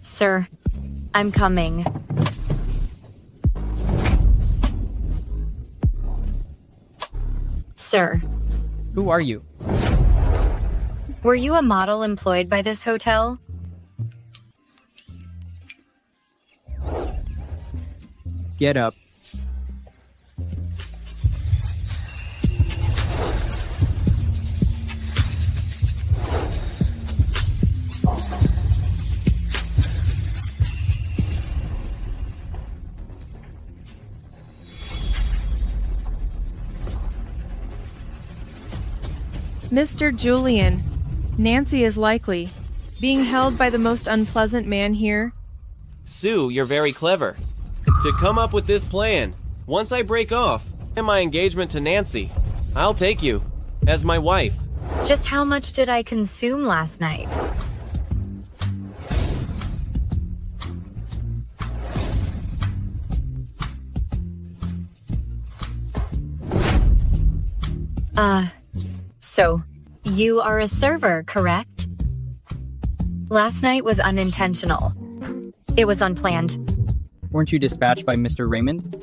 Sir, I'm coming. Sir, Who are you? were you a model employed by this hotel? Get up. Mr. Julian, Nancy is likely being held by the most unpleasant man here. Sue, you're very clever. To come up with this plan, once I break off and my engagement to Nancy, I'll take you as my wife. Just how much did I consume last night? So, you are a server, correct? Last night was unintentional. It was unplanned. Weren't you dispatched by Mr. Raymond?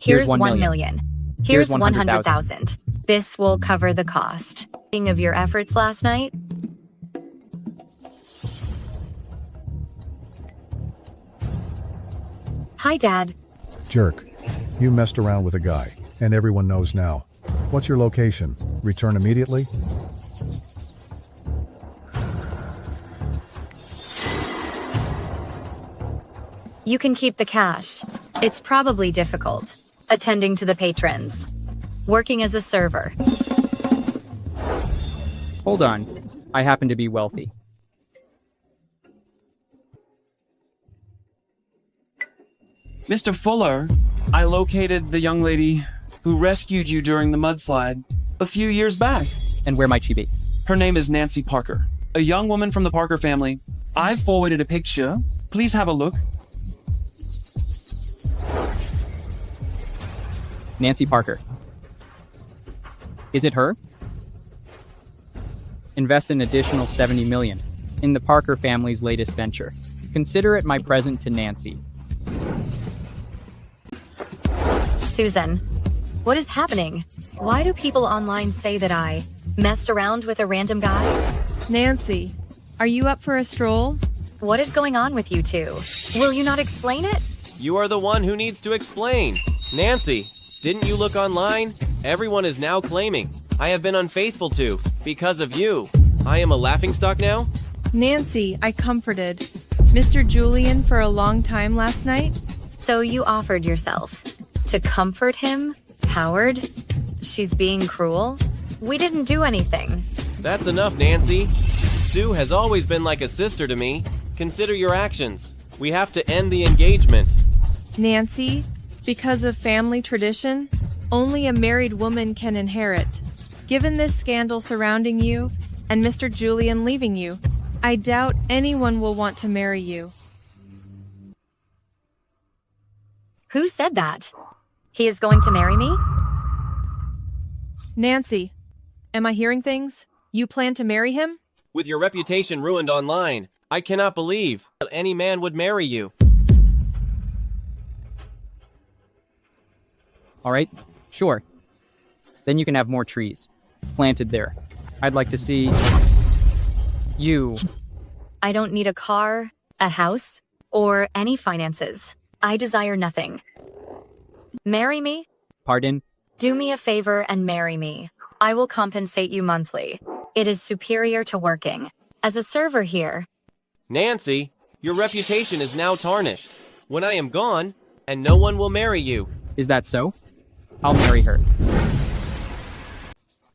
Here's 1 1 million. million. Here's 100,000. 100,000. This will cover the cost. Of your efforts last night? Hi, Dad. Jerk. You messed around with a guy, and everyone knows now. What's your location? Return immediately? You can keep the cash. It's probably difficult. Attending to the patrons. Working as a server. Hold on. I happen to be wealthy. Mr. Fuller, I located the young lady who rescued you during the mudslide a few years back. And where might she be? Her name is Nancy Parker, a young woman from the Parker family. I forwarded a picture. Please have a look. Nancy Parker. Is it her? Invest an additional $70 million in the Parker family's latest venture. Consider it my present to Nancy. Susan, what is happening? Why do people online say that I messed around with a random guy? Nancy, are you up for a stroll? What is going on with you two? Will you not explain it? You are the one who needs to explain. Nancy, didn't you look online? Everyone is now claiming I have been unfaithful to because of you. I am a laughingstock now? Nancy, I comforted Mr. Julian for a long time last night. So you offered yourself to comfort him? Howard? She's being cruel? We didn't do anything. That's enough, Nancy. Sue has always been like a sister to me. Consider your actions. We have to end the engagement. Nancy, because of family tradition, only a married woman can inherit. Given this scandal surrounding you and Mr. Julian leaving you, I doubt anyone will want to marry you. Who said that? He is going to marry me? Nancy, am I hearing things? You plan to marry him? With your reputation ruined online, I cannot believe any man would marry you. All right? Sure. Then you can have more trees planted there. I'd like to see you. I don't need a car, a house, or any finances. I desire nothing. Marry me? Pardon? Do me a favor and marry me. I will compensate you monthly. It is superior to working as a server here. Nancy, your reputation is now tarnished. When I am gone, and no one will marry you. Is that so? I'll marry her.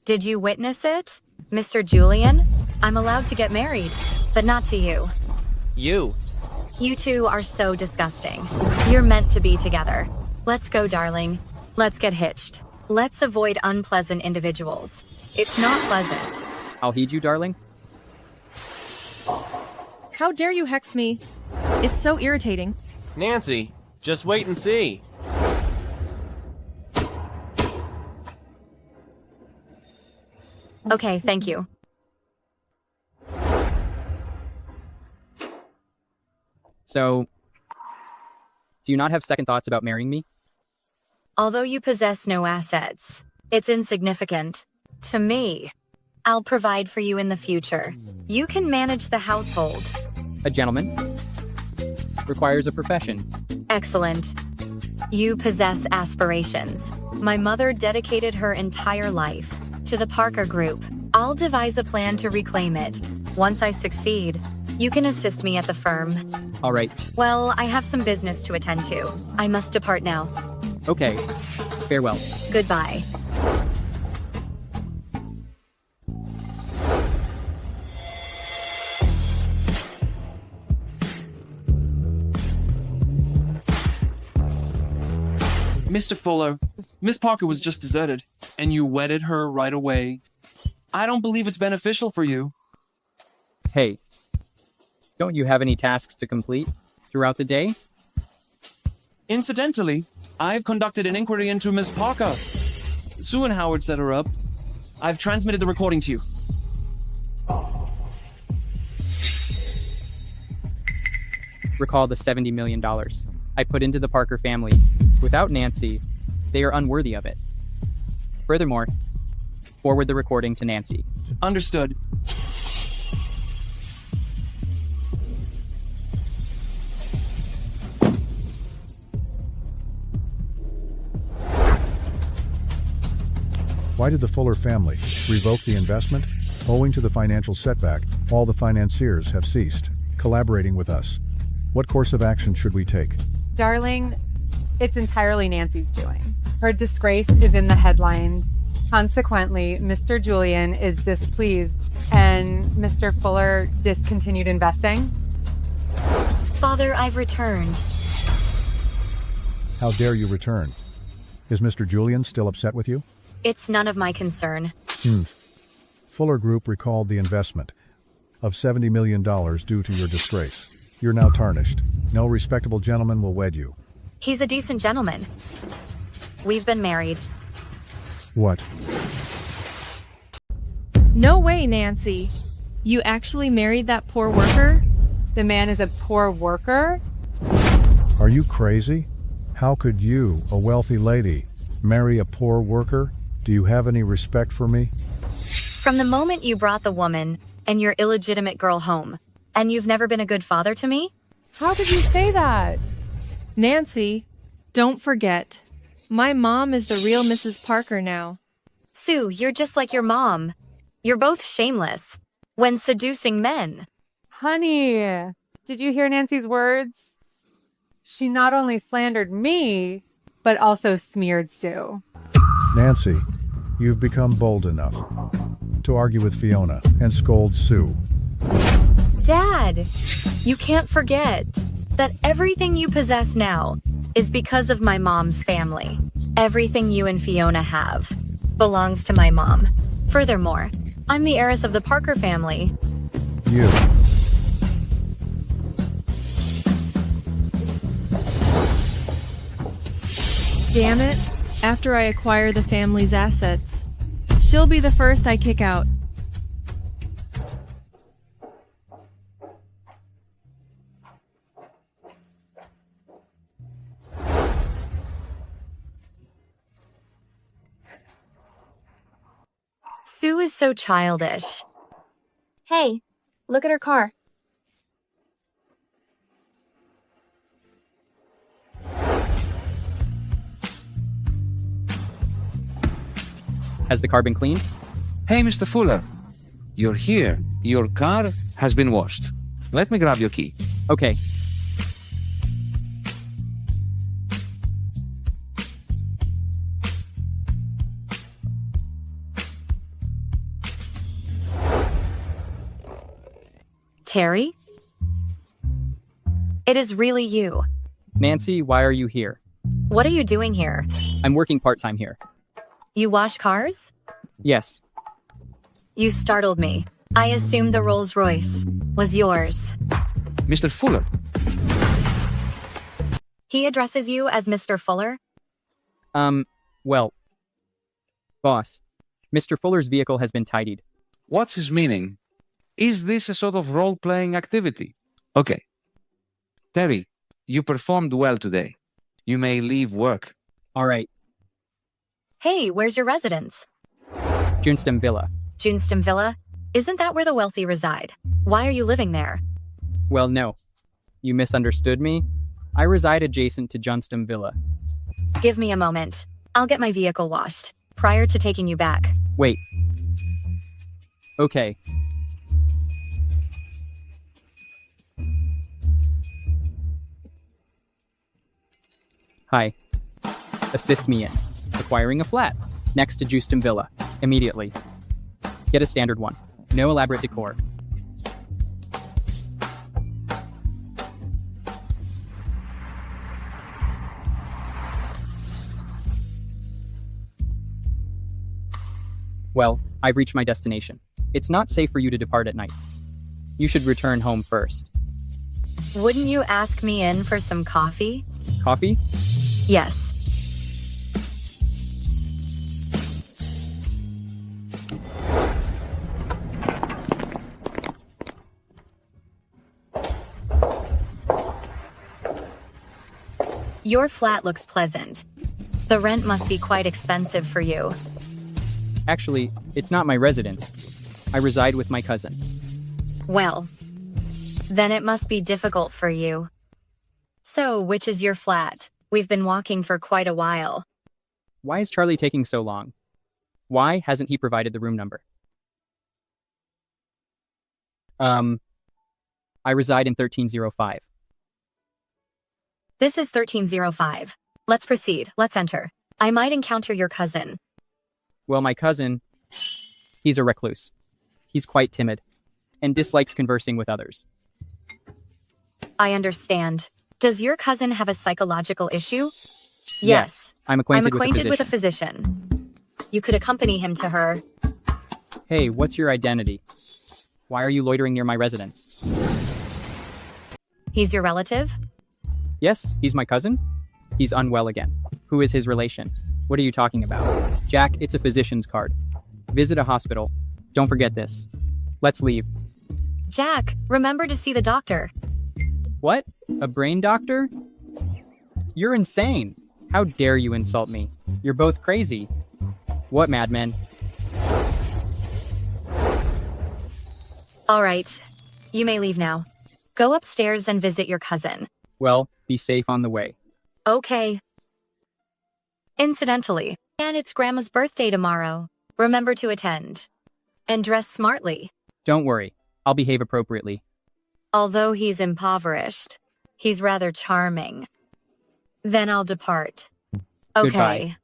Did you witness it? Mr. Julian? I'm allowed to get married, but not to you. You. You two are so disgusting. You're meant to be together. Let's go, darling. Let's get hitched. Let's avoid unpleasant individuals. It's not pleasant. I'll heed you, darling. How dare you hex me? It's so irritating. Nancy, just wait and see. Okay, thank you. So, do you not have second thoughts about marrying me? Although you possess no assets, it's insignificant. To me, I'll provide for you in the future. You can manage the household. A gentleman requires a profession. Excellent. You possess aspirations. My mother dedicated her entire life to the Parker Group. I'll devise a plan to reclaim it. Once I succeed, you can assist me at the firm. All right. Well, I have some business to attend to. I must depart now. Okay. Farewell. Goodbye. Mr. Fuller, Miss Parker was just deserted, and you wedded her right away. I don't believe it's beneficial for you. Hey, don't you have any tasks to complete throughout the day? Incidentally, I've conducted an inquiry into Miss Parker. Sue and Howard set her up. I've transmitted the recording to you. Recall the $70 million I put into the Parker family. Without Nancy, they are unworthy of it. Furthermore, forward the recording to Nancy. Understood. Why did the Fuller family revoke the investment? Owing to the financial setback, all the financiers have ceased collaborating with us. What course of action should we take? Darling, it's entirely Nancy's doing. Her disgrace is in the headlines. Consequently, Mr. Julian is displeased and Mr. Fuller discontinued investing. Father, I've returned. How dare you return? Is Mr. Julian still upset with you? It's none of my concern. Fuller Group recalled the investment of $70 million due to your disgrace. You're now tarnished. No respectable gentleman will wed you. He's a decent gentleman. We've been married. What? No way, Nancy. You actually married that poor worker? The man is a poor worker? Are you crazy? How could you, a wealthy lady, marry a poor worker? Do you have any respect for me? From the moment you brought the woman and your illegitimate girl home, and you've never been a good father to me? How could you say that? Nancy, don't forget. My mom is the real Mrs. Parker now. Sue, you're just like your mom. You're both shameless when seducing men. Honey, did you hear Nancy's words? She not only slandered me, but also smeared Sue. Nancy, you've become bold enough to argue with Fiona and scold Sue. Dad, you can't forget that everything you possess now is because of my mom's family. Everything you and Fiona have belongs to my mom. Furthermore, I'm the heiress of the Parker family. You. Damn it. After I acquire the family's assets, she'll be the first I kick out. Sue is so childish. Hey, look at her car. Has the car been cleaned? Hey, Mr. Fuller. You're here. Your car has been washed. Let me grab your key. Okay. Terry? It is really you. Nancy, why are you here? What are you doing here? I'm working part-time here. You wash cars? Yes. You startled me. I assumed the Rolls Royce was yours. Mr. Fuller. He addresses you as Mr. Fuller? Well, boss, Mr. Fuller's vehicle has been tidied. What's his meaning? Is this a sort of role-playing activity? Okay. Terry, you performed well today. You may leave work. All right, Hey, where's your residence? Junstam Villa. Junstam Villa? Isn't that where the wealthy reside? Why are you living there? Well, no. You misunderstood me. I reside adjacent to Junstam Villa. Give me a moment. I'll get my vehicle washed prior to taking you back. Wait. Okay. Hi. Assist me in acquiring a flat next to Junstam Villa. Immediately. Get a standard one. No elaborate decor. Well, I've reached my destination. It's not safe for you to depart at night. You should return home first. Wouldn't you ask me in for some coffee? Coffee? Yes. Your flat looks pleasant. The rent must be quite expensive for you. Actually, it's not my residence. I reside with my cousin. Well, then it must be difficult for you. So, which is your flat? We've been walking for quite a while. Why is Charlie taking so long? Why hasn't he provided the room number? I reside in 1305. This is 1305. Let's proceed. Let's enter. I might encounter your cousin. Well, my cousin, he's a recluse. He's quite timid and dislikes conversing with others. I understand. Does your cousin have a psychological issue? Yes, I'm acquainted with a physician. You could accompany him to her. Hey, what's your identity? Why are you loitering near my residence? He's your relative? Yes, he's my cousin. He's unwell again. Who is his relation? What are you talking about? Jack, it's a physician's card. Visit a hospital. Don't forget this. Let's leave. Jack, remember to see the doctor. What? A brain doctor? You're insane. How dare you insult me? You're both crazy. What, madmen? All right. You may leave now. Go upstairs and visit your cousin. Well, be safe on the way. Okay. Incidentally, and it's Grandma's birthday tomorrow. Remember to attend. And dress smartly. Don't worry. I'll behave appropriately. Although he's impoverished, he's rather charming. Then I'll depart. Okay. Goodbye.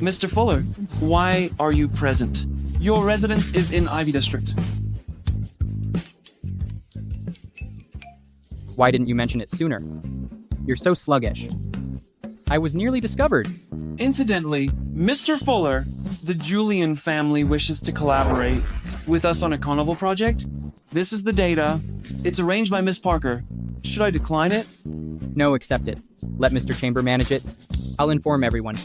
Mr. Fuller, why are you present? Your residence is in Ivy District. Why didn't you mention it sooner? You're so sluggish. I was nearly discovered. Incidentally, Mr. Fuller, the Julian family wishes to collaborate with us on a carnival project. This is the data. It's arranged by Miss Parker. Should I decline it? No, accept it. Let Mr. Chamber manage it. I'll inform everyone.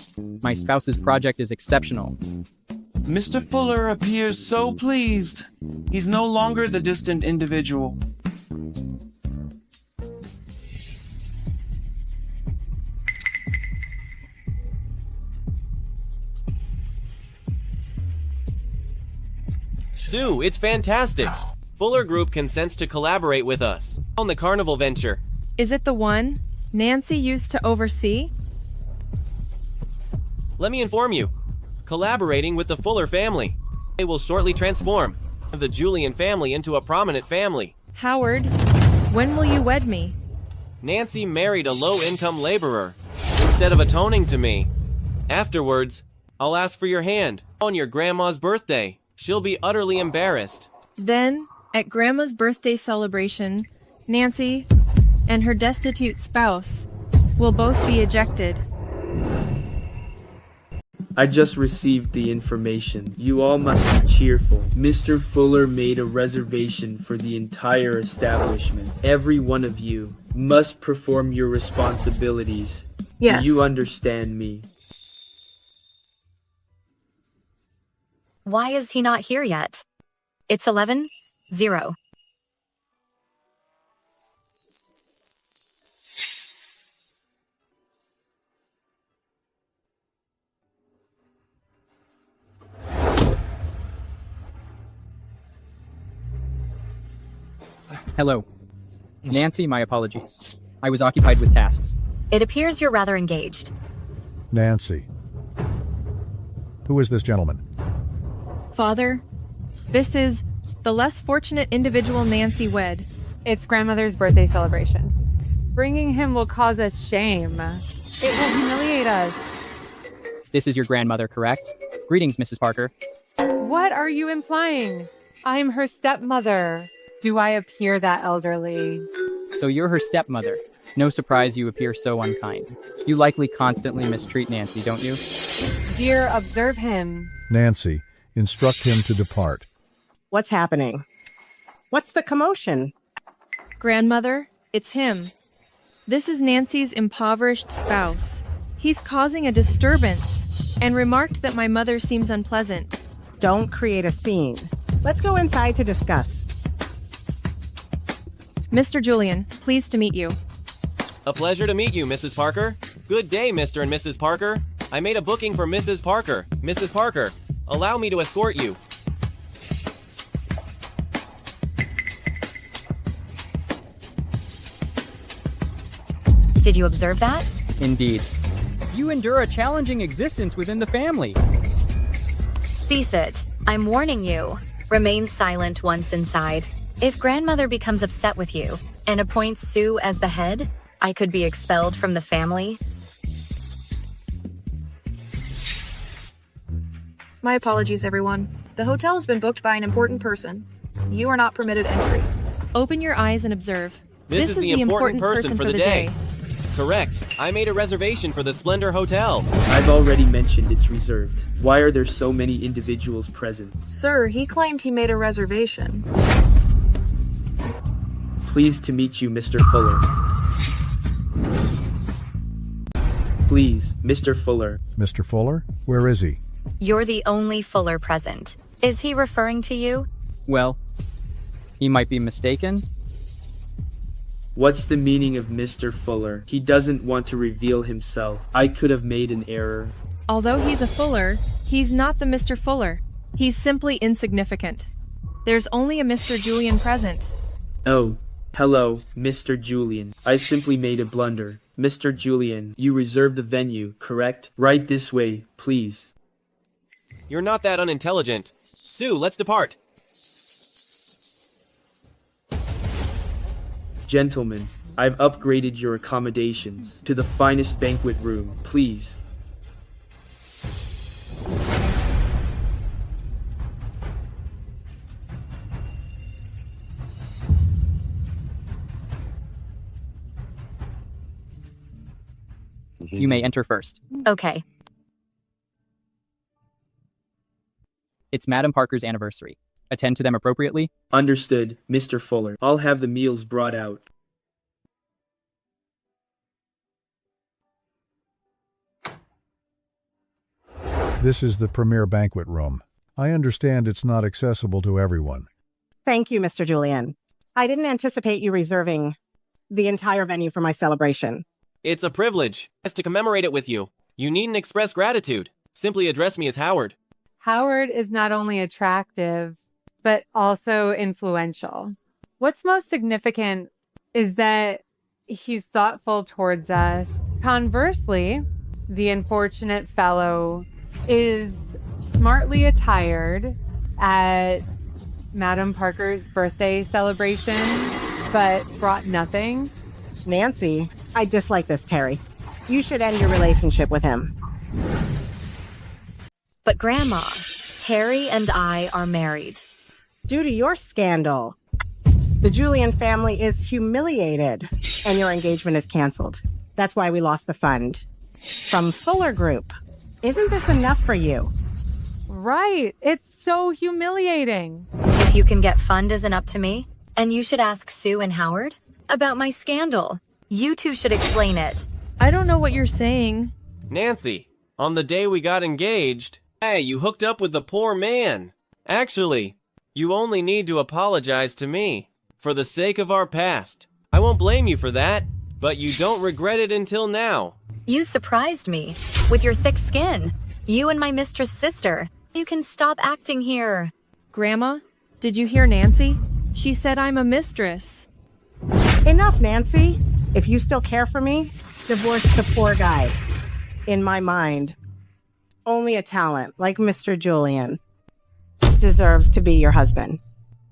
My spouse's project is exceptional. Mr. Fuller appears so pleased. He's no longer the distant individual. Sue, it's fantastic. Fuller Group consents to collaborate with us on the carnival venture. Is it the one Nancy used to oversee? Let me inform you. Collaborating with the Fuller family. They will shortly transform the Julian family into a prominent family. Howard, when will you wed me? Nancy married a low-income laborer instead of atoning to me. Afterwards, I'll ask for your hand on your grandma's birthday. She'll be utterly embarrassed. Then, at Grandma's birthday celebration, Nancy and her destitute spouse will both be ejected. I just received the information. You all must be cheerful. Mr. Fuller made a reservation for the entire establishment. Every one of you must perform your responsibilities. Yes. Do you understand me? Why is he not here yet? It's 11:00. Hello. Nancy, my apologies. I was occupied with tasks. It appears you're rather engaged. Nancy. Who is this gentleman? Father, this is the less fortunate individual Nancy wed. It's grandmother's birthday celebration. Bringing him will cause us shame. It will humiliate us. This is your grandmother, correct? Greetings, Mrs. Parker. What are you implying? I'm her stepmother. Do I appear that elderly? So you're her stepmother. No surprise you appear so unkind. You likely constantly mistreat Nancy, don't you? Dear, observe him. Nancy, instruct him to depart. What's happening? What's the commotion? Grandmother, it's him. This is Nancy's impoverished spouse. He's causing a disturbance and remarked that my mother seems unpleasant. Don't create a scene. Let's go inside to discuss. Mr. Julian, pleased to meet you. A pleasure to meet you, Mrs. Parker. Good day, Mr. and Mrs. Parker. I made a booking for Mrs. Parker. Mrs. Parker, allow me to escort you. Did you observe that? Indeed. You endure a challenging existence within the family. Cease it. I'm warning you. Remain silent once inside. If grandmother becomes upset with you and appoints Sue as the head, I could be expelled from the family. My apologies, everyone. The hotel has been booked by an important person. You are not permitted entry. Open your eyes and observe. This is the important person for the day. Correct. I made a reservation for the Splendor Hotel. I've already mentioned it's reserved. Why are there so many individuals present? Sir, he claimed he made a reservation. Pleased to meet you, Mr. Fuller. Please, Mr. Fuller. Mr. Fuller? Where is he? You're the only Fuller present. Is he referring to you? Well, he might be mistaken. What's the meaning of Mr. Fuller? He doesn't want to reveal himself. I could have made an error. Although he's a Fuller, he's not the Mr. Fuller. He's simply insignificant. There's only a Mr. Julian present. Oh, hello, Mr. Julian. I simply made a blunder. Mr. Julian, you reserved the venue, correct? Right this way, please. You're not that unintelligent. Sue, let's depart. Gentlemen, I've upgraded your accommodations to the finest banquet room, please. You may enter first. Okay. It's Madam Parker's anniversary. Attend to them appropriately. Understood, Mr. Fuller. I'll have the meals brought out. This is the premier banquet room. I understand it's not accessible to everyone. Thank you, Mr. Julian. I didn't anticipate you reserving the entire venue for my celebration. It's a privilege. As to commemorate it with you. You needn't express gratitude. Simply address me as Howard. Howard is not only attractive, but also influential. What's most significant is that he's thoughtful towards us. Conversely, the unfortunate fellow is smartly attired at Madam Parker's birthday celebration, but brought nothing. Nancy, I dislike this Terry. You should end your relationship with him. But Grandma, Terry and I are married. Due to your scandal, the Julian family is humiliated and your engagement is canceled. That's why we lost the fund. From Fuller Group. Isn't this enough for you? Right. It's so humiliating. If you can get fund isn't up to me, and you should ask Sue and Howard about my scandal. You two should explain it. I don't know what you're saying. Nancy, on the day we got engaged, Hey, you hooked up with the poor man. Actually, you only need to apologize to me. For the sake of our past. I won't blame you for that, but you don't regret it until now. You surprised me with your thick skin. You and my mistress' sister. You can stop acting here. Grandma, did you hear Nancy? She said I'm a mistress. Enough, Nancy. If you still care for me, divorce the poor guy. In my mind, only a talent like Mr. Julian deserves to be your husband.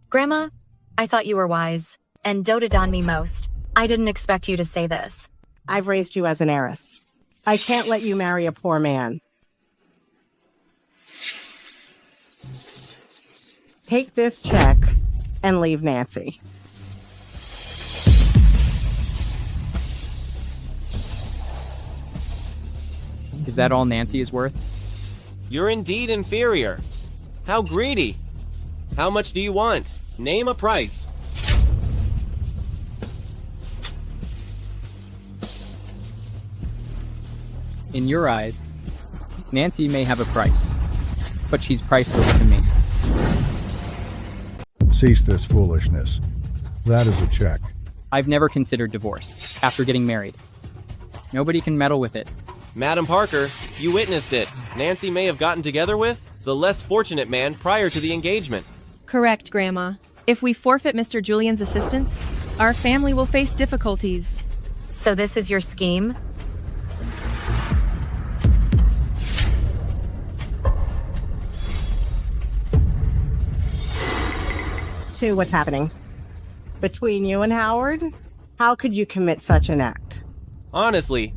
Grandma, I thought you were wise and doted on me most. I didn't expect you to say this. I've raised you as an heiress. I can't let you marry a poor man. Take this check and leave Nancy. Is that all Nancy is worth? You're indeed inferior. How greedy. How much do you want? Name a price. In your eyes, Nancy may have a price, but she's priceless to me. Cease this foolishness. That is a check. I've never considered divorce after getting married. Nobody can meddle with it. Madam Parker, you witnessed it. Nancy may have gotten together with the less fortunate man prior to the engagement. Correct, Grandma. If we forfeit Mr. Julian's assistance, our family will face difficulties. So this is your scheme? Sue, what's happening? Between you and Howard? How could you commit such an act? Honestly,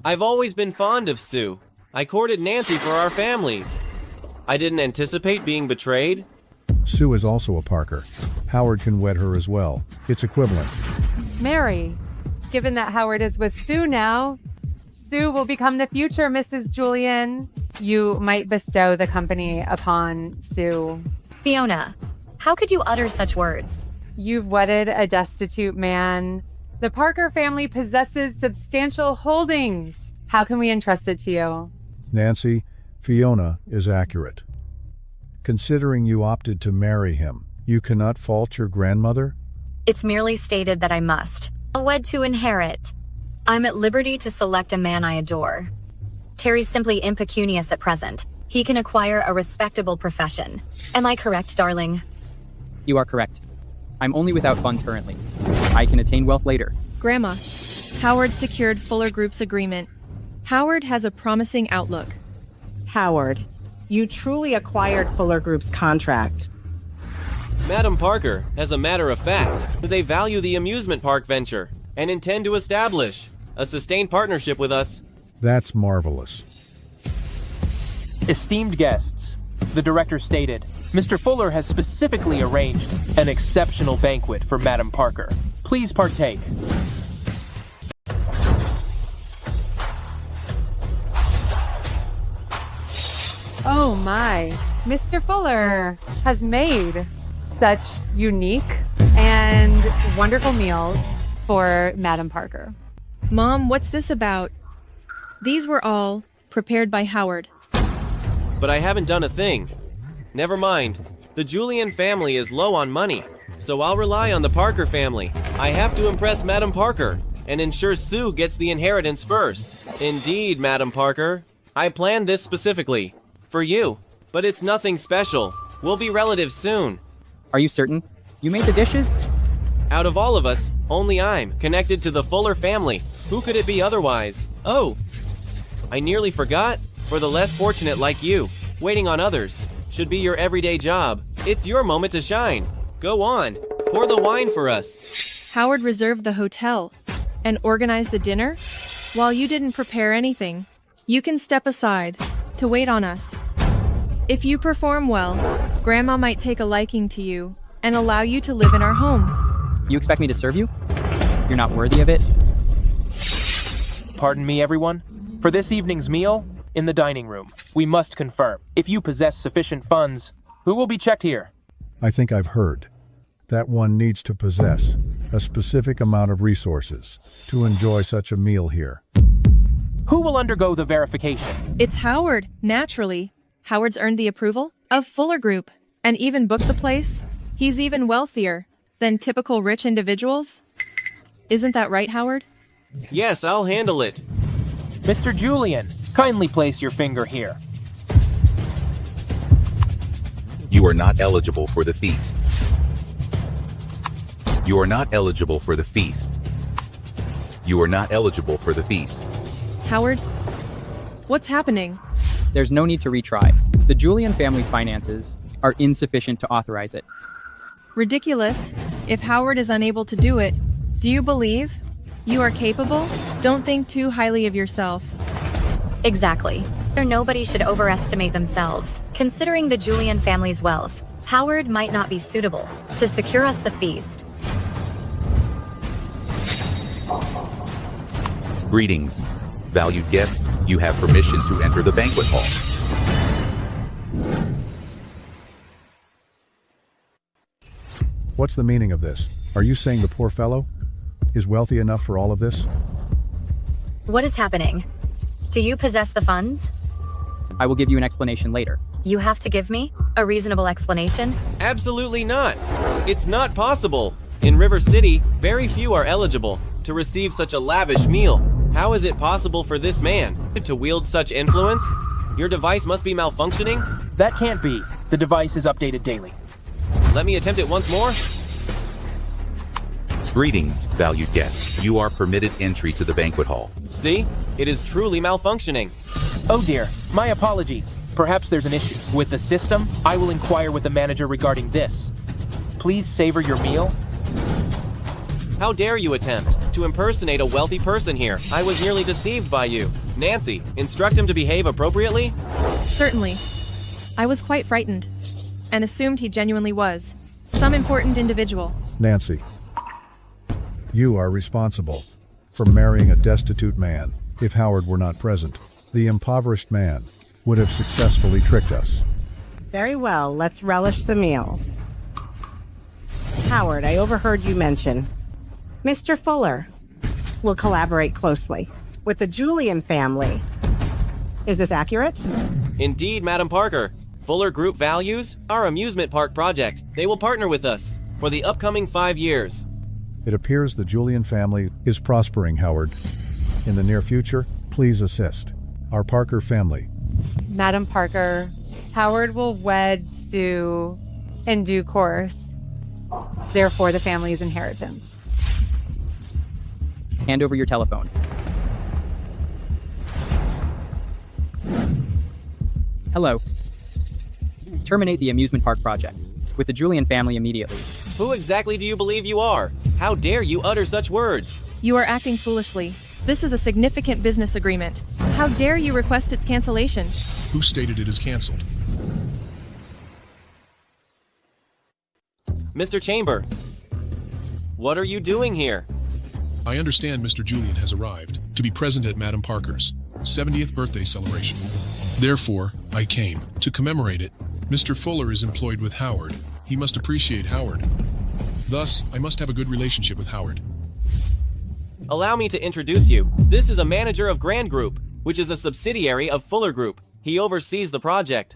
I've always been fond of Sue. I courted Nancy for our families. I didn't anticipate being betrayed. Sue is also a Parker. Howard can wed her as well. It's equivalent. Mary, given that Howard is with Sue now, Sue will become the future Mrs. Julian. You might bestow the company upon Sue. Fiona, how could you utter such words? You've wedded a destitute man. The Parker family possesses substantial holdings. How can we entrust it to you? Nancy, Fiona is accurate. Considering you opted to marry him, you cannot fault your grandmother? It's merely stated that I must. A wed to inherit. I'm at liberty to select a man I adore. Terry's simply impecunious at present. He can acquire a respectable profession. Am I correct, darling? You are correct. I'm only without funds currently. I can attain wealth later. Grandma, Howard secured Fuller Group's agreement. Howard has a promising outlook. Howard, you truly acquired Fuller Group's contract. Madam Parker, as a matter of fact, they value the amusement park venture and intend to establish a sustained partnership with us. That's marvelous. Esteemed guests, the director stated, Mr. Fuller has specifically arranged an exceptional banquet for Madam Parker. Please partake. Oh my, Mr. Fuller has made such unique and wonderful meals for Madam Parker. Mom, what's this about? These were all prepared by Howard. But I haven't done a thing. Never mind. The Julian family is low on money, so I'll rely on the Parker family. I have to impress Madam Parker and ensure Sue gets the inheritance first. Indeed, Madam Parker. I planned this specifically for you, but it's nothing special. We'll be relatives soon. Are you certain? You made the dishes? Out of all of us, only I'm connected to the Fuller family. Who could it be otherwise? Oh, I nearly forgot. For the less fortunate like you, waiting on others should be your everyday job. It's your moment to shine. Go on, pour the wine for us. Howard reserved the hotel and organized the dinner while you didn't prepare anything. You can step aside to wait on us. If you perform well, Grandma might take a liking to you and allow you to live in our home. You expect me to serve you? You're not worthy of it? Pardon me, everyone. For this evening's meal, in the dining room, we must confirm. If you possess sufficient funds, who will be checked here? I think I've heard. That one needs to possess a specific amount of resources to enjoy such a meal here. Who will undergo the verification? It's Howard, naturally. Howard's earned the approval of Fuller Group and even booked the place. He's even wealthier than typical rich individuals. Isn't that right, Howard? Yes, I'll handle it. Mr. Julian, kindly place your finger here. You are not eligible for the feast. You are not eligible for the feast. You are not eligible for the feast. Howard, what's happening? There's no need to retry. The Julian family's finances are insufficient to authorize it. Ridiculous. If Howard is unable to do it, do you believe you are capable? Don't think too highly of yourself. Exactly. Nobody should overestimate themselves. Considering the Julian family's wealth, Howard might not be suitable to secure us the feast. Greetings, valued guest. You have permission to enter the banquet hall. What's the meaning of this? Are you saying the poor fellow is wealthy enough for all of this? What is happening? Do you possess the funds? I will give you an explanation later. You have to give me a reasonable explanation? Absolutely not. It's not possible. In River City, very few are eligible to receive such a lavish meal. How is it possible for this man to wield such influence? Your device must be malfunctioning? That can't be. The device is updated daily. Let me attempt it once more. Greetings, valued guest. You are permitted entry to the banquet hall. See? It is truly malfunctioning. Oh dear, my apologies. Perhaps there's an issue with the system. I will inquire with the manager regarding this. Please savor your meal. How dare you attempt to impersonate a wealthy person here? I was nearly deceived by you. Nancy, instruct him to behave appropriately? Certainly. I was quite frightened and assumed he genuinely was some important individual. Nancy, you are responsible for marrying a destitute man. If Howard were not present, the impoverished man would have successfully tricked us. Very well, let's relish the meal. Howard, I overheard you mention Mr. Fuller will collaborate closely with the Julian family. Is this accurate? Indeed, Madam Parker. Fuller Group values our amusement park project. They will partner with us for the upcoming 5 years. It appears the Julian family is prospering, Howard. In the near future, please assist our Parker family. Madam Parker, Howard will wed Sue in due course. Therefore, the family's inheritance. Hand over your telephone. Hello. Terminate the amusement park project with the Julian family immediately. Who exactly do you believe you are? How dare you utter such words? You are acting foolishly. This is a significant business agreement. How dare you request its cancellation? Who stated it is canceled? Mr. Chamber, what are you doing here? I understand Mr. Julian has arrived to be present at Madam Parker's 70th birthday celebration. Therefore, I came to commemorate it. Mr. Fuller is employed with Howard. He must appreciate Howard. Thus, I must have a good relationship with Howard. Allow me to introduce you. This is a manager of Grand Group, which is a subsidiary of Fuller Group. He oversees the project.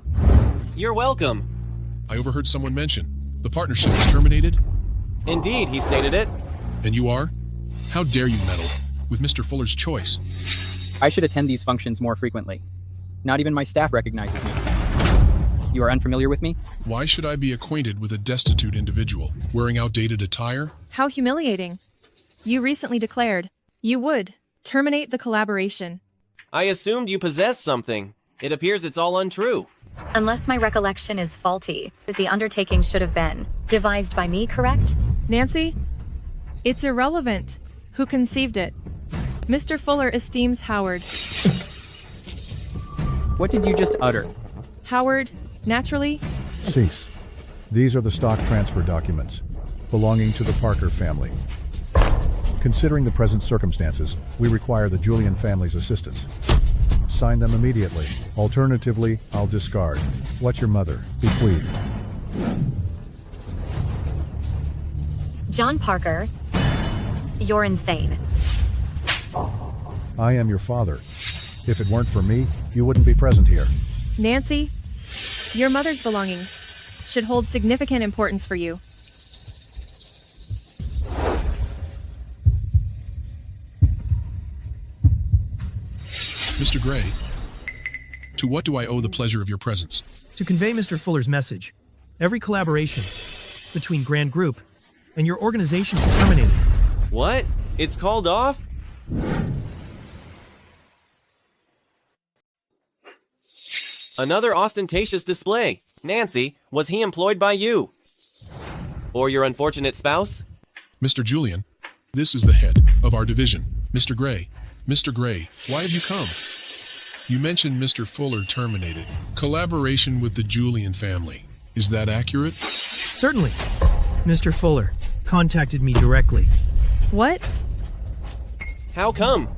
You're welcome. I overheard someone mention the partnership is terminated? Indeed, he stated it. And you are? How dare you meddle with Mr. Fuller's choice? I should attend these functions more frequently. Not even my staff recognizes me. You are unfamiliar with me? Why should I be acquainted with a destitute individual wearing outdated attire? How humiliating. You recently declared you would terminate the collaboration. I assumed you possessed something. It appears it's all untrue. Unless my recollection is faulty, the undertaking should have been devised by me, correct? Nancy, it's irrelevant who conceived it. Mr. Fuller esteems Howard. What did you just utter? Howard, naturally. Cease. These are the stock transfer documents belonging to the Parker family. Considering the present circumstances, we require the Julian family's assistance. Sign them immediately. Alternatively, I'll discard what your mother bequeathed. John Parker, you're insane. I am your father. If it weren't for me, you wouldn't be present here. Nancy, Your mother's belongings should hold significant importance for you. Mr. Gray, to what do I owe the pleasure of your presence? To convey Mr. Fuller's message, every collaboration between Grand Group and your organization is terminated. What? It's called off? Another ostentatious display. Nancy, was he employed by you? Or your unfortunate spouse? Mr. Julian, this is the head of our division, Mr. Gray. Mr. Gray, why have you come? You mentioned Mr. Fuller terminated collaboration with the Julian family. Is that accurate? Certainly. Mr. Fuller contacted me directly. What? How come?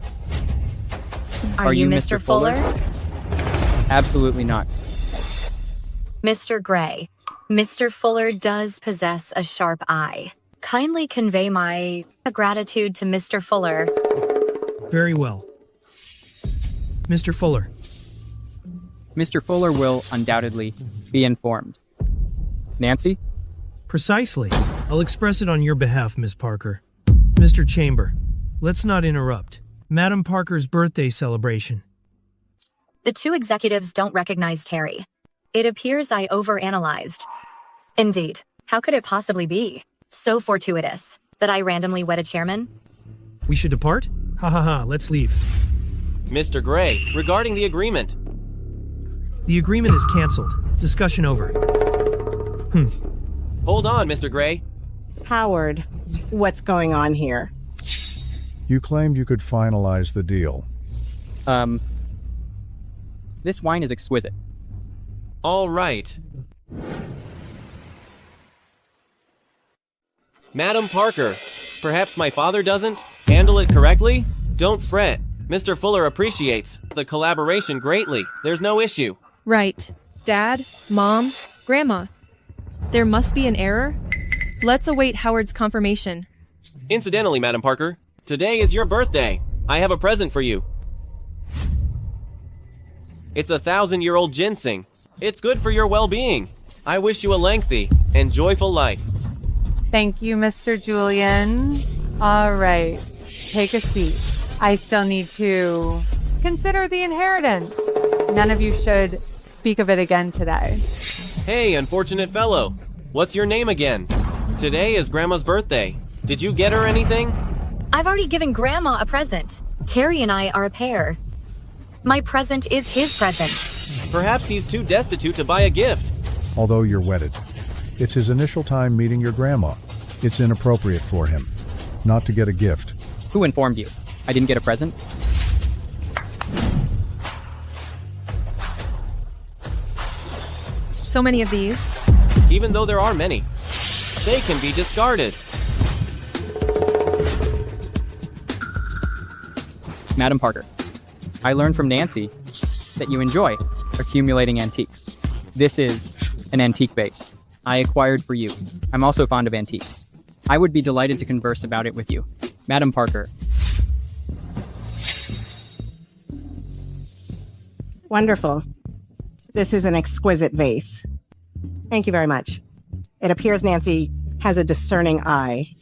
Are you Mr. Fuller? Absolutely not. Mr. Gray, Mr. Fuller does possess a sharp eye. Kindly convey my gratitude to Mr. Fuller. Very well. Mr. Fuller. Mr. Fuller will undoubtedly be informed. Nancy? Precisely. I'll express it on your behalf, Miss Parker. Mr. Chamber, let's not interrupt Madam Parker's birthday celebration. The two executives don't recognize Terry. It appears I overanalyzed. Indeed, how could it possibly be so fortuitous that I randomly wed a chairman? We should depart? Ha ha ha, let's leave. Mr. Gray, regarding the agreement. The agreement is cancelled. Discussion over. Hold on, Mr. Gray. Howard, what's going on here? You claimed you could finalize the deal. This wine is exquisite. All right. Madam Parker, perhaps my father doesn't handle it correctly? Don't fret. Mr. Fuller appreciates the collaboration greatly. There's no issue. Right. Dad, Mom, Grandma. There must be an error? Let's await Howard's confirmation. Incidentally, Madam Parker, today is your birthday. I have a present for you. It's a 1,000-year-old ginseng. It's good for your well-being. I wish you a lengthy and joyful life. Thank you, Mr. Julian. All right, take a seat. I still need to consider the inheritance. None of you should speak of it again today. Hey, unfortunate fellow. What's your name again? Today is Grandma's birthday. Did you get her anything? I've already given Grandma a present. Terry and I are a pair. My present is his present. Perhaps he's too destitute to buy a gift. Although you're wedded, it's his initial time meeting your grandma. It's inappropriate for him not to get a gift. Who informed you? I didn't get a present? So many of these. Even though there are many, they can be discarded. Madam Parker, I learned from Nancy that you enjoy accumulating antiques. This is an antique vase I acquired for you. I'm also fond of antiques. I would be delighted to converse about it with you. Madam Parker. Wonderful. This is an exquisite vase. Thank you very much. It appears Nancy has a discerning eye.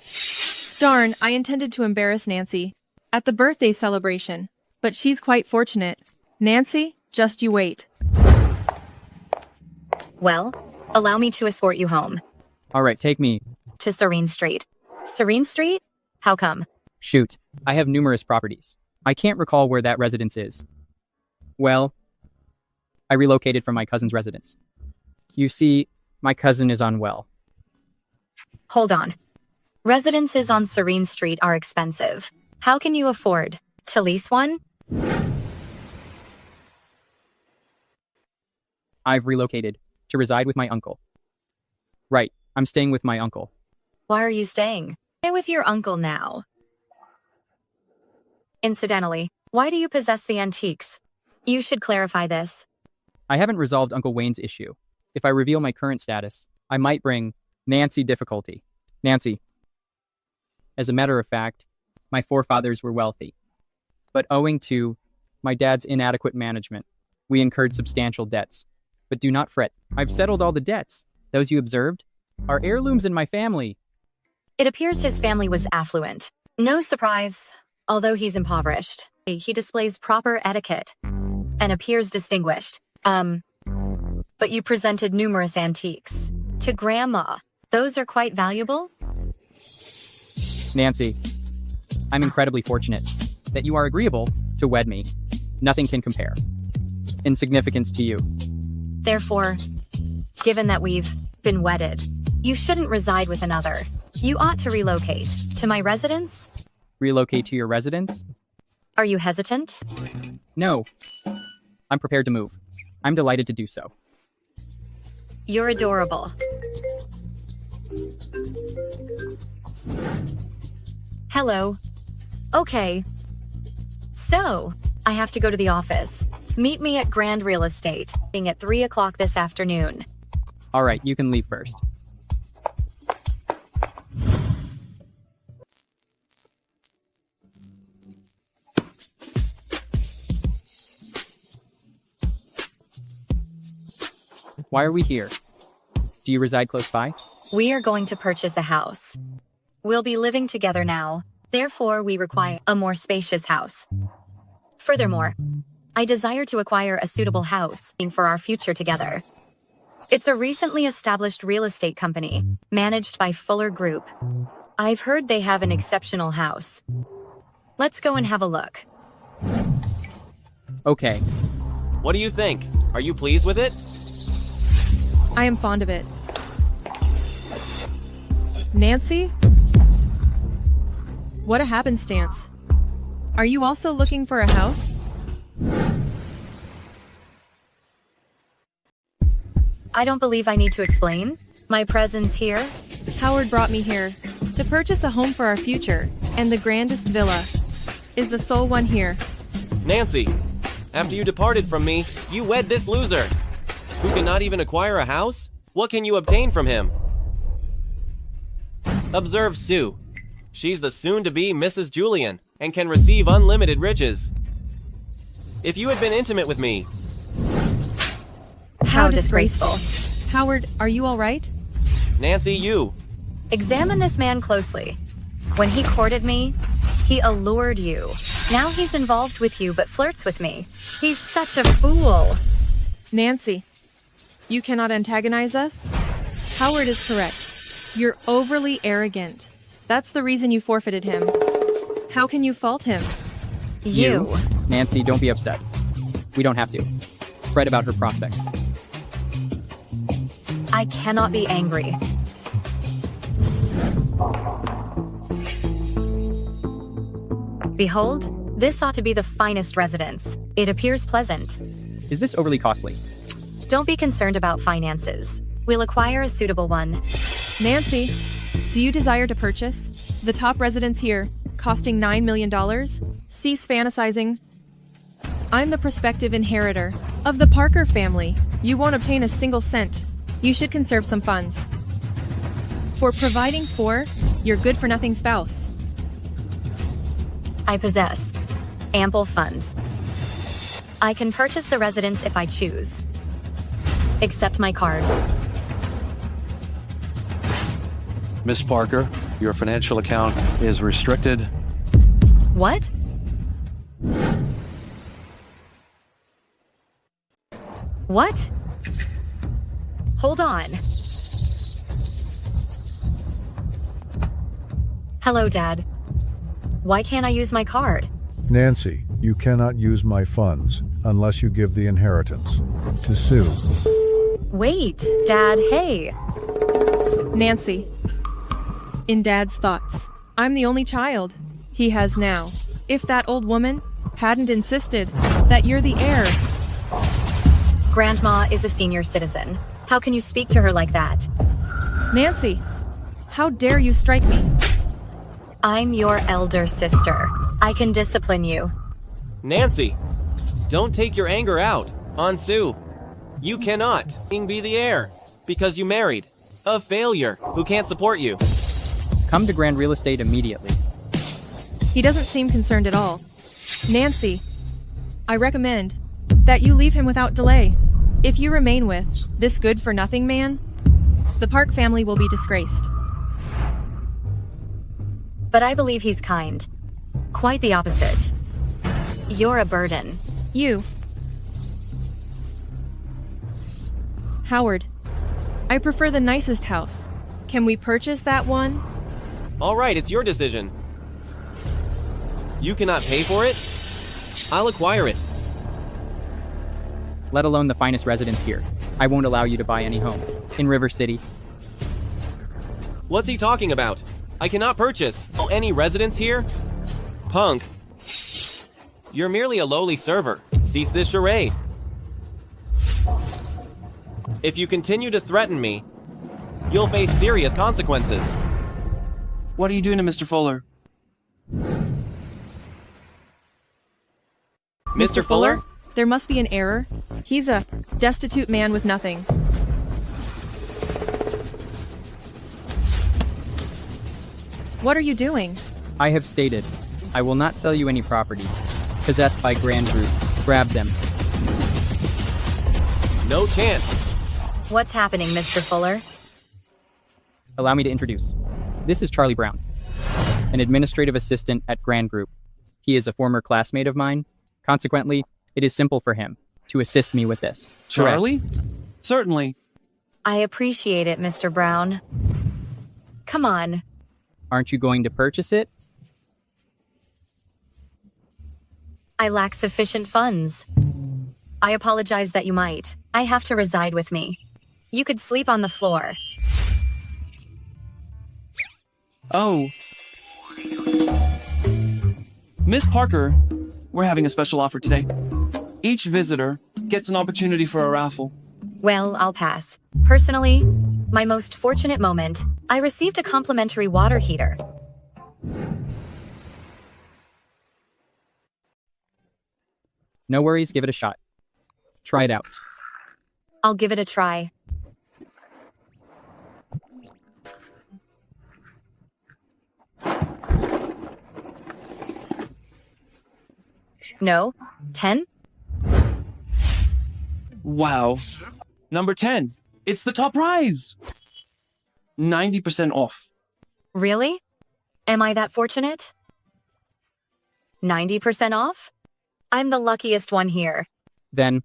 Darn, I intended to embarrass Nancy at the birthday celebration, but she's quite fortunate. Nancy, just you wait. Well, allow me to escort you home. All right, take me. To Serene Street. Serene Street? How come? Shoot, I have numerous properties. I can't recall where that residence is. Well, I relocated from my cousin's residence. You see, my cousin is unwell. Hold on. Residences on Serene Street are expensive. How can you afford to lease one? I've relocated to reside with my uncle. Right, I'm staying with my uncle. Why are you staying? Stay with your uncle now. Incidentally, why do you possess the antiques? You should clarify this. I haven't resolved Uncle Wayne's issue. If I reveal my current status, I might bring Nancy difficulty. Nancy. As a matter of fact, my forefathers were wealthy. But owing to my dad's inadequate management, we incurred substantial debts. But do not fret. I've settled all the debts. Those you observed are heirlooms in my family. It appears his family was affluent. No surprise, although he's impoverished. He displays proper etiquette and appears distinguished. But you presented numerous antiques. To Grandma, those are quite valuable? Nancy, I'm incredibly fortunate that you are agreeable to wed me. Nothing can compare in significance to you. Therefore, given that we've been wedded, you shouldn't reside with another. You ought to relocate to my residence. Relocate to your residence? Are you hesitant? No. I'm prepared to move. I'm delighted to do so. You're adorable. Hello. Okay. So, I have to go to the office. Meet me at Grand Real Estate, being at 3 o'clock this afternoon. All right, you can leave first. Why are we here? Do you reside close by? We are going to purchase a house. We'll be living together now. Therefore, we require a more spacious house. Furthermore, I desire to acquire a suitable house for our future together. It's a recently established real estate company, managed by Fuller Group. I've heard they have an exceptional house. Let's go and have a look. Okay. What do you think? Are you pleased with it? I am fond of it. Nancy? What a happenstance. Are you also looking for a house? I don't believe I need to explain my presence here. Howard brought me here to purchase a home for our future, and the grandest villa is the sole one here. Nancy, after you departed from me, you wed this loser, who cannot even acquire a house? What can you obtain from him? Observe Sue. She's the soon-to-be Mrs. Julian, and can receive unlimited riches. If you had been intimate with me... How disgraceful. Howard, are you all right? Nancy, you. Examine this man closely. When he courted me, he allured you. Now he's involved with you but flirts with me. He's such a fool. Nancy, you cannot antagonize us? Howard is correct. You're overly arrogant. That's the reason you forfeited him. How can you fault him? You. Nancy, don't be upset. We don't have to. Fret about her prospects. I cannot be angry. Behold, this ought to be the finest residence. It appears pleasant. Is this overly costly? Don't be concerned about finances. We'll acquire a suitable one. Nancy, do you desire to purchase? The top residence here, costing $9 million? Cease fantasizing. I'm the prospective inheritor of the Parker family. You won't obtain a single cent. You should conserve some funds for providing for your good-for-nothing spouse. I possess ample funds. I can purchase the residence if I choose. Accept my card. Miss Parker, your financial account is restricted. What? What? Hold on. Hello, Dad. Why can't I use my card? Nancy, you cannot use my funds unless you give the inheritance to Sue. Wait, Dad, hey. Nancy, in Dad's thoughts, I'm the only child he has now. If that old woman hadn't insisted that you're the heir. Grandma is a senior citizen. How can you speak to her like that? Nancy, how dare you strike me? I'm your elder sister. I can discipline you. Nancy, don't take your anger out on Sue. You cannot be the heir because you married a failure who can't support you. Come to Grand Real Estate immediately. He doesn't seem concerned at all. Nancy, I recommend that you leave him without delay. If you remain with this good-for-nothing man, the Park family will be disgraced. But I believe he's kind. Quite the opposite. You're a burden. You. Howard, I prefer the nicest house. Can we purchase that one? All right, it's your decision. You cannot pay for it? I'll acquire it. Let alone the finest residence here. I won't allow you to buy any home in River City. What's he talking about? I cannot purchase any residence here? Punk. You're merely a lowly server. Cease this charade. If you continue to threaten me, you'll face serious consequences. What are you doing to Mr. Fuller? Mr. Fuller? There must be an error. He's a destitute man with nothing. What are you doing? I have stated, I will not sell you any property possessed by Grand Group. Grab them. No chance. What's happening, Mr. Fuller? Allow me to introduce. This is Charlie Brown, an administrative assistant at Grand Group. He is a former classmate of mine. Consequently, it is simple for him to assist me with this. Charlie? Correct. Certainly. I appreciate it, Mr. Brown. Come on. Aren't you going to purchase it? I lack sufficient funds. I apologize that you might. I have to reside with me. You could sleep on the floor. Oh. Miss Parker, we're having a special offer today. Each visitor gets an opportunity for a raffle. Well, I'll pass. Personally, my most fortunate moment, I received a complimentary water heater. No worries, give it a shot. Try it out. I'll give it a try. No? 10? Wow. Number 10. It's the top prize. 90% off. Really? Am I that fortunate? 90% off? I'm the luckiest one here. Then,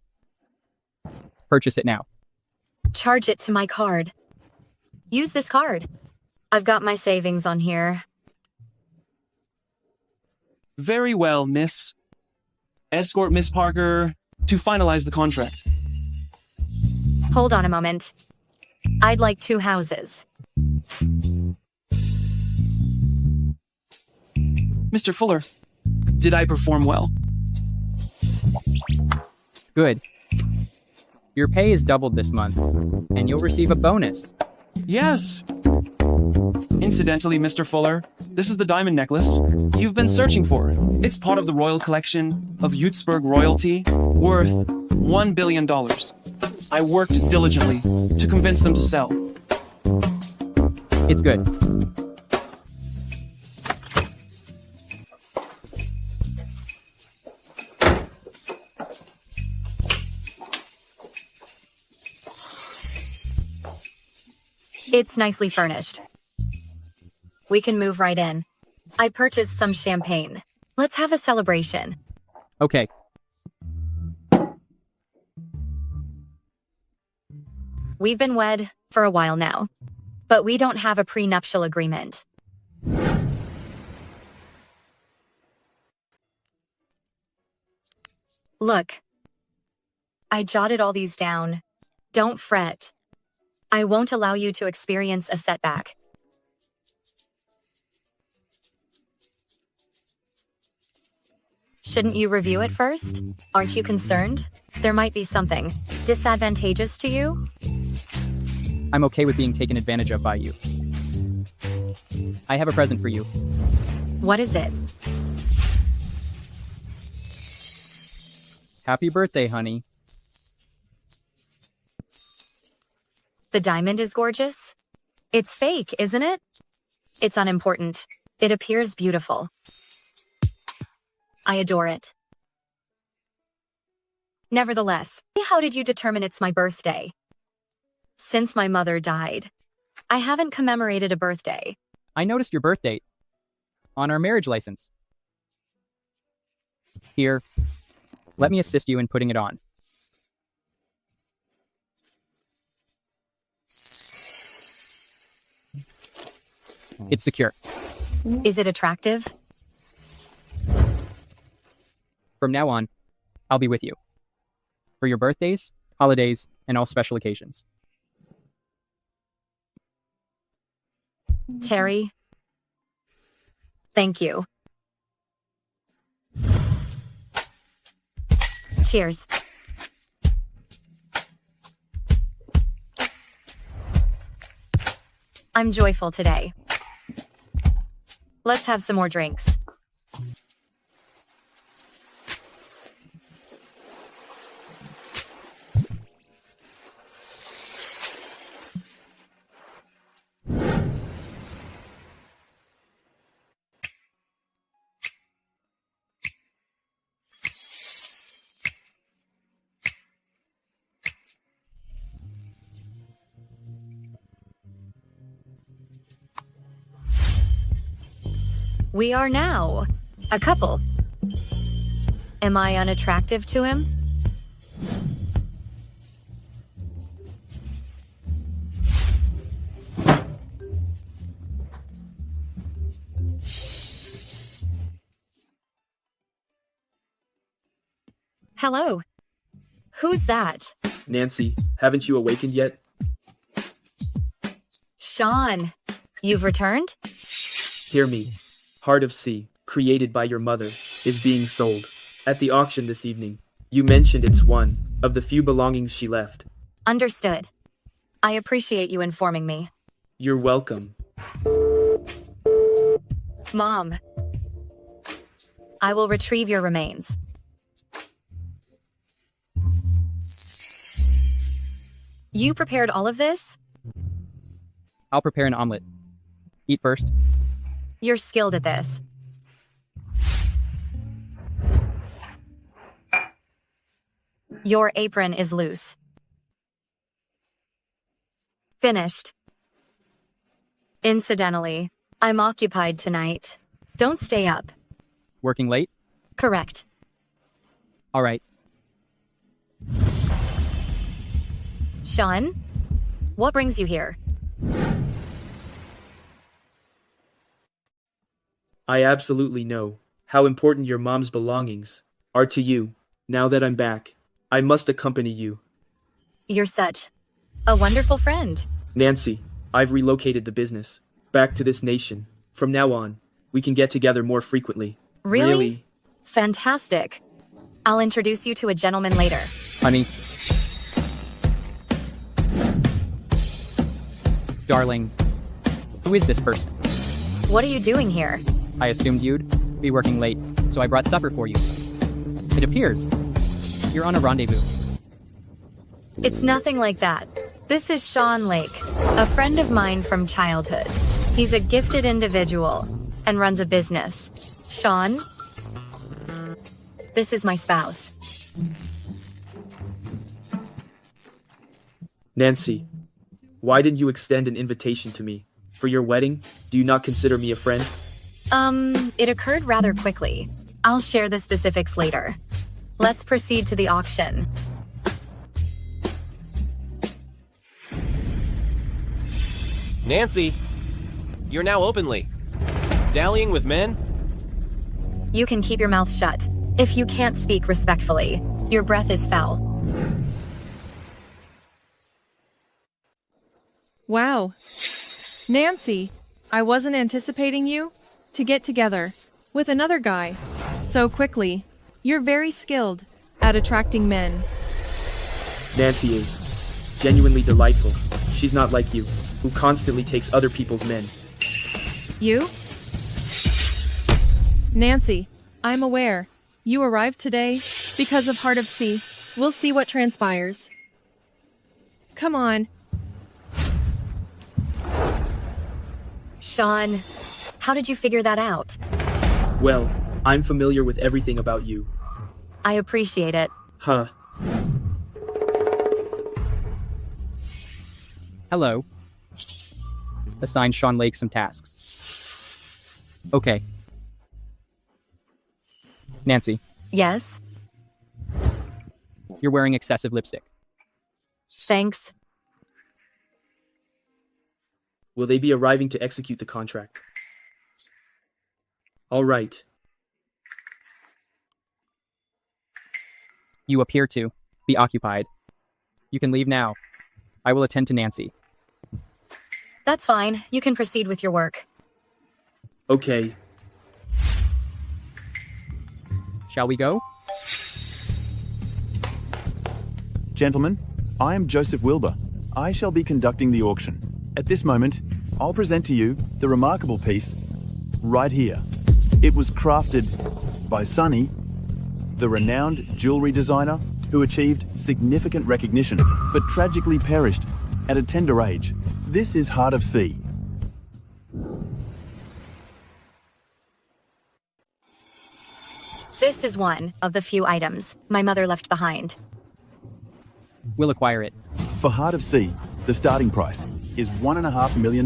purchase it now. Charge it to my card. Use this card. I've got my savings on here. Very well, miss. Escort Miss Parker to finalize the contract. Hold on a moment. I'd like 2 houses. Mr. Fuller, did I perform well? Good. Your pay is doubled this month, and you'll receive a bonus. Yes. Incidentally, Mr. Fuller, this is the diamond necklace you've been searching for. It's part of the royal collection of Utsburg royalty, worth $1 billion. I worked diligently to convince them to sell. It's good. It's nicely furnished. We can move right in. I purchased some champagne. Let's have a celebration. Okay. We've been wed for a while now, but we don't have a prenuptial agreement. Look, I jotted all these down. Don't fret. I won't allow you to experience a setback. Shouldn't you review it first? Aren't you concerned? There might be something disadvantageous to you? I'm okay with being taken advantage of by you. I have a present for you. What is it? Happy birthday, honey. The diamond is gorgeous. It's fake, isn't it? It's unimportant. It appears beautiful. I adore it. Nevertheless, how did you determine it's my birthday? Since my mother died, I haven't commemorated a birthday. I noticed your birth date on our marriage license. Here, let me assist you in putting it on. It's secure. Is it attractive? From now on, I'll be with you for your birthdays, holidays, and all special occasions. Terry, thank you. Cheers. I'm joyful today. Let's have some more drinks. We are now a couple. Am I unattractive to him? Hello. Who's that? Nancy, haven't you awakened yet? Sean, you've returned? Hear me. Heart of Sea, created by your mother, is being sold. At the auction this evening, you mentioned it's one of the few belongings she left. Understood. I appreciate you informing me. You're welcome. Mom, I will retrieve your remains. You prepared all of this? I'll prepare an omelet. Eat first. You're skilled at this. Your apron is loose. Finished. Incidentally, I'm occupied tonight. Don't stay up. Working late? Correct. All right. Sean, what brings you here? I absolutely know how important your mom's belongings are to you. Now that I'm back, I must accompany you. You're such a wonderful friend. Nancy, I've relocated the business back to this nation. From now on, we can get together more frequently. Really? Fantastic. I'll introduce you to a gentleman later. Honey. Darling, who is this person? What are you doing here? I assumed you'd be working late, so I brought supper for you. It appears you're on a rendezvous. It's nothing like that. This is Sean Lake, a friend of mine from childhood. He's a gifted individual and runs a business. Sean, this is my spouse. Nancy, why didn't you extend an invitation to me? For your wedding, do you not consider me a friend? It occurred rather quickly. I'll share the specifics later. Let's proceed to the auction. Nancy, you're now openly dallying with men? You can keep your mouth shut if you can't speak respectfully. Your breath is foul. Wow. Nancy, I wasn't anticipating you to get together with another guy so quickly. You're very skilled at attracting men. Nancy is genuinely delightful. She's not like you, who constantly takes other people's men. You? Nancy, I'm aware. You arrived today because of Heart of Sea. We'll see what transpires. Come on. Sean, how did you figure that out? Well, I'm familiar with everything about you. I appreciate it. Huh. Hello. Assign Sean Lake some tasks. Okay. Nancy, Yes? you're wearing excessive lipstick. Thanks. Will they be arriving to execute the contract? All right. You appear to be occupied. You can leave now. I will attend to Nancy. That's fine. You can proceed with your work. Okay. Shall we go? Gentlemen, I am Joseph Wilbur. I shall be conducting the auction. At this moment, I'll present to you the remarkable piece right here. It was crafted by Sonny, the renowned jewelry designer who achieved significant recognition but tragically perished at a tender age. This is Heart of Sea. This is one of the few items my mother left behind. We'll acquire it. For Heart of Sea, the starting price is $1.5 million.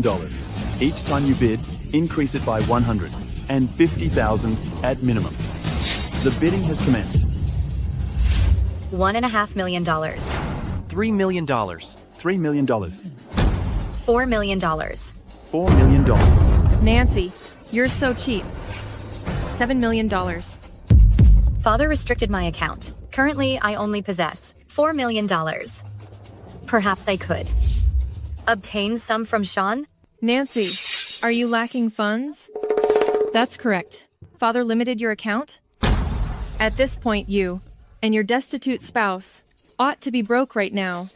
Each time you bid, increase it by 150,000 at minimum. The bidding has commenced. $1.5 million. $3 million. $3 million. $4 million. $4 million. Nancy, you're so cheap. $7 million. Father restricted my account. Currently, I only possess $4 million. Perhaps I could obtain some from Sean? Nancy, are you lacking funds? That's correct. Father limited your account? At this point, you and your destitute spouse ought to be broke right now.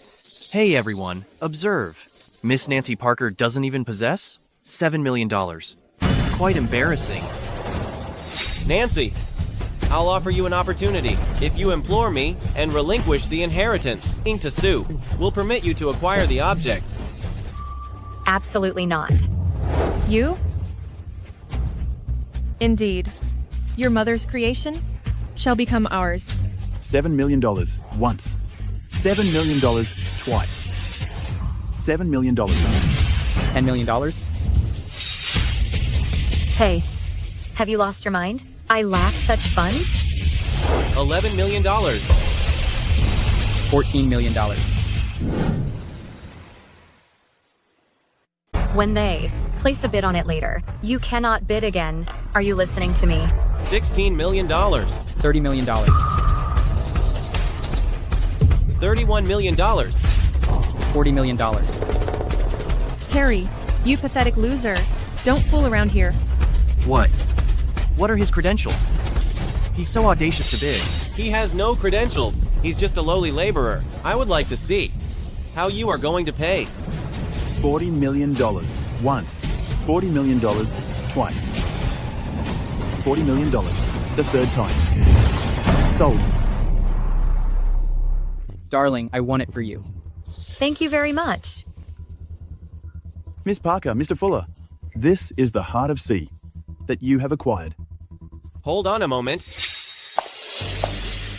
Hey everyone, observe. Miss Nancy Parker doesn't even possess $7 million. It's quite embarrassing. Nancy, I'll offer you an opportunity. If you implore me and relinquish the inheritance to Sue, we'll permit you to acquire the object. Absolutely not. You? Indeed. Your mother's creation shall become ours. $7 million once. $7 million twice. $7 million. $10 million? Hey, have you lost your mind? I lack such funds? $11 million. $14 million. When they place a bid on it later, you cannot bid again. Are you listening to me? $16 million. $30 million. $31 million. $40 million. Terry, you pathetic loser. Don't fool around here. What? What are his credentials? He's so audacious to bid. He has no credentials. He's just a lowly laborer. I would like to see how you are going to pay. $40 million once. $40 million twice. $40 million the third time. Sold. Darling, I won it for you. Thank you very much. Miss Parker, Mr. Fuller, this is the Heart of Sea that you have acquired. Hold on a moment.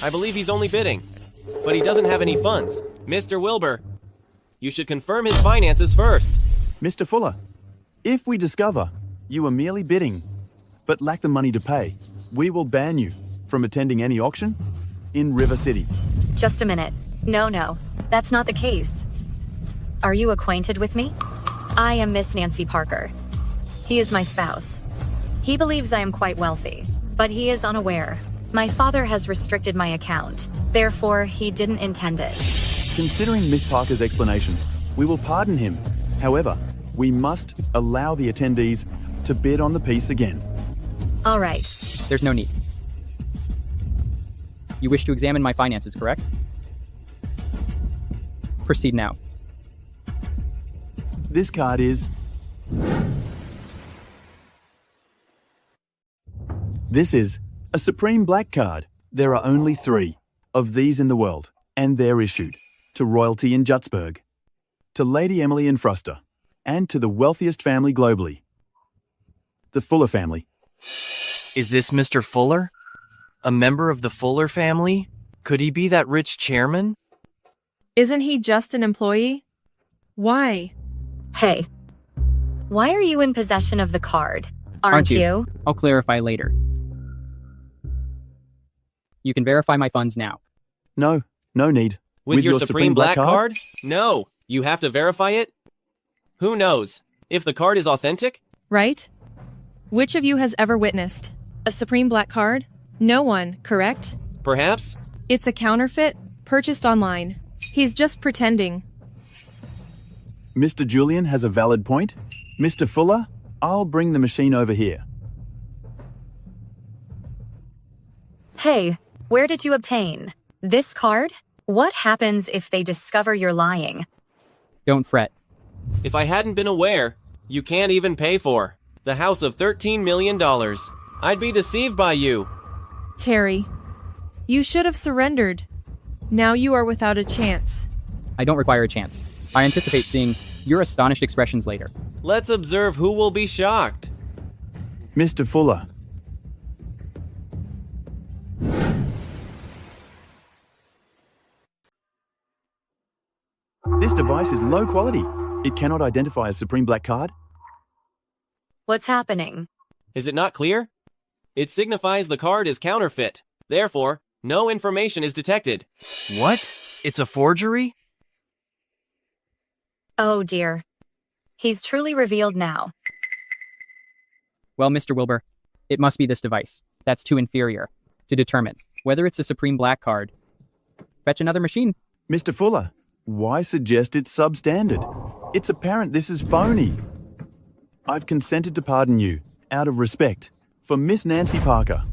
I believe he's only bidding, but he doesn't have any funds. Mr. Wilbur, you should confirm his finances first. Mr. Fuller, if we discover you are merely bidding but lack the money to pay, we will ban you from attending any auction in River City. Just a minute. No, that's not the case. Are you acquainted with me? I am Miss Nancy Parker. He is my spouse. He believes I am quite wealthy, but he is unaware. My father has restricted my account. Therefore, he didn't intend it. Considering Miss Parker's explanation, we will pardon him. However, we must allow the attendees to bid on the piece again. All right. There's no need. You wish to examine my finances, correct? Proceed now. This card is... This is a Supreme Black card. There are only 3 of these in the world, and they're issued to royalty in Jutsburg, to Lady Emily in Fruster, and to the wealthiest family globally, the Fuller family. Is this Mr. Fuller? A member of the Fuller family? Could he be that rich chairman? Isn't he just an employee? Why Hey, why are you in possession of the card? Aren't you? I'll clarify later. You can verify my funds now. No, no need. With your Supreme Black card? No, you have to verify it? Who knows? If the card is authentic? Right? Which of you has ever witnessed a Supreme Black card? No one, correct? Perhaps? It's a counterfeit, purchased online. He's just pretending. Mr. Julian has a valid point. Mr. Fuller, I'll bring the machine over here. Hey, where did you obtain this card? What happens if they discover you're lying? Don't fret. If I hadn't been aware, you can't even pay for the house of $13 million. I'd be deceived by you. Terry, you should have surrendered. Now you are without a chance. I don't require a chance. I anticipate seeing your astonished expressions later. Let's observe who will be shocked. Mr. Fuller. This device is low quality. It cannot identify a Supreme Black card. What's happening? Is it not clear? It signifies the card is counterfeit. Therefore, no information is detected. What? It's a forgery? Oh dear. He's truly revealed now. Well, Mr. Wilbur, it must be this device. That's too inferior to determine whether it's a Supreme Black card. Fetch another machine. Mr. Fuller, why suggest it's substandard? It's apparent this is phony. I've consented to pardon you, out of respect, for Miss Nancy Parker.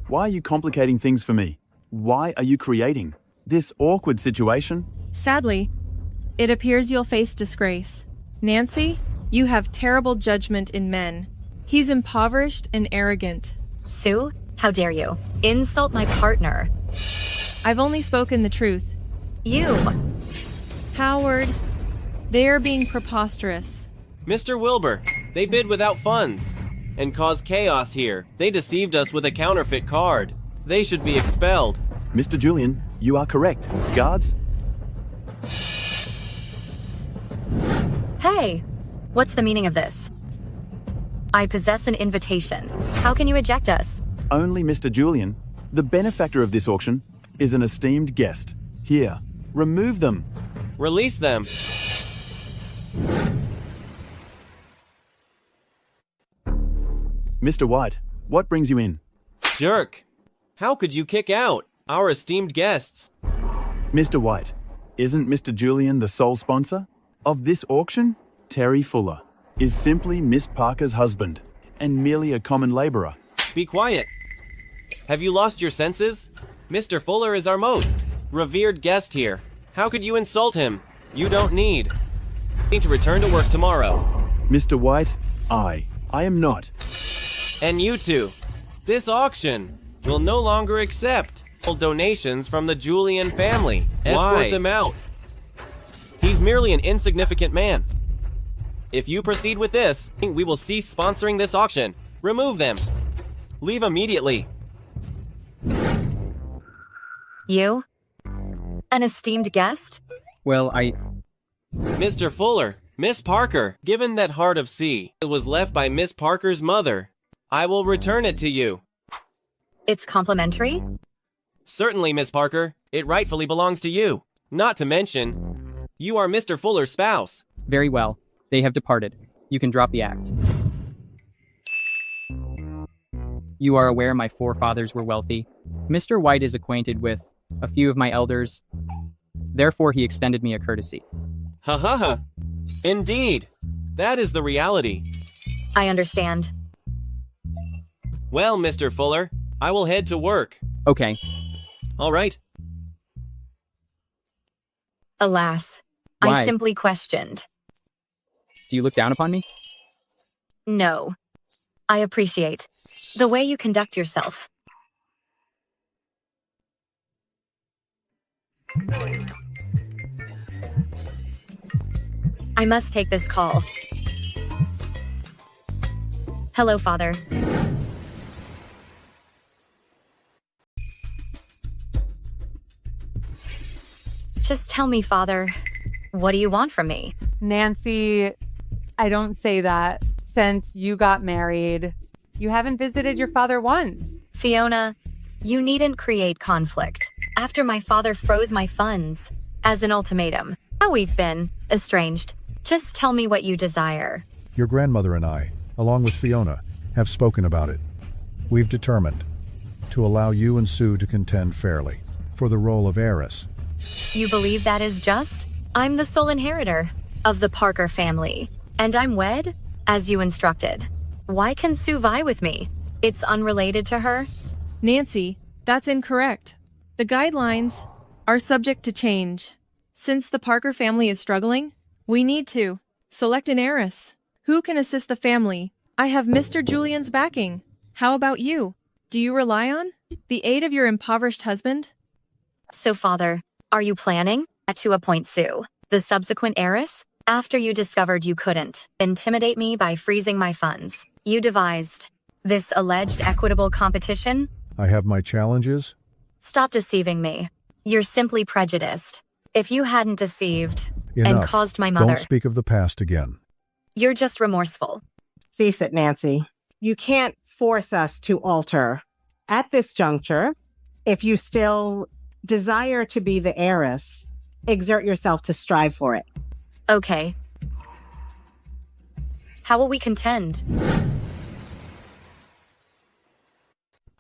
Why are you complicating things for me? Why are you creating this awkward situation? Sadly, it appears you'll face disgrace. Nancy, you have terrible judgment in men. He's impoverished and arrogant. Sue, how dare you insult my partner? I've only spoken the truth. You. Howard, they are being preposterous. Mr. Wilbur, they bid without funds and caused chaos here. They deceived us with a counterfeit card. They should be expelled. Mr. Julian, you are correct. Guards? Hey, what's the meaning of this? I possess an invitation. How can you eject us? Only Mr. Julian, the benefactor of this auction, is an esteemed guest. Here, remove them. Release them. Mr. White, what brings you in? Jerk. How could you kick out our esteemed guests? Mr. White, isn't Mr. Julian the sole sponsor of this auction? Terry Fuller is simply Miss Parker's husband and merely a common laborer. Be quiet. Have you lost your senses? Mr. Fuller is our most revered guest here. How could you insult him? You don't need to return to work tomorrow. Mr. White, I am not. And you two, this auction will no longer accept donations from the Julian family. Escort them out. He's merely an insignificant man. If you proceed with this, we will cease sponsoring this auction. Remove them. Leave immediately. You? An esteemed guest? Well, Mr. Fuller, Miss Parker, given that heart of sea, it was left by Miss Parker's mother. I will return it to you. It's complimentary? Certainly, Miss Parker. It rightfully belongs to you. Not to mention, you are Mr. Fuller's spouse. Very well. They have departed. You can drop the act. You are aware my forefathers were wealthy. Mr. White is acquainted with a few of my elders. Therefore, he extended me a courtesy. Ha ha ha. Indeed. That is the reality. I understand. Well, Mr. Fuller, I will head to work. Okay. All right. Alas, Why? I simply questioned. Do you look down upon me? No. I appreciate the way you conduct yourself. I must take this call. Hello, Father. Just tell me, Father, what do you want from me? Nancy, I don't say that. Since you got married, you haven't visited your father once. Fiona, you needn't create conflict. After my father froze my funds as an ultimatum, how we've been estranged. Just tell me what you desire. Your grandmother and I, along with Fiona, have spoken about it. We've determined to allow you and Sue to contend fairly for the role of heiress. You believe that is just? I'm the sole inheritor of the Parker family, and I'm wed as you instructed. Why can Sue vie with me? It's unrelated to her? Nancy, that's incorrect. The guidelines are subject to change. Since the Parker family is struggling, we need to select an heiress. Who can assist the family? I have Mr. Julian's backing. How about you? Do you rely on the aid of your impoverished husband? So, Father, are you planning to appoint Sue, the subsequent heiress? After you discovered you couldn't intimidate me by freezing my funds, you devised this alleged equitable competition? I have my challenges. Stop deceiving me. You're simply prejudiced. If you hadn't deceived Enough. and caused my mother... Don't speak of the past again. You're just remorseful. Cease it, Nancy. You can't force us to alter. At this juncture, if you still desire to be the heiress, exert yourself to strive for it. Okay. How will we contend?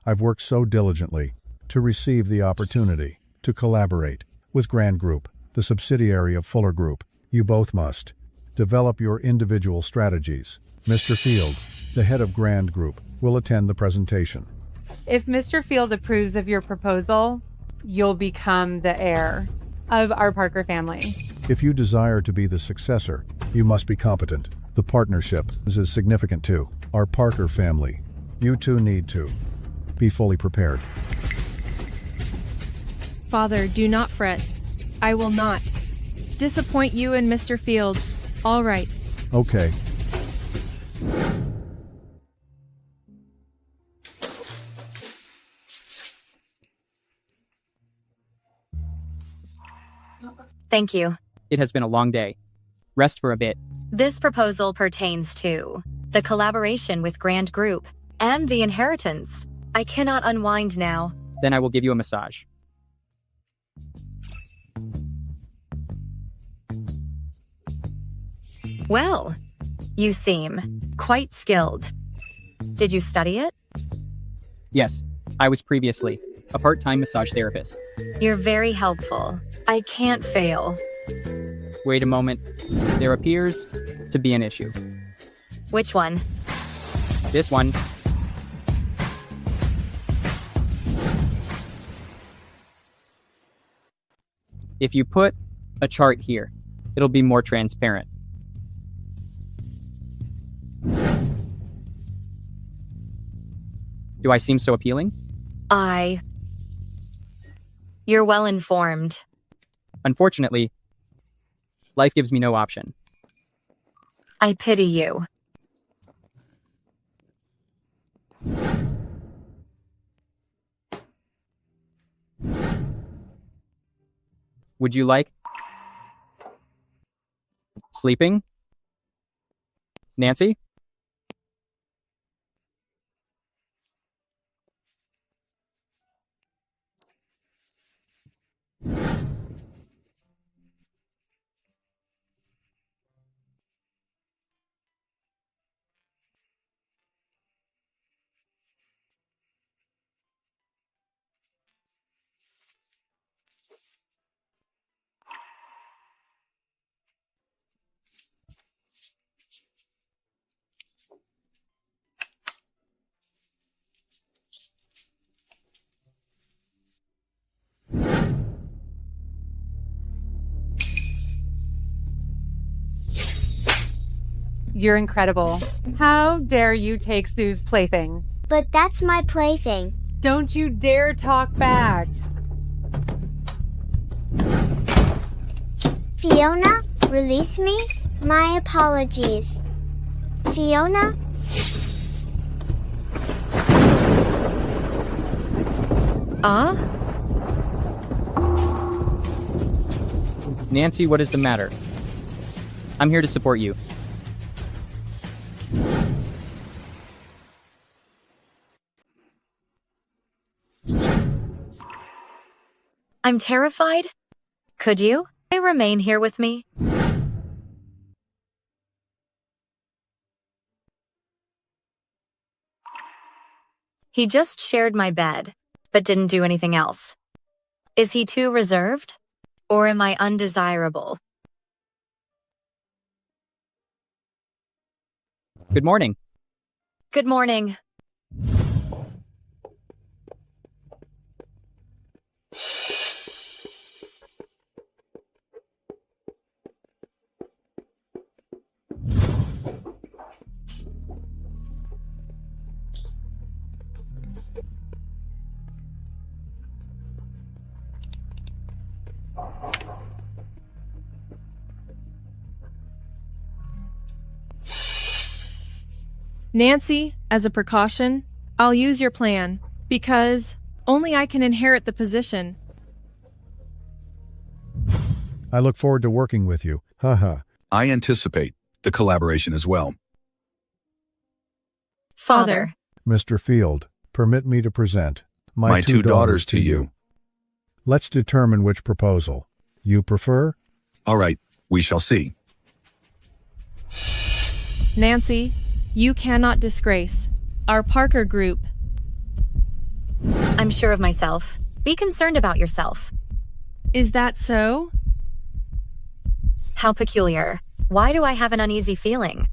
I've worked so diligently to receive the opportunity to collaborate with Grand Group, the subsidiary of Fuller Group. You both must develop your individual strategies. Mr. Field, the head of Grand Group, will attend the presentation. If Mr. Field approves of your proposal, you'll become the heir of our Parker family. If you desire to be the successor, you must be competent. The partnership is significant too. Our Parker family. You two need to be fully prepared. Father, do not fret. I will not disappoint you and Mr. Field. All right. Okay. Thank you. It has been a long day. Rest for a bit. This proposal pertains to the collaboration with Grand Group and the inheritance. I cannot unwind now. Then I will give you a massage. Well, you seem quite skilled. Did you study it? Yes, I was previously a part-time massage therapist. You're very helpful. I can't fail. Wait a moment. There appears to be an issue. Which one? This one. If you put a chart here, it'll be more transparent. Do I seem so appealing? You're well informed. Unfortunately, life gives me no option. I pity you. Would you like sleeping? Nancy? You're incredible. How dare you take Sue's plaything? But that's my plaything. Don't you dare talk back. Fiona, release me? My apologies. Fiona? Nancy, what is the matter? I'm here to support you. I'm terrified. Could you remain here with me? He just shared my bed, but didn't do anything else. Is he too reserved? Or am I undesirable? Good morning. Good morning. Nancy, as a precaution, I'll use your plan, because only I can inherit the position. I look forward to working with you. Haha. I anticipate the collaboration as well. Father. Mr. Field, permit me to present My two daughters to you. Let's determine which proposal you prefer. All right, we shall see. Nancy, you cannot disgrace our Parker group. I'm sure of myself. Be concerned about yourself. Is that so? How peculiar. Why do I have an uneasy feeling?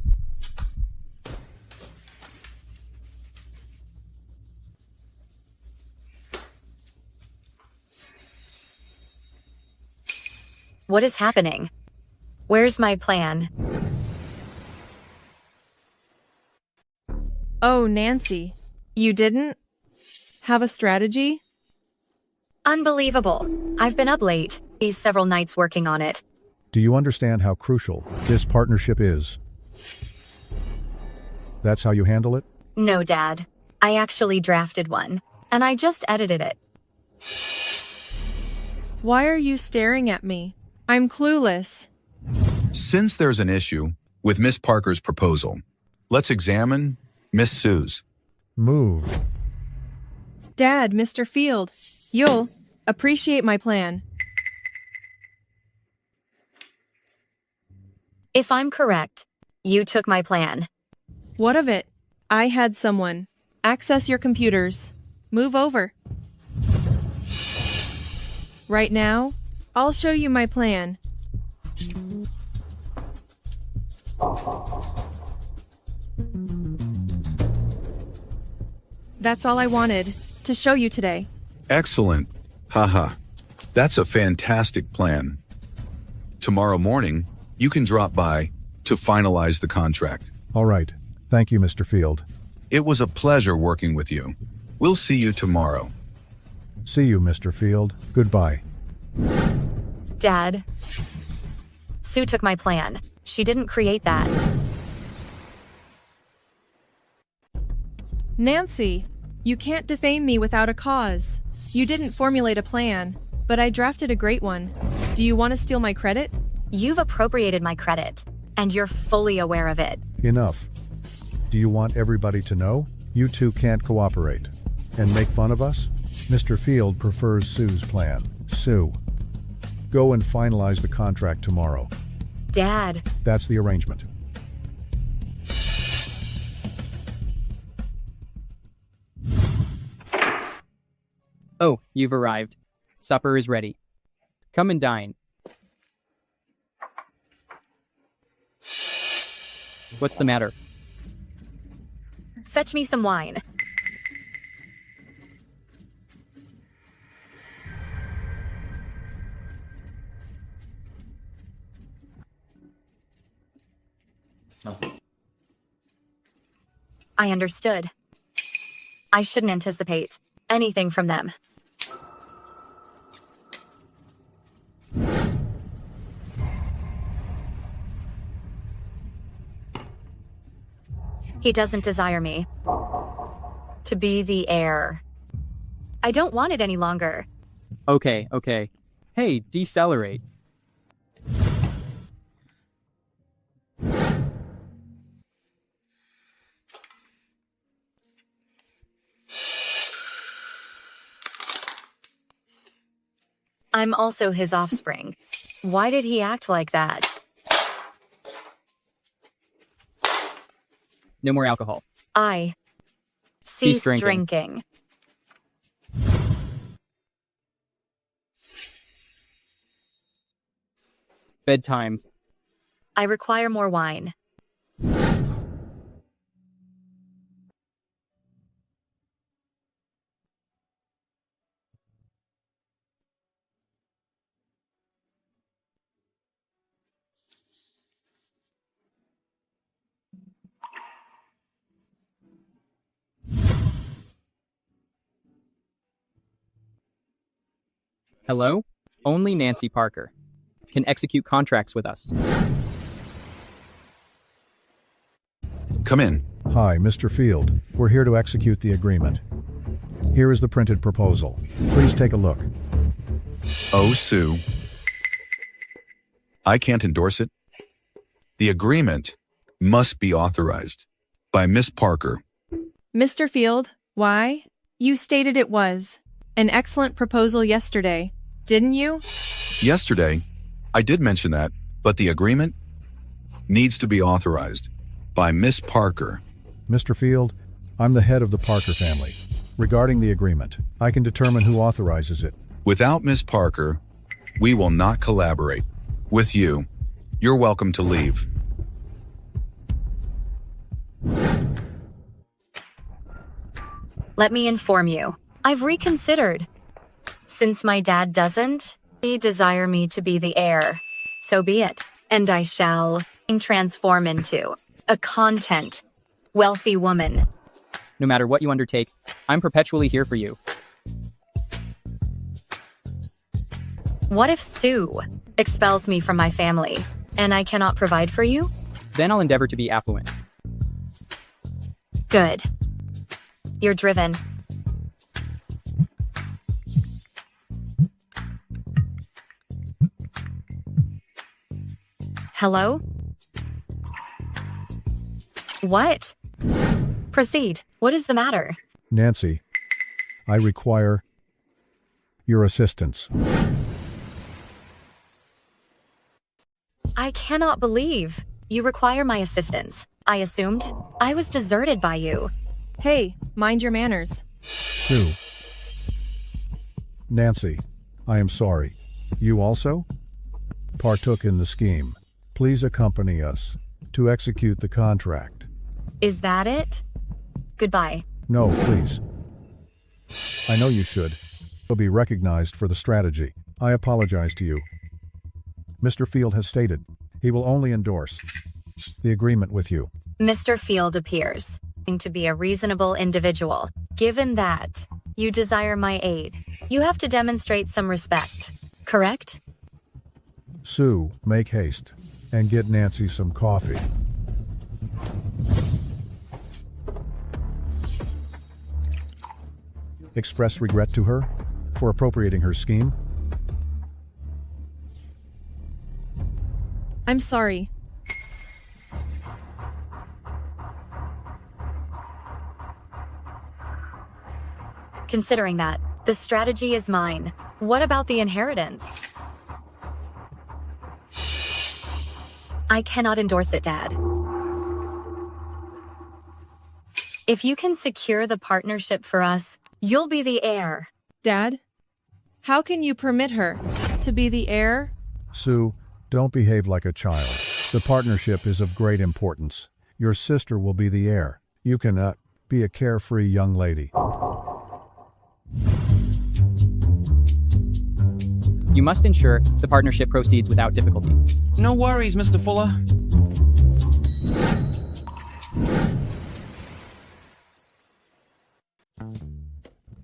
What is happening? Where's my plan? Oh, Nancy, you didn't have a strategy? Unbelievable. I've been up late, these several nights working on it. Do you understand how crucial this partnership is? That's how you handle it? No, Dad. I actually drafted one, and I just edited it. Why are you staring at me? I'm clueless. Since there's an issue with Miss Parker's proposal, let's examine Miss Sue's. Move. Dad, Mr. Field, you'll appreciate my plan. If I'm correct, you took my plan. What of it? I had someone access your computers. Move over. Right now, I'll show you my plan. That's all I wanted to show you today. Excellent. Haha. That's a fantastic plan. Tomorrow morning, you can drop by to finalize the contract. All right. Thank you, Mr. Field. It was a pleasure working with you. We'll see you tomorrow. See you, Mr. Field. Goodbye. Dad, Sue took my plan. She didn't create that. Nancy, you can't defame me without a cause. You didn't formulate a plan, but I drafted a great one. Do you want to steal my credit? You've appropriated my credit, and you're fully aware of it. Enough. Do you want everybody to know? You two can't cooperate and make fun of us? Mr. Field prefers Sue's plan. Sue, go and finalize the contract tomorrow. Dad. That's the arrangement. Oh, you've arrived. Supper is ready. Come and dine. What's the matter? Fetch me some wine. I understood. I shouldn't anticipate anything from them. He doesn't desire me to be the heir. I don't want it any longer. Okay. Hey, decelerate. I'm also his offspring. Why did he act like that? No more alcohol. I cease drinking. drinking. Bedtime. I require more wine. Hello? Only Nancy Parker can execute contracts with us. Come in. Hi, Mr. Field. We're here to execute the agreement. Here is the printed proposal. Please take a look. Oh, Sue. I can't endorse it. The agreement must be authorized by Miss Parker. Mr. Field, why? You stated it was an excellent proposal yesterday, didn't you? Yesterday, I did mention that, but the agreement needs to be authorized by Miss Parker. Mr. Field, I'm the head of the Parker family. Regarding the agreement, I can determine who authorizes it. Without Miss Parker, we will not collaborate. With you, you're welcome to leave. Let me inform you. I've reconsidered. Since my dad doesn't, he desire me to be the heir. So be it. And I shall transform into a content, wealthy woman. No matter what you undertake, I'm perpetually here for you. What if Sue expels me from my family and I cannot provide for you? Then I'll endeavor to be affluent. Good. You're driven. Hello? What? Proceed. What is the matter? Nancy, I require your assistance. I cannot believe you require my assistance. I assumed I was deserted by you. Hey, mind your manners. Sue. Nancy, I am sorry. You also partook in the scheme. Please accompany us to execute the contract. Is that it? Goodbye. No, please. I know you should. You'll be recognized for the strategy. I apologize to you. Mr. Field has stated he will only endorse the agreement with you. Mr. Field appears to be a reasonable individual. Given that you desire my aid, you have to demonstrate some respect, correct? Sue, make haste and get Nancy some coffee. Express regret to her for appropriating her scheme. I'm sorry. Considering that, the strategy is mine. What about the inheritance? I cannot endorse it, Dad. If you can secure the partnership for us, you'll be the heir. Dad, how can you permit her to be the heir? Sue, don't behave like a child. The partnership is of great importance. Your sister will be the heir. You cannot be a carefree young lady. You must ensure the partnership proceeds without difficulty. No worries, Mr. Fuller.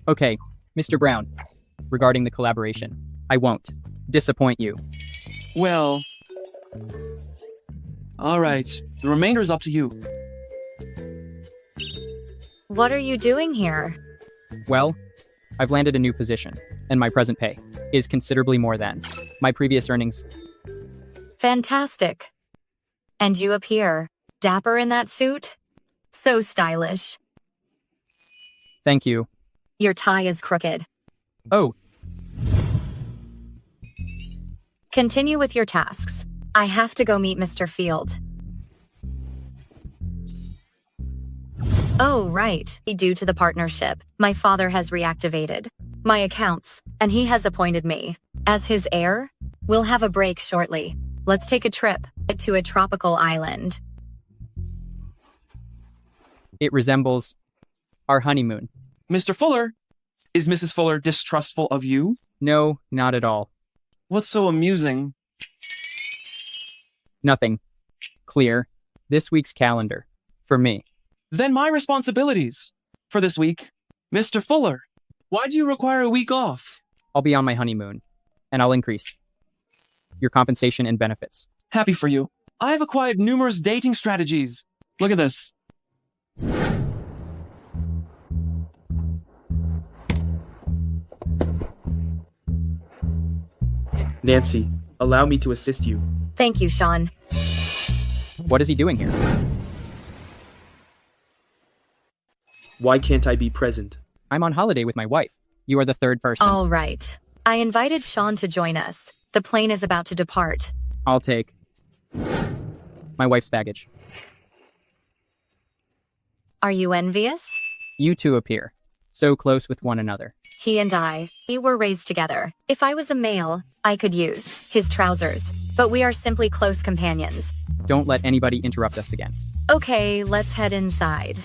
Okay, Mr. Brown, regarding the collaboration, I won't disappoint you. Well, all right. The remainder is up to you. What are you doing here? Well, I've landed a new position, and my present pay is considerably more than my previous earnings. Fantastic. And you appear dapper in that suit? So stylish. Thank you. Your tie is crooked. Oh. Continue with your tasks. I have to go meet Mr. Field. Oh, right. Due to the partnership, my father has reactivated my accounts, and he has appointed me as his heir. We'll have a break shortly. Let's take a trip to a tropical island. It resembles our honeymoon. Mr. Fuller, is Mrs. Fuller distrustful of you? No, not at all. What's so amusing? Nothing. Clear. This week's calendar. For me. Then my responsibilities for this week. Mr. Fuller, why do you require a week off? I'll be on my honeymoon, and I'll increase your compensation and benefits. Happy for you. I have acquired numerous dating strategies. Look at this. Nancy, allow me to assist you. Thank you, Sean. What is he doing here? Why can't I be present? I'm on holiday with my wife. You are the third person. All right. I invited Sean to join us. The plane is about to depart. I'll take my wife's baggage. Are you envious? You two appear so close with one another. He and we were raised together. If I was a male, I could use his trousers, but we are simply close companions. Don't let anybody interrupt us again. Okay, let's head inside.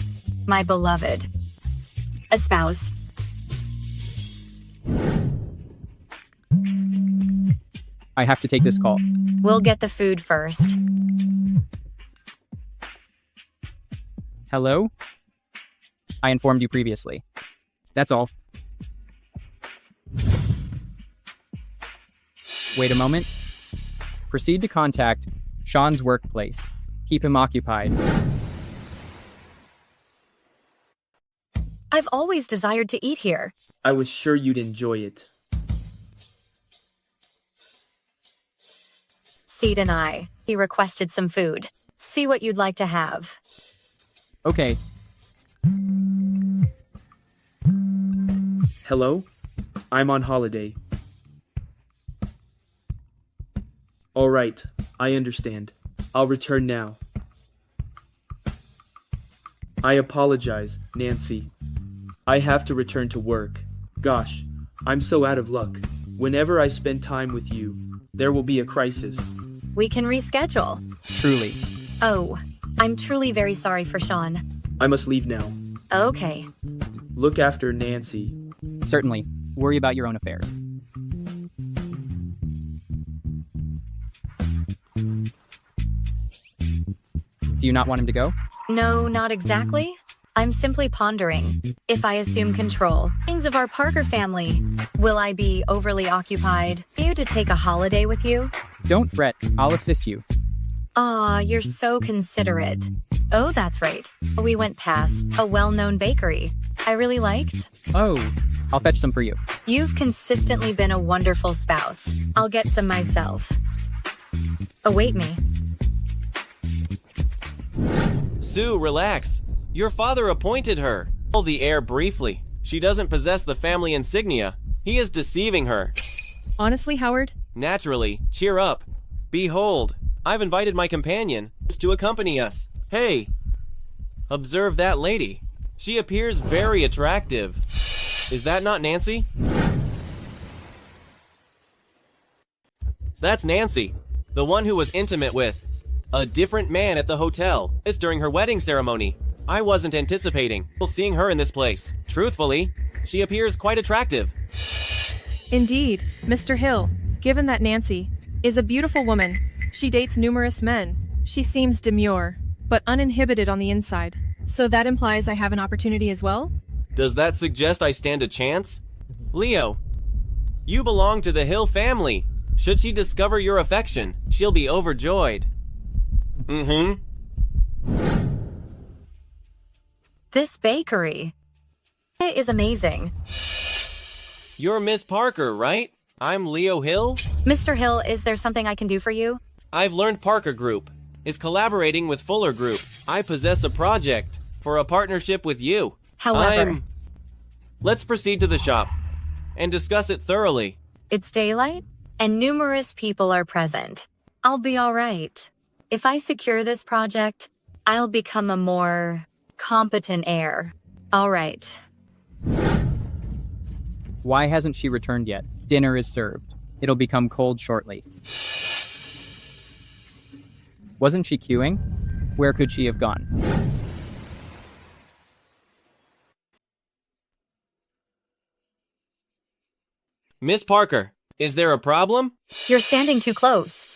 My beloved. Espoused. I have to take this call. We'll get the food first. Hello? I informed you previously. That's all. Wait a moment. Proceed to contact Sean's workplace. Keep him occupied. I've always desired to eat here. I was sure you'd enjoy it. Seed and he requested some food. See what you'd like to have. Okay. Hello? I'm on holiday. All right, I understand. I'll return now. I apologize, Nancy. I have to return to work. Gosh, I'm so out of luck. Whenever I spend time with you, there will be a crisis. We can reschedule. Truly. Oh, I'm truly very sorry for Sean. I must leave now. Okay. Look after Nancy. Certainly. Worry about your own affairs. Do you not want him to go? No, not exactly. I'm simply pondering. If I assume control, things of our Parker family, will I be overly occupied? You to take a holiday with you? Don't fret. I'll assist you. Aw, you're so considerate. Oh, that's right. We went past a well-known bakery I really liked. Oh, I'll fetch some for you. You've consistently been a wonderful spouse. I'll get some myself. Await me. Sue, relax. Your father appointed her. Hold the heir briefly. She doesn't possess the family insignia. He is deceiving her. Honestly, Howard? Naturally, cheer up. Behold, I've invited my companion to accompany us. Hey, observe that lady. She appears very attractive. Is that not Nancy? That's Nancy, the one who was intimate with a different man at the hotel. It's during her wedding ceremony. I wasn't anticipating seeing her in this place. Truthfully, she appears quite attractive. Indeed, Mr. Hill, given that Nancy is a beautiful woman, she dates numerous men. She seems demure, but uninhibited on the inside. So that implies I have an opportunity as well? Does that suggest I stand a chance? Leo, you belong to the Hill family. Should she discover your affection, she'll be overjoyed. This bakery is amazing. You're Miss Parker, right? I'm Leo Hill. Mr. Hill, is there something I can do for you? I've learned Parker Group is collaborating with Fuller Group. I possess a project for a partnership with you. However, let's proceed to the shop and discuss it thoroughly. it's daylight, and numerous people are present. I'll be all right. If I secure this project, I'll become a more competent heir. All right. Why hasn't she returned yet? Dinner is served. It'll become cold shortly. Wasn't she queuing? Where could she have gone? Miss Parker, is there a problem? You're standing too close.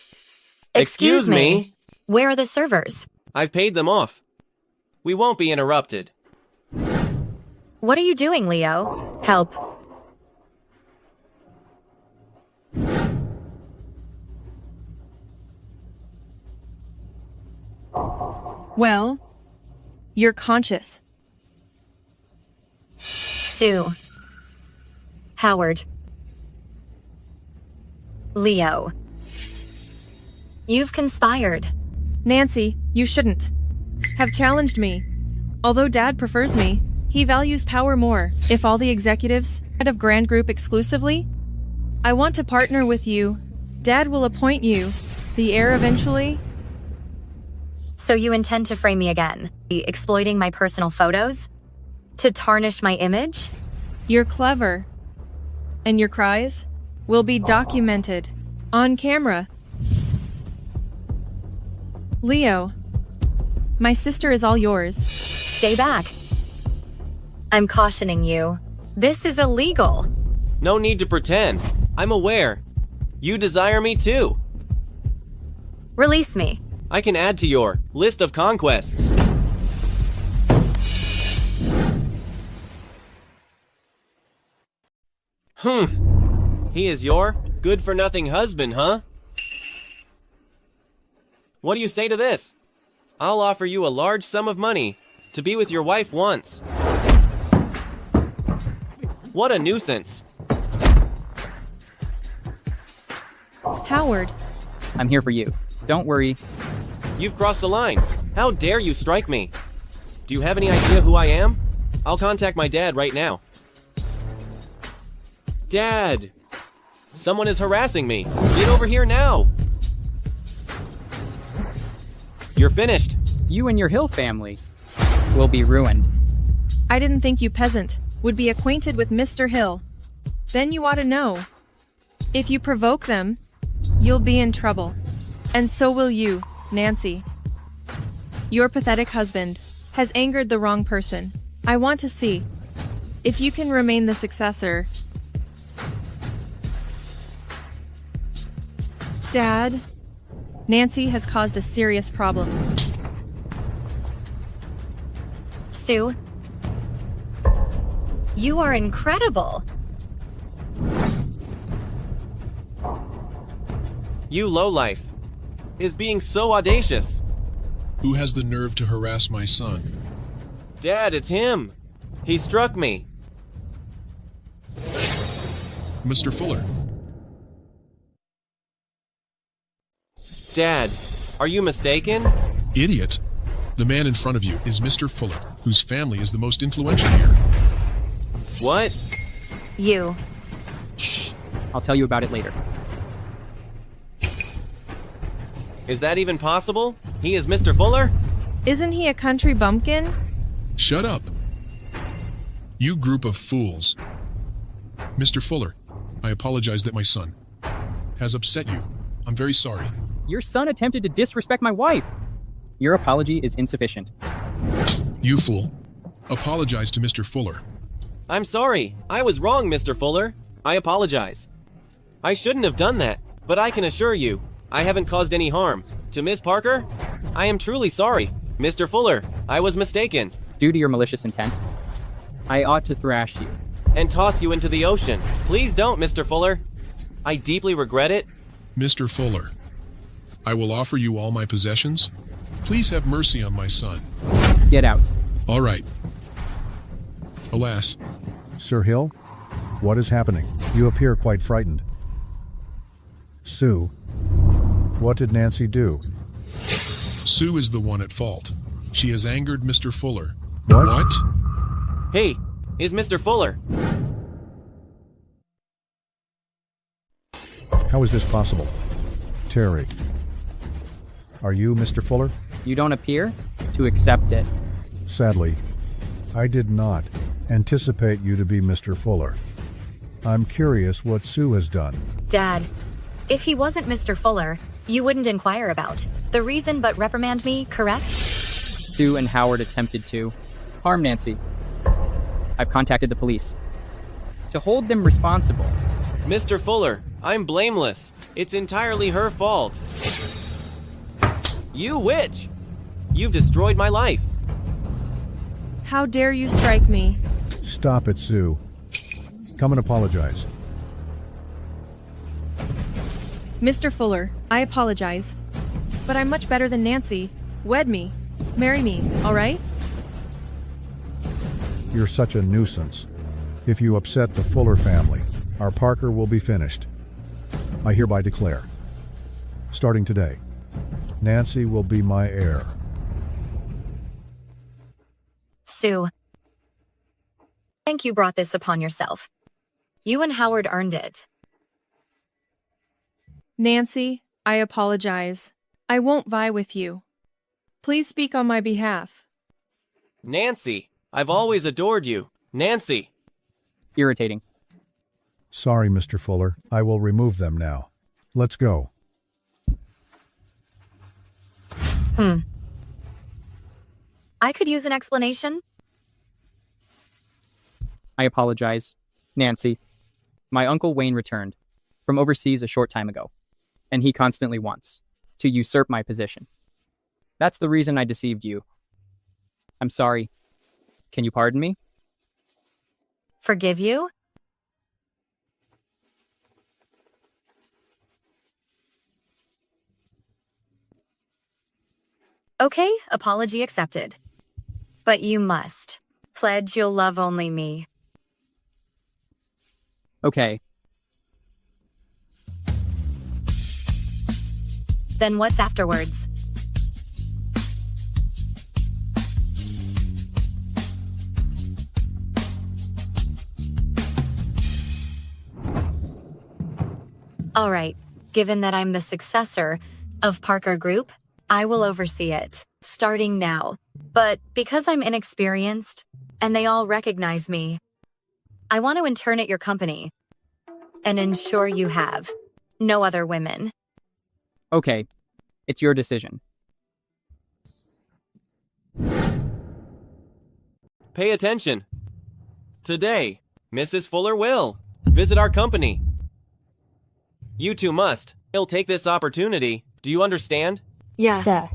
Excuse me? Where are the servers? I've paid them off. We won't be interrupted. What are you doing, Leo? Help. Well, you're conscious. Sue. Howard. Leo. You've conspired. Nancy, you shouldn't have challenged me. Although Dad prefers me, he values power more. If all the executives head of Grand Group exclusively, I want to partner with you. Dad will appoint you the heir eventually. So you intend to frame me again, exploiting my personal photos? To tarnish my image? You're clever. And your cries will be documented on camera. Leo, my sister is all yours. Stay back. I'm cautioning you. This is illegal. No need to pretend. I'm aware. You desire me too. Release me. I can add to your list of conquests. He is your good-for-nothing husband, huh? What do you say to this? I'll offer you a large sum of money to be with your wife once. What a nuisance. Howard. I'm here for you. Don't worry. You've crossed the line. How dare you strike me? Do you have any idea who I am? I'll contact my dad right now. Dad! Someone is harassing me. Get over here now! You're finished. You and your Hill family will be ruined. I didn't think you peasant would be acquainted with Mr. Hill. Then you ought to know. If you provoke them, you'll be in trouble. And so will you, Nancy. Your pathetic husband has angered the wrong person. I want to see if you can remain the successor. Dad, Nancy has caused a serious problem. Sue, you are incredible. You lowlife is being so audacious. Who has the nerve to harass my son? Dad, it's him. He struck me. Mr. Fuller. Dad, are you mistaken? Idiot. The man in front of you is Mr. Fuller, whose family is the most influential here. What? You. Shh. I'll tell you about it later. Is that even possible? He is Mr. Fuller? Isn't he a country bumpkin? Shut up. You group of fools. Mr. Fuller, I apologize that my son has upset you. I'm very sorry. Your son attempted to disrespect my wife. Your apology is insufficient. You fool. Apologize to Mr. Fuller. I'm sorry. I was wrong, Mr. Fuller. I apologize. I shouldn't have done that, but I can assure you, I haven't caused any harm. To Miss Parker, I am truly sorry. Mr. Fuller, I was mistaken. Due to your malicious intent, I ought to thrash you. And toss you into the ocean. Please don't, Mr. Fuller. I deeply regret it. Mr. Fuller, I will offer you all my possessions. Please have mercy on my son. Get out. All right. Alas. Sir Hill, what is happening? You appear quite frightened. Sue, what did Nancy do? Sue is the one at fault. She has angered Mr. Fuller. What? Hey, is Mr. Fuller. How is this possible? Terry. Are you Mr. Fuller? You don't appear to accept it. Sadly, I did not anticipate you to be Mr. Fuller. I'm curious what Sue has done. Dad, if he wasn't Mr. Fuller, you wouldn't inquire about the reason but reprimand me, correct? Sue and Howard attempted to harm Nancy. I've contacted the police to hold them responsible. Mr. Fuller, I'm blameless. It's entirely her fault. You witch! You've destroyed my life. How dare you strike me? Stop it, Sue. Come and apologize. Mr. Fuller, I apologize. But I'm much better than Nancy. Wed me. Marry me, all right? You're such a nuisance. If you upset the Fuller family, our Parker will be finished. I hereby declare, starting today, Nancy will be my heir. Sue, think you brought this upon yourself. You and Howard earned it. Nancy, I apologize. I won't vie with you. Please speak on my behalf. Nancy, I've always adored you. Nancy! Irritating. Sorry, Mr. Fuller. I will remove them now. Let's go. I could use an explanation. I apologize, Nancy. My uncle Wayne returned from overseas a short time ago, and he constantly wants to usurp my position. That's the reason I deceived you. I'm sorry. Can you pardon me? Forgive you? Okay, apology accepted. But you must pledge you'll love only me. Okay. Then what's afterwards? All right, given that I'm the successor of Parker Group, I will oversee it, starting now. But because I'm inexperienced, and they all recognize me, I want to intern at your company and ensure you have no other women. Okay, it's your decision. Pay attention. Today, Mrs. Fuller will visit our company. You two must. He'll take this opportunity. Do you understand? Yes. Sir.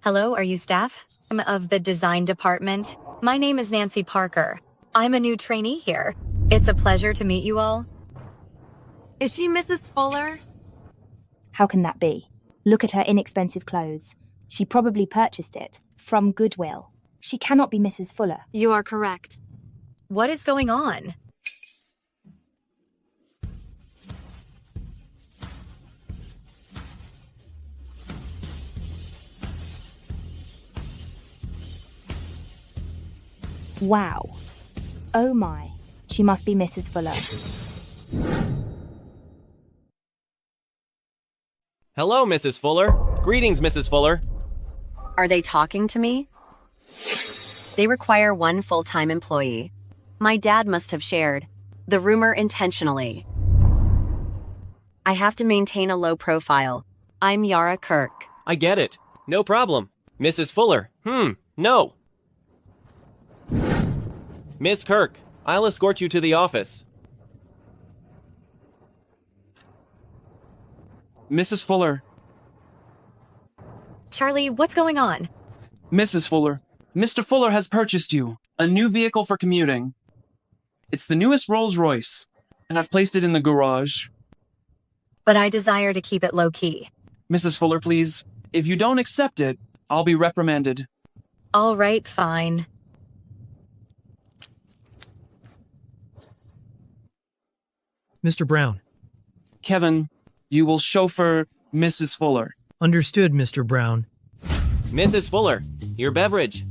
Hello, are you staff? I'm of the design department. My name is Nancy Parker. I'm a new trainee here. It's a pleasure to meet you all. Is she Mrs. Fuller? How can that be? Look at her inexpensive clothes. She probably purchased it from Goodwill. She cannot be Mrs. Fuller. You are correct. What is going on? Wow. Oh my. She must be Mrs. Fuller. Hello, Mrs. Fuller. Greetings, Mrs. Fuller. Are they talking to me? They require one full-time employee. My dad must have shared the rumor intentionally. I have to maintain a low profile. I'm Yara Kirk. I get it. No problem. Mrs. Fuller. No. Miss Kirk, I'll escort you to the office. Mrs. Fuller. Charlie, what's going on? Mrs. Fuller. Mr. Fuller has purchased you a new vehicle for commuting. It's the newest Rolls-Royce, and I've placed it in the garage. But I desire to keep it low-key. Mrs. Fuller, please. If you don't accept it, I'll be reprimanded. All right, fine. Mr. Brown. Kevin, you will chauffeur Mrs. Fuller. Understood, Mr. Brown. Mrs. Fuller, your beverage.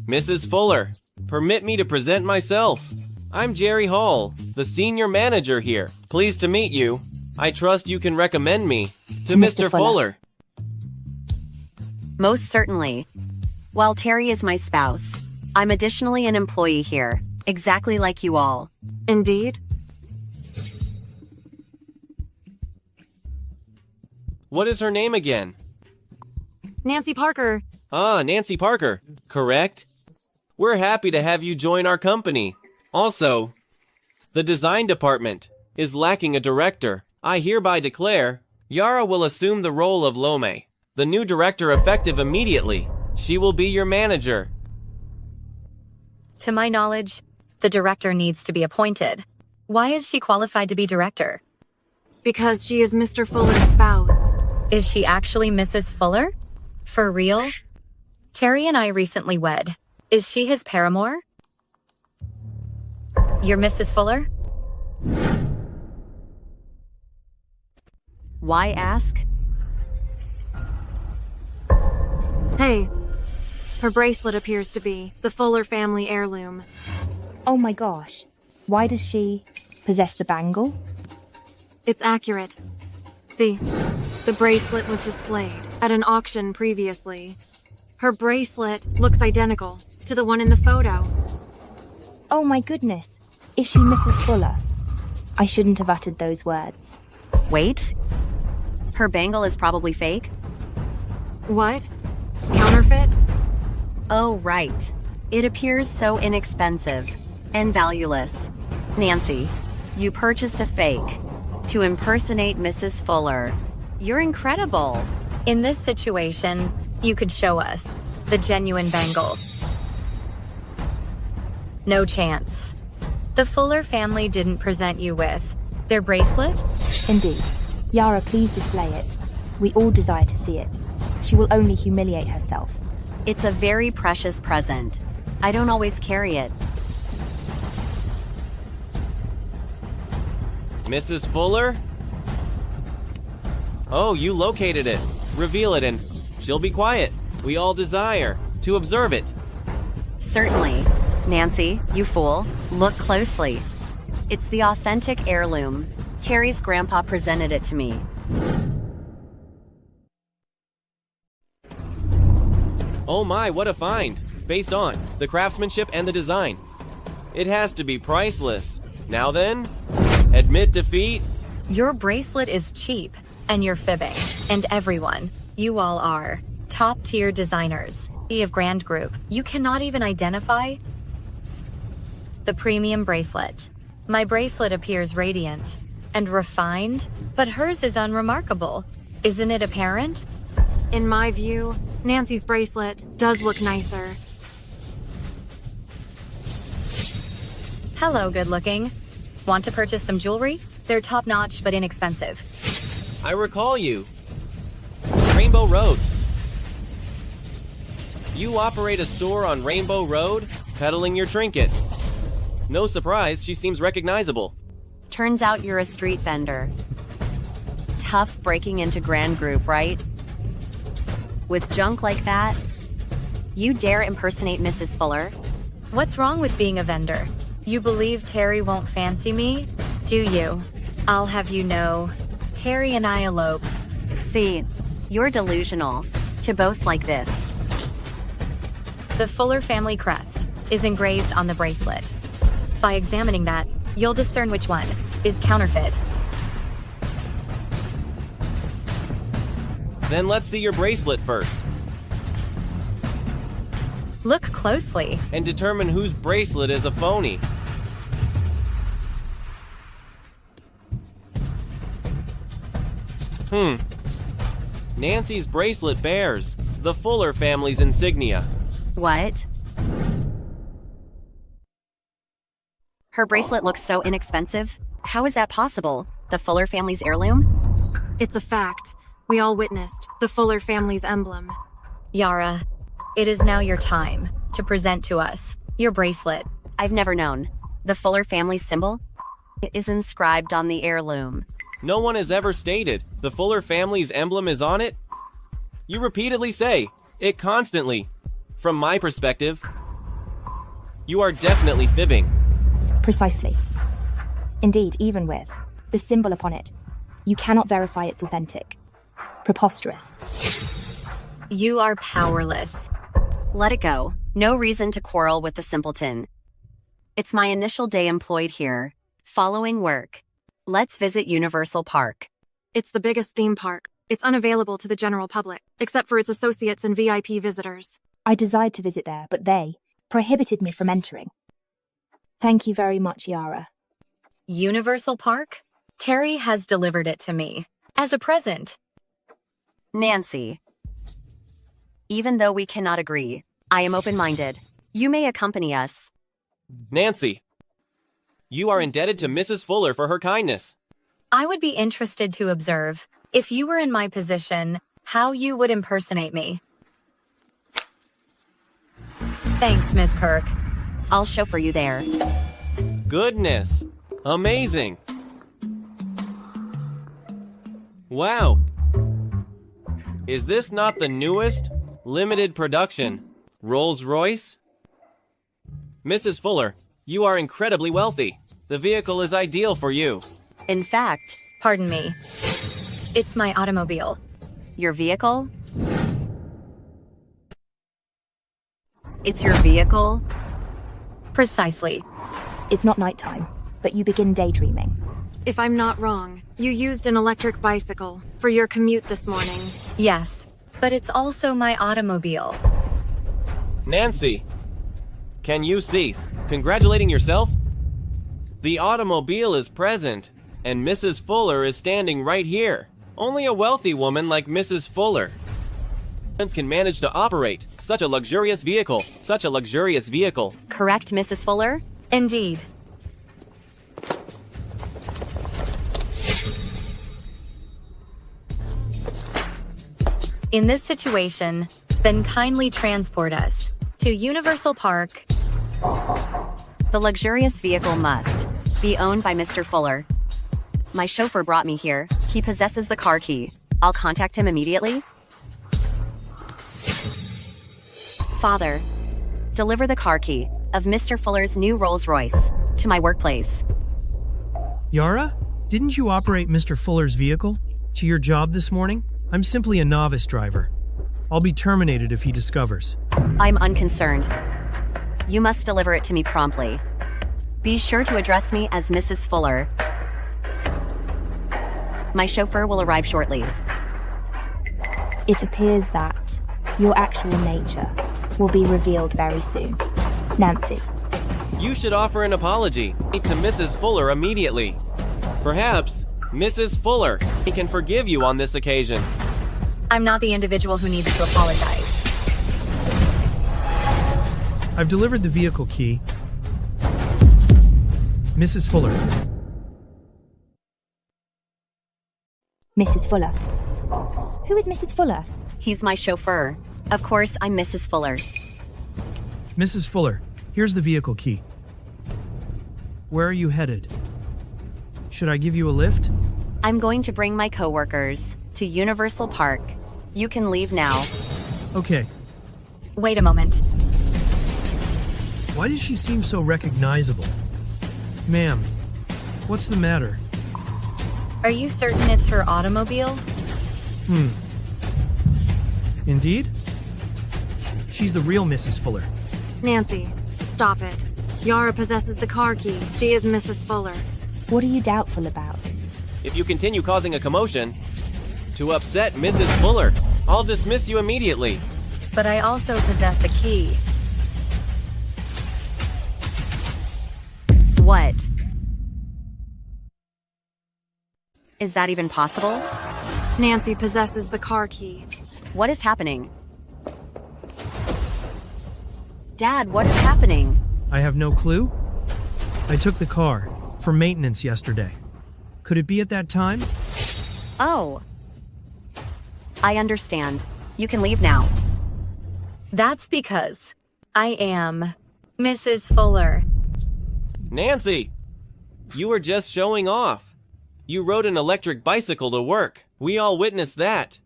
Mrs. Fuller, permit me to present myself. I'm Jerry Hall, the senior manager here. Pleased to meet you. I trust you can recommend me to Mr. Fuller. Most certainly. While Terry is my spouse, I'm additionally an employee here, exactly like you all. Indeed. What is her name again? Nancy Parker. Ah, Nancy Parker. Correct. We're happy to have you join our company. Also, the design department is lacking a director. I hereby declare, Yara will assume the role of Lome, the new director, effective immediately. She will be your manager. To my knowledge, the director needs to be appointed. Why is she qualified to be director? Because she is Mr. Fuller's spouse. Is she actually Mrs. Fuller? For real? Terry and I recently wed. Is she his paramour? You're Mrs. Fuller? Why ask? Hey, her bracelet appears to be the Fuller family heirloom. Oh my gosh. Why does she possess the bangle? It's accurate. See, the bracelet was displayed at an auction previously. Her bracelet looks identical to the one in the photo. Oh my goodness. Is she Mrs. Fuller? I shouldn't have uttered those words. Wait. Her bangle is probably fake? What? Counterfeit? Oh, right. It appears so inexpensive and valueless. Nancy, you purchased a fake to impersonate Mrs. Fuller. You're incredible. In this situation, you could show us the genuine bangle. No chance. The Fuller family didn't present you with their bracelet? Indeed. Yara, please display it. We all desire to see it. She will only humiliate herself. It's a very precious present. I don't always carry it. Mrs. Fuller? Oh, you located it. Reveal it and she'll be quiet. We all desire to observe it. Certainly. Nancy, you fool, look closely. It's the authentic heirloom. Terry's grandpa presented it to me. Oh my, what a find! Based on the craftsmanship and the design. It has to be priceless. Now then, admit defeat. Your bracelet is cheap, and you're fibbing. And everyone, you all are top-tier designers. Of Grand Group, you cannot even identify the premium bracelet. My bracelet appears radiant and refined, but hers is unremarkable. Isn't it apparent? In my view, Nancy's bracelet does look nicer. Hello, good looking. Want to purchase some jewelry? They're top-notch but inexpensive. I recall you. Rainbow Road. You operate a store on Rainbow Road, peddling your trinkets. No surprise, she seems recognizable. Turns out you're a street vendor. Tough breaking into Grand Group, right? With junk like that, you dare impersonate Mrs. Fuller? What's wrong with being a vendor? You believe Terry won't fancy me? Do you? I'll have you know, Terry and I eloped. See, you're delusional to boast like this. The Fuller family crest is engraved on the bracelet. By examining that, you'll discern which one is counterfeit. Then let's see your bracelet first. Look closely. And determine whose bracelet is a phony. Nancy's bracelet bears the Fuller family's insignia. What? Her bracelet looks so inexpensive. How is that possible? The Fuller family's heirloom? It's a fact. We all witnessed the Fuller family's emblem. Yara, it is now your time to present to us your bracelet. I've never known. The Fuller family's symbol? It is inscribed on the heirloom. No one has ever stated the Fuller family's emblem is on it. You repeatedly say it constantly. From my perspective, you are definitely fibbing. Precisely. Indeed, even with the symbol upon it, you cannot verify it's authentic. Preposterous. You are powerless. Let it go. No reason to quarrel with the simpleton. It's my initial day employed here. Following work. Let's visit Universal Park. It's the biggest theme park. It's unavailable to the general public, except for its associates and VIP visitors. I desired to visit there, but they prohibited me from entering. Thank you very much, Yara. Universal Park? Terry has delivered it to me. As a present. Nancy. Even though we cannot agree, I am open-minded. You may accompany us. Nancy, you are indebted to Mrs. Fuller for her kindness. I would be interested to observe, if you were in my position, how you would impersonate me. Thanks, Miss Kirk. I'll chauffeur you there. Goodness. Amazing. Wow. Is this not the newest, limited production, Rolls-Royce? Mrs. Fuller, you are incredibly wealthy. The vehicle is ideal for you. In fact, pardon me. It's my automobile. Your vehicle? It's your vehicle? Precisely. It's not nighttime, but you begin daydreaming. If I'm not wrong, you used an electric bicycle for your commute this morning. Yes, but it's also my automobile. Nancy, can you cease congratulating yourself? The automobile is present, and Mrs. Fuller is standing right here. Only a wealthy woman like Mrs. Fuller can manage to operate such a luxurious vehicle. Such a luxurious vehicle. Correct, Mrs. Fuller? Indeed. In this situation, then kindly transport us to Universal Park. The luxurious vehicle must be owned by Mr. Fuller. My chauffeur brought me here. He possesses the car key. I'll contact him immediately. Father, deliver the car key of Mr. Fuller's new Rolls-Royce to my workplace. Yara, didn't you operate Mr. Fuller's vehicle to your job this morning? I'm simply a novice driver. I'll be terminated if he discovers. I'm unconcerned. You must deliver it to me promptly. Be sure to address me as Mrs. Fuller. My chauffeur will arrive shortly. It appears that your actual nature will be revealed very soon. Nancy. You should offer an apology to Mrs. Fuller immediately. Perhaps Mrs. Fuller can forgive you on this occasion. I'm not the individual who needs to apologize. I've delivered the vehicle key. Mrs. Fuller. Mrs. Fuller. Who is Mrs. Fuller? He's my chauffeur. Of course, I'm Mrs. Fuller. Mrs. Fuller, here's the vehicle key. Where are you headed? Should I give you a lift? I'm going to bring my coworkers to Universal Park. You can leave now. Okay. Wait a moment. Why does she seem so recognizable? Ma'am, what's the matter? Are you certain it's her automobile? Indeed? She's the real Mrs. Fuller. Nancy, stop it. Yara possesses the car key. She is Mrs. Fuller. What are you doubtful about? If you continue causing a commotion to upset Mrs. Fuller, I'll dismiss you immediately. But I also possess a key. What? Is that even possible? Nancy possesses the car key. What is happening? Dad, what is happening? I have no clue. I took the car for maintenance yesterday. Could it be at that time? Oh. I understand. You can leave now. That's because I am Mrs. Fuller. Nancy, you were just showing off. You rode an electric bicycle to work. We all witnessed that.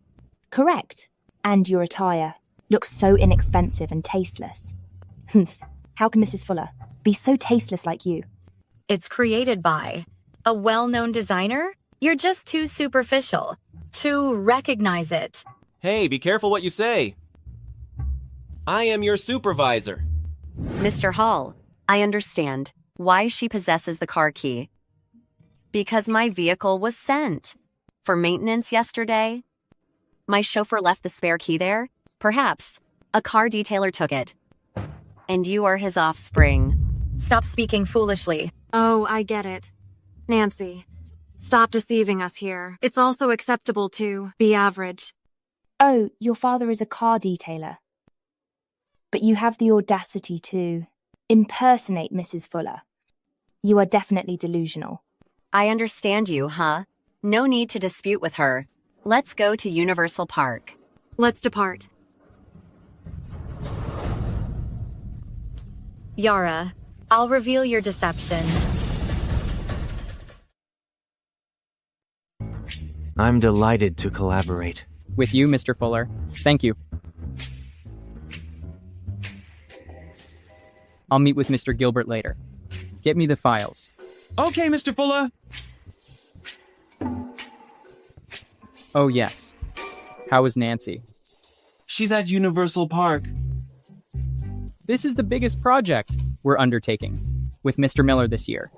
Correct. And your attire looks so inexpensive and tasteless. Humph. How can Mrs. Fuller be so tasteless like you? It's created by a well-known designer? You're just too superficial to recognize it. Hey, be careful what you say. I am your supervisor. Mr. Hall, I understand why she possesses the car key. Because my vehicle was sent for maintenance yesterday. My chauffeur left the spare key there. Perhaps a car detailer took it. And you are his offspring. Stop speaking foolishly. Oh, I get it. Nancy, stop deceiving us here. It's also acceptable to be average. Oh, your father is a car detailer. But you have the audacity to impersonate Mrs. Fuller. You are definitely delusional. I understand you, huh? No need to dispute with her. Let's go to Universal Park. Let's depart. Yara, I'll reveal your deception. I'm delighted to collaborate. With you, Mr. Fuller. Thank you. I'll meet with Mr. Gilbert later. Get me the files. Okay, Mr. Fuller. Oh, yes. How is Nancy? She's at Universal Park. This is the biggest project we're undertaking with Mr. Miller this year.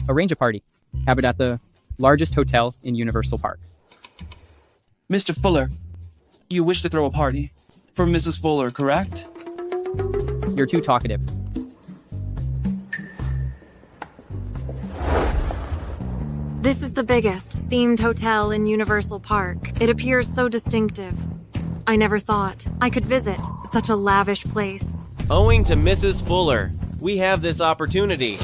Arrange a party. Have it at the largest hotel in Universal Park. Mr. Fuller, you wish to throw a party for Mrs. Fuller, correct? You're too talkative. This is the biggest themed hotel in Universal Park. It appears so distinctive. I never thought I could visit such a lavish place. Owing to Mrs. Fuller, we have this opportunity.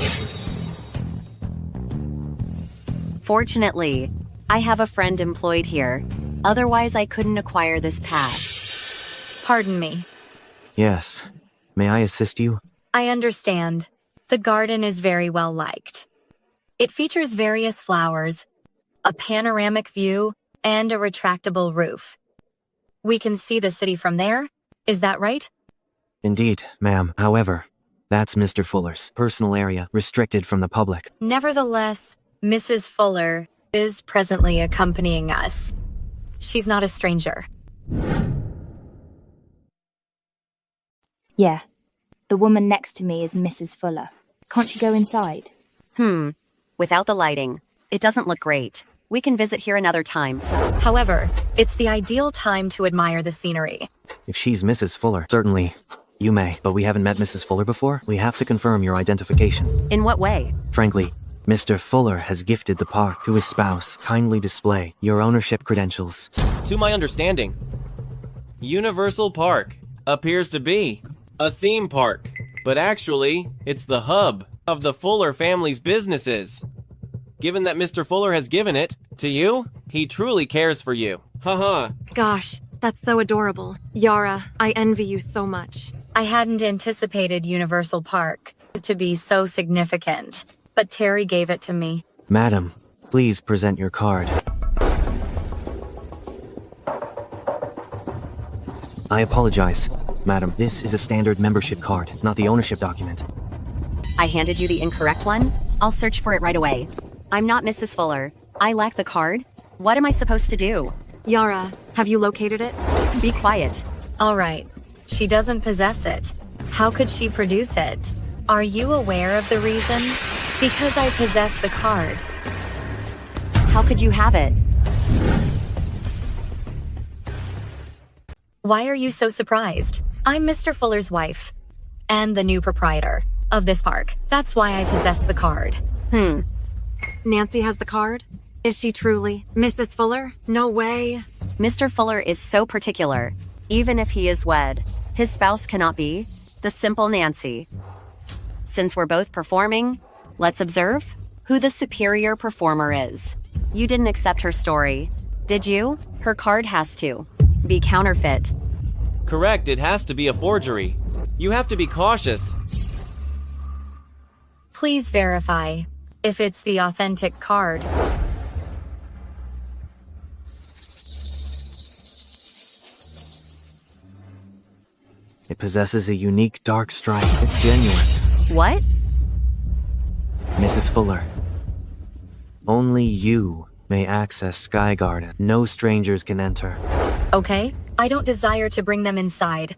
Fortunately, I have a friend employed here. Otherwise, I couldn't acquire this pass. Pardon me. Yes. May I assist you? I understand. The garden is very well liked. It features various flowers, a panoramic view, and a retractable roof. We can see the city from there. Is that right? Indeed, ma'am. However, that's Mr. Fuller's personal area, restricted from the public. Nevertheless, Mrs. Fuller is presently accompanying us. She's not a stranger. Yeah. The woman next to me is Mrs. Fuller. Can't you go inside? Without the lighting, it doesn't look great. We can visit here another time. However, it's the ideal time to admire the scenery. If she's Mrs. Fuller, certainly. You may, but we haven't met Mrs. Fuller before. We have to confirm your identification. In what way? Frankly, Mr. Fuller has gifted the park to his spouse. Kindly display your ownership credentials. To my understanding, Universal Park appears to be a theme park, but actually, it's the hub of the Fuller family's businesses. Given that Mr. Fuller has given it to you, he truly cares for you. Haha. Gosh, that's so adorable. Yara, I envy you so much. I hadn't anticipated Universal Park to be so significant, but Terry gave it to me. Madam, please present your card. I apologize, madam. This is a standard membership card, not the ownership document. I handed you the incorrect one? I'll search for it right away. I'm not Mrs. Fuller. I lack the card. What am I supposed to do? Yara, have you located it? Be quiet. All right. She doesn't possess it. How could she produce it? Are you aware of the reason? Because I possess the card. How could you have it? Why are you so surprised? I'm Mr. Fuller's wife, and the new proprietor of this park. That's why I possess the card. Nancy has the card? Is she truly Mrs. Fuller? No way. Mr. Fuller is so particular. Even if he is wed, his spouse cannot be the simple Nancy. Since we're both performing, let's observe who the superior performer is. You didn't accept her story, did you? Her card has to be counterfeit. Correct, it has to be a forgery. You have to be cautious. Please verify if it's the authentic card. It possesses a unique dark stripe. It's genuine. What? Mrs. Fuller, only you may access Sky Garden. No strangers can enter. Okay, I don't desire to bring them inside.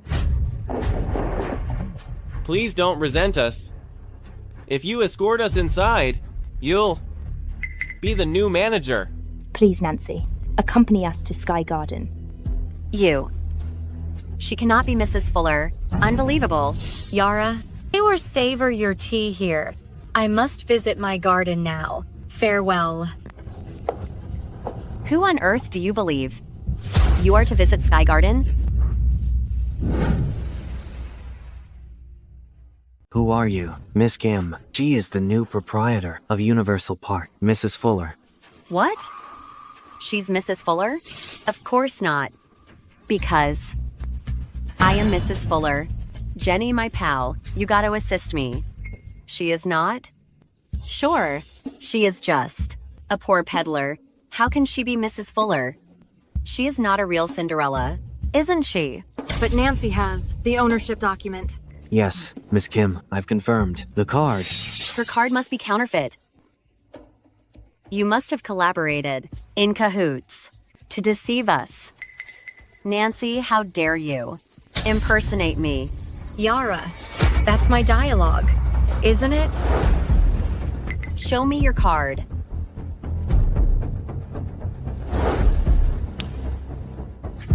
Please don't resent us. If you escort us inside, you'll be the new manager. Please, Nancy, accompany us to Sky Garden. You. She cannot be Mrs. Fuller. Unbelievable. Yara, or savor your tea here. I must visit my garden now. Farewell. Who on earth do you believe? You are to visit Sky Garden? Who are you? Miss Kim. She is the new proprietor of Universal Park. Mrs. Fuller. What? She's Mrs. Fuller? Of course not. Because I am Mrs. Fuller. Jenny, my pal, you gotta assist me. She is not? Sure, she is just a poor peddler. How can she be Mrs. Fuller? She is not a real Cinderella, isn't she? But Nancy has the ownership document. Yes, Miss Kim, I've confirmed. The card. Her card must be counterfeit. You must have collaborated, in cahoots, to deceive us. Nancy, how dare you impersonate me? Yara, that's my dialogue, isn't it? Show me your card.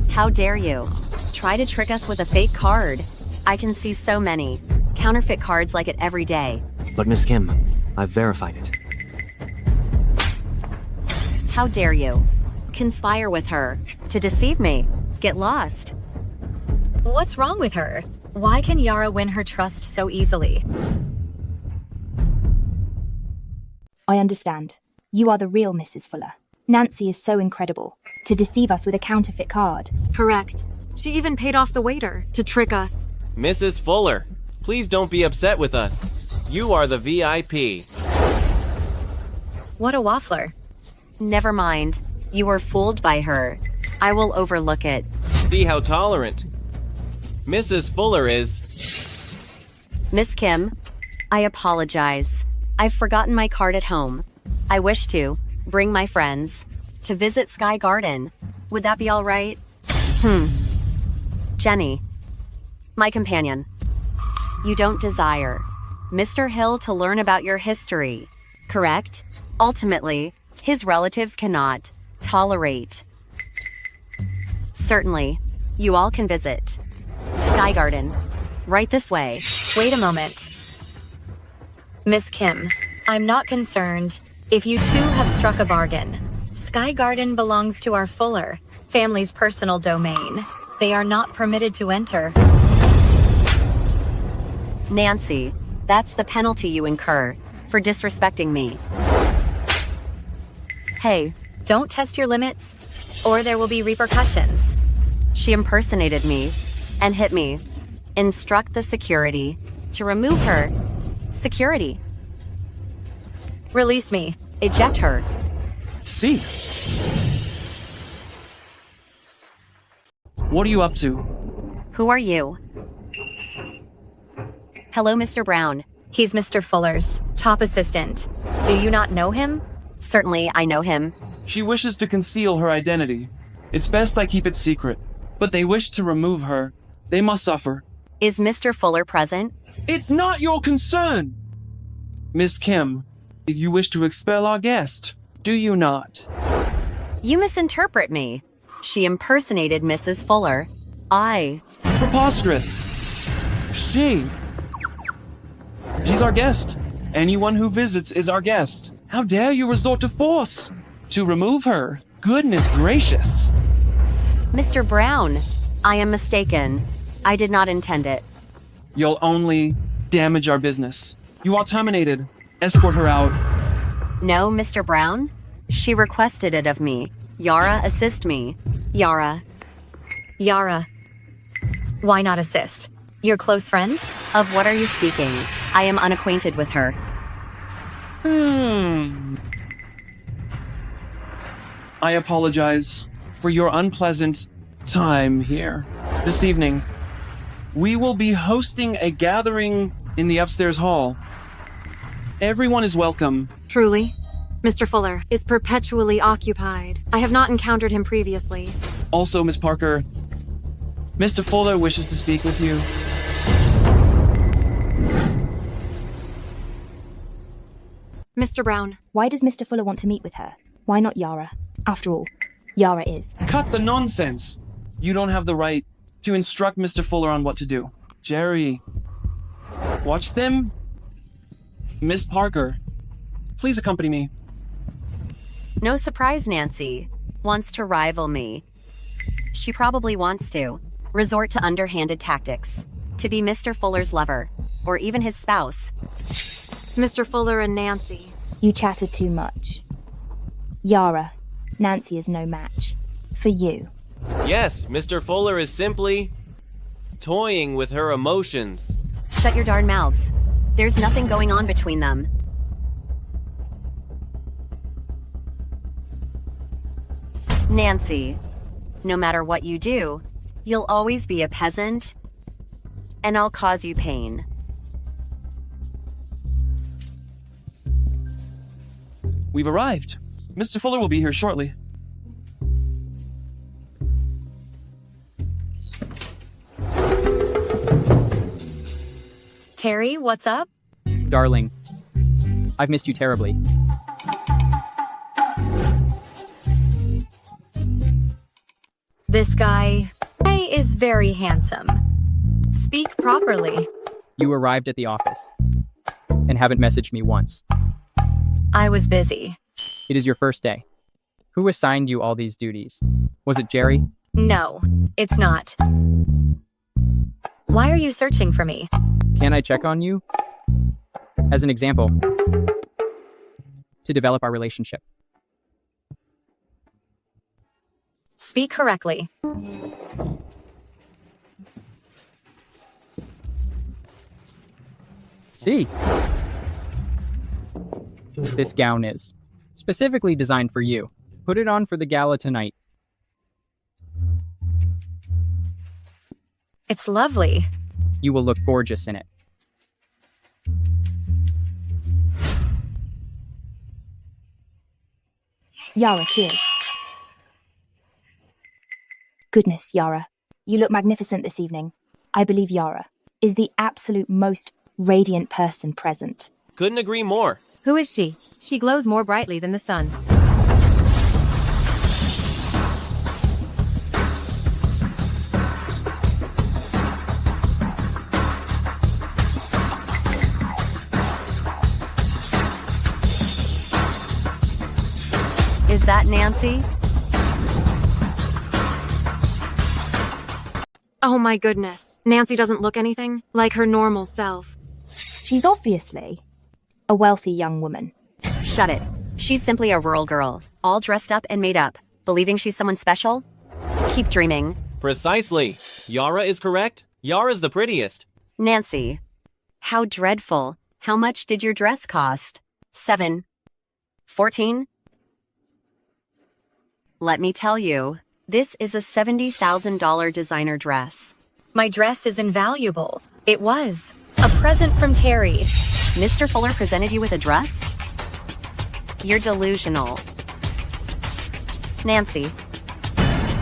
How dare you try to trick us with a fake card? I can see so many counterfeit cards like it every day. But Miss Kim, I've verified it. How dare you conspire with her to deceive me? Get lost. What's wrong with her? Why can Yara win her trust so easily? I understand. You are the real Mrs. Fuller. Nancy is so incredible. To deceive us with a counterfeit card. Correct. She even paid off the waiter to trick us. Mrs. Fuller, please don't be upset with us. You are the VIP. What a waffler. Never mind. You were fooled by her. I will overlook it. See how tolerant Mrs. Fuller is. Miss Kim, I apologize. I've forgotten my card at home. I wish to bring my friends to visit Sky Garden. Would that be all right? Jenny, my companion. You don't desire Mr. Hill to learn about your history, correct? Ultimately, his relatives cannot tolerate. Certainly, you all can visit Sky Garden. Right this way. Wait a moment. Miss Kim, I'm not concerned. If you two have struck a bargain, Sky Garden belongs to our Fuller family's personal domain. They are not permitted to enter. Nancy, that's the penalty you incur for disrespecting me. Hey, don't test your limits, or there will be repercussions. She impersonated me and hit me. Instruct the security to remove her. Security. Release me. Eject her. Cease. What are you up to? Who are you? Hello, Mr. Brown. He's Mr. Fuller's top assistant. Do you not know him? Certainly, I know him. She wishes to conceal her identity. It's best I keep it secret. But they wish to remove her. They must suffer. Is Mr. Fuller present? It's not your concern! Miss Kim, you wish to expel our guest, do you not? You misinterpret me. She impersonated Mrs. Fuller. Preposterous! She's our guest. Anyone who visits is our guest. How dare you resort to force to remove her? Goodness gracious! Mr. Brown, I am mistaken. I did not intend it. You'll only damage our business. You are terminated. Escort her out. No, Mr. Brown. She requested it of me. Yara, assist me. Yara. Why not assist? Your close friend? Of what are you speaking? I am unacquainted with her. I apologize for your unpleasant time here this evening. We will be hosting a gathering in the upstairs hall. Everyone is welcome. Truly, Mr. Fuller is perpetually occupied. I have not encountered him previously. Also, Miss Parker, Mr. Fuller wishes to speak with you. Mr. Brown. Why does Mr. Fuller want to meet with her? Why not Yara? After all, Yara is. Cut the nonsense. You don't have the right to instruct Mr. Fuller on what to do. Jerry, watch them. Miss Parker, please accompany me. No surprise Nancy wants to rival me. She probably wants to resort to underhanded tactics to be Mr. Fuller's lover or even his spouse. Mr. Fuller and Nancy. You chatted too much. Yara, Nancy is no match. For you. Yes, Mr. Fuller is simply toying with her emotions. Shut your darn mouths. There's nothing going on between them. Nancy, no matter what you do, you'll always be a peasant, and I'll cause you pain. We've arrived. Mr. Fuller will be here shortly. Terry, what's up? Darling, I've missed you terribly. This guy is very handsome. Speak properly. You arrived at the office and haven't messaged me once. I was busy. It is your first day. Who assigned you all these duties? Was it Jerry? No, it's not. Why are you searching for me? Can I check on you? As an example, to develop our relationship. Speak correctly. See? This gown is specifically designed for you. Put it on for the gala tonight. It's lovely. You will look gorgeous in it. Yara, cheers. Goodness, Yara. You look magnificent this evening. I believe Yara is the absolute most radiant person present. Couldn't agree more. Who is she? She glows more brightly than the sun. Is that Nancy? Oh my goodness. Nancy doesn't look anything like her normal self. She's obviously a wealthy young woman. Shut it. She's simply a rural girl, all dressed up and made up, believing she's someone special. Keep dreaming. Precisely. Yara is correct. Yara's the prettiest. Nancy, how dreadful. How much did your dress cost? 7. 14? Let me tell you, this is a $70,000 designer dress. My dress is invaluable. It was a present from Terry. Mr. Fuller presented you with a dress? You're delusional. Nancy,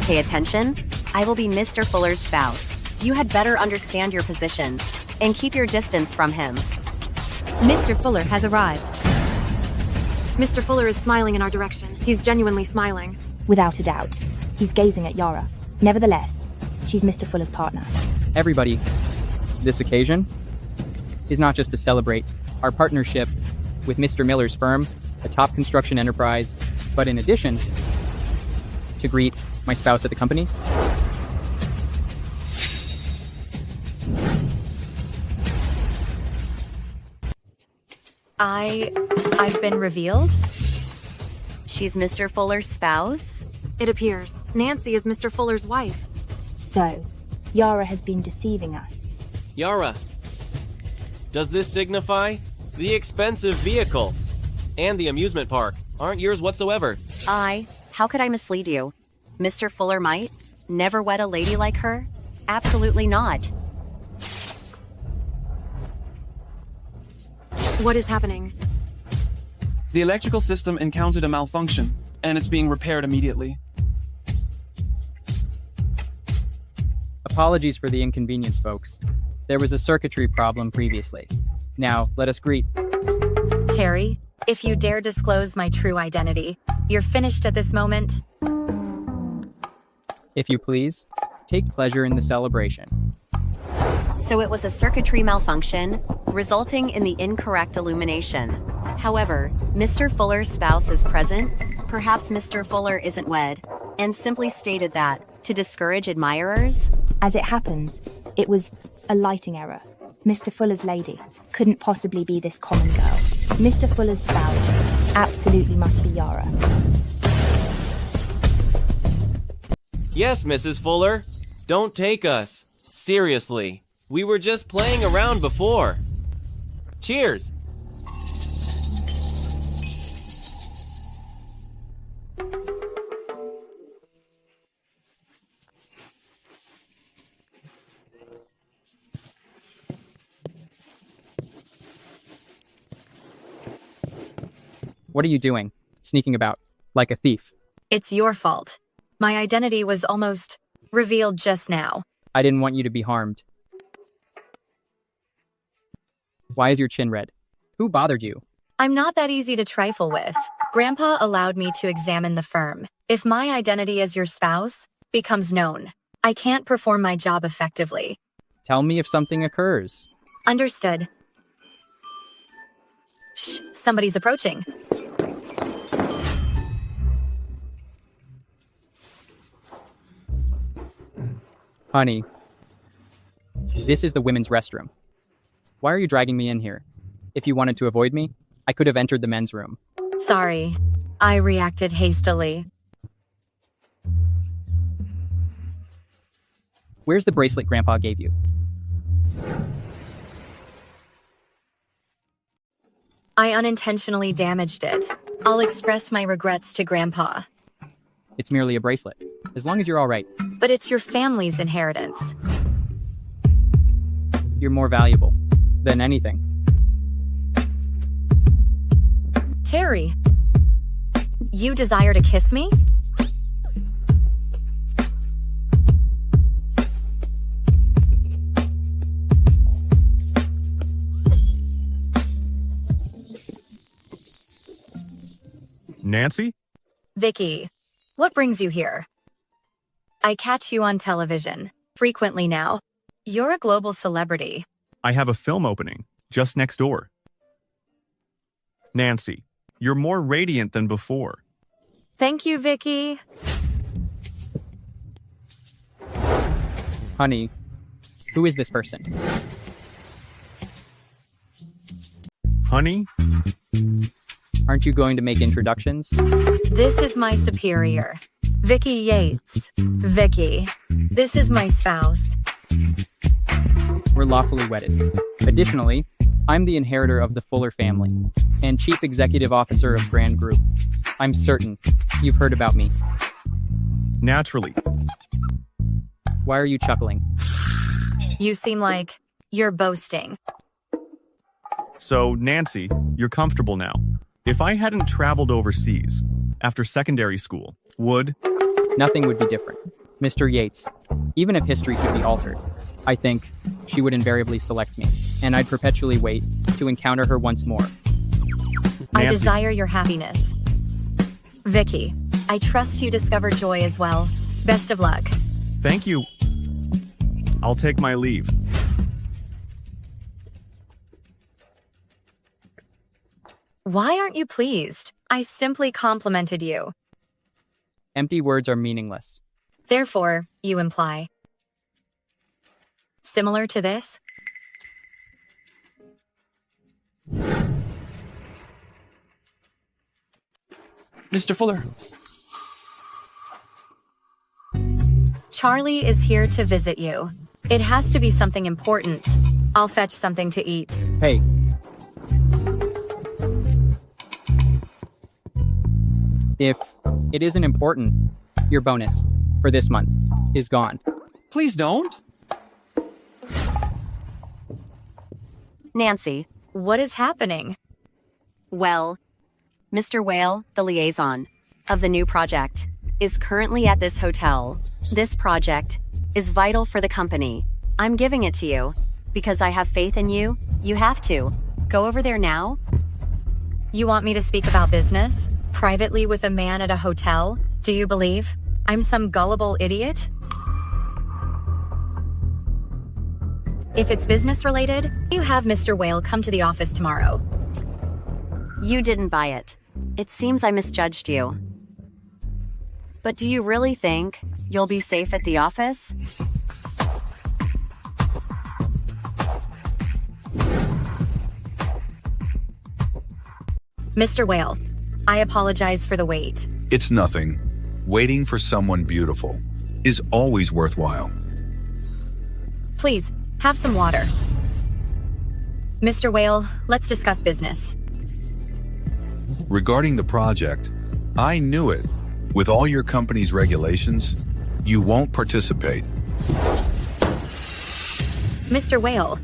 pay attention. I will be Mr. Fuller's spouse. You had better understand your position and keep your distance from him. Mr. Fuller has arrived. Mr. Fuller is smiling in our direction. He's genuinely smiling. Without a doubt. He's gazing at Yara. Nevertheless, she's Mr. Fuller's partner. Everybody, this occasion is not just to celebrate our partnership with Mr. Miller's firm, a top construction enterprise, but in addition, to greet my spouse at the company. I've been revealed? She's Mr. Fuller's spouse? It appears. Nancy is Mr. Fuller's wife. So, Yara has been deceiving us. Yara, does this signify? The expensive vehicle and the amusement park aren't yours whatsoever. How could I mislead you? Mr. Fuller might never wed a lady like her? Absolutely not. What is happening? The electrical system encountered a malfunction, and it's being repaired immediately. Apologies for the inconvenience, folks. There was a circuitry problem previously. Now, let us greet. Terry, if you dare disclose my true identity, you're finished at this moment. If you please, take pleasure in the celebration. So it was a circuitry malfunction, resulting in the incorrect illumination. However, Mr. Fuller's spouse is present, perhaps Mr. Fuller isn't wed, and simply stated that, to discourage admirers. As it happens, it was a lighting error. Mr. Fuller's lady couldn't possibly be this common girl. Mr. Fuller's spouse absolutely must be Yara. Yes, Mrs. Fuller. Don't take us. Seriously. We were just playing around before. Cheers. What are you doing? Sneaking about, like a thief. It's your fault. My identity was almost revealed just now. I didn't want you to be harmed. Why is your chin red? Who bothered you? I'm not that easy to trifle with. Grandpa allowed me to examine the firm. If my identity as your spouse becomes known, I can't perform my job effectively. Tell me if something occurs. Understood. Shh, somebody's approaching. Honey, this is the women's restroom. Why are you dragging me in here? If you wanted to avoid me, I could have entered the men's room. Sorry, I reacted hastily. Where's the bracelet Grandpa gave you? I unintentionally damaged it. I'll express my regrets to Grandpa. It's merely a bracelet, as long as you're all right. But it's your family's inheritance. You're more valuable than anything. Terry, you desire to kiss me? Nancy? Vicky, what brings you here? I catch you on television frequently now. You're a global celebrity. I have a film opening just next door. Nancy, you're more radiant than before. Thank you, Vicky. Honey, who is this person? Honey? Aren't you going to make introductions? This is my superior, Vicky Yates. Vicky, this is my spouse. We're lawfully wedded. Additionally, I'm the inheritor of the Fuller family and chief executive officer of Grand Group. I'm certain you've heard about me. Naturally. Why are you chuckling? You seem like you're boasting. So, Nancy, you're comfortable now. If I hadn't traveled overseas after secondary school, would... Nothing would be different. Mr. Yates, even if history could be altered, I think she would invariably select me, and I'd perpetually wait to encounter her once more. I desire your happiness. Vicky, I trust you discover joy as well. Best of luck. Thank you. I'll take my leave. Why aren't you pleased? I simply complimented you. Empty words are meaningless. Therefore, you imply. Similar to this? Mr. Fuller. Charlie is here to visit you. It has to be something important. I'll fetch something to eat. Hey. If it isn't important, your bonus for this month is gone. Please don't. Nancy, What is happening? Well, Mr. Whale, the liaison of the new project, is currently at this hotel. This project is vital for the company. I'm giving it to you because I have faith in you. You have to go over there now. You want me to speak about business? Privately with a man at a hotel? Do you believe I'm some gullible idiot? If it's business related, you have Mr. Whale come to the office tomorrow. You didn't buy it. It seems I misjudged you. But do you really think you'll be safe at the office? Mr. Whale, I apologize for the wait. It's nothing. Waiting for someone beautiful is always worthwhile. Please, have some water. Mr. Whale, let's discuss business. Regarding the project, I knew it. With all your company's regulations, you won't participate. Mr. Whale,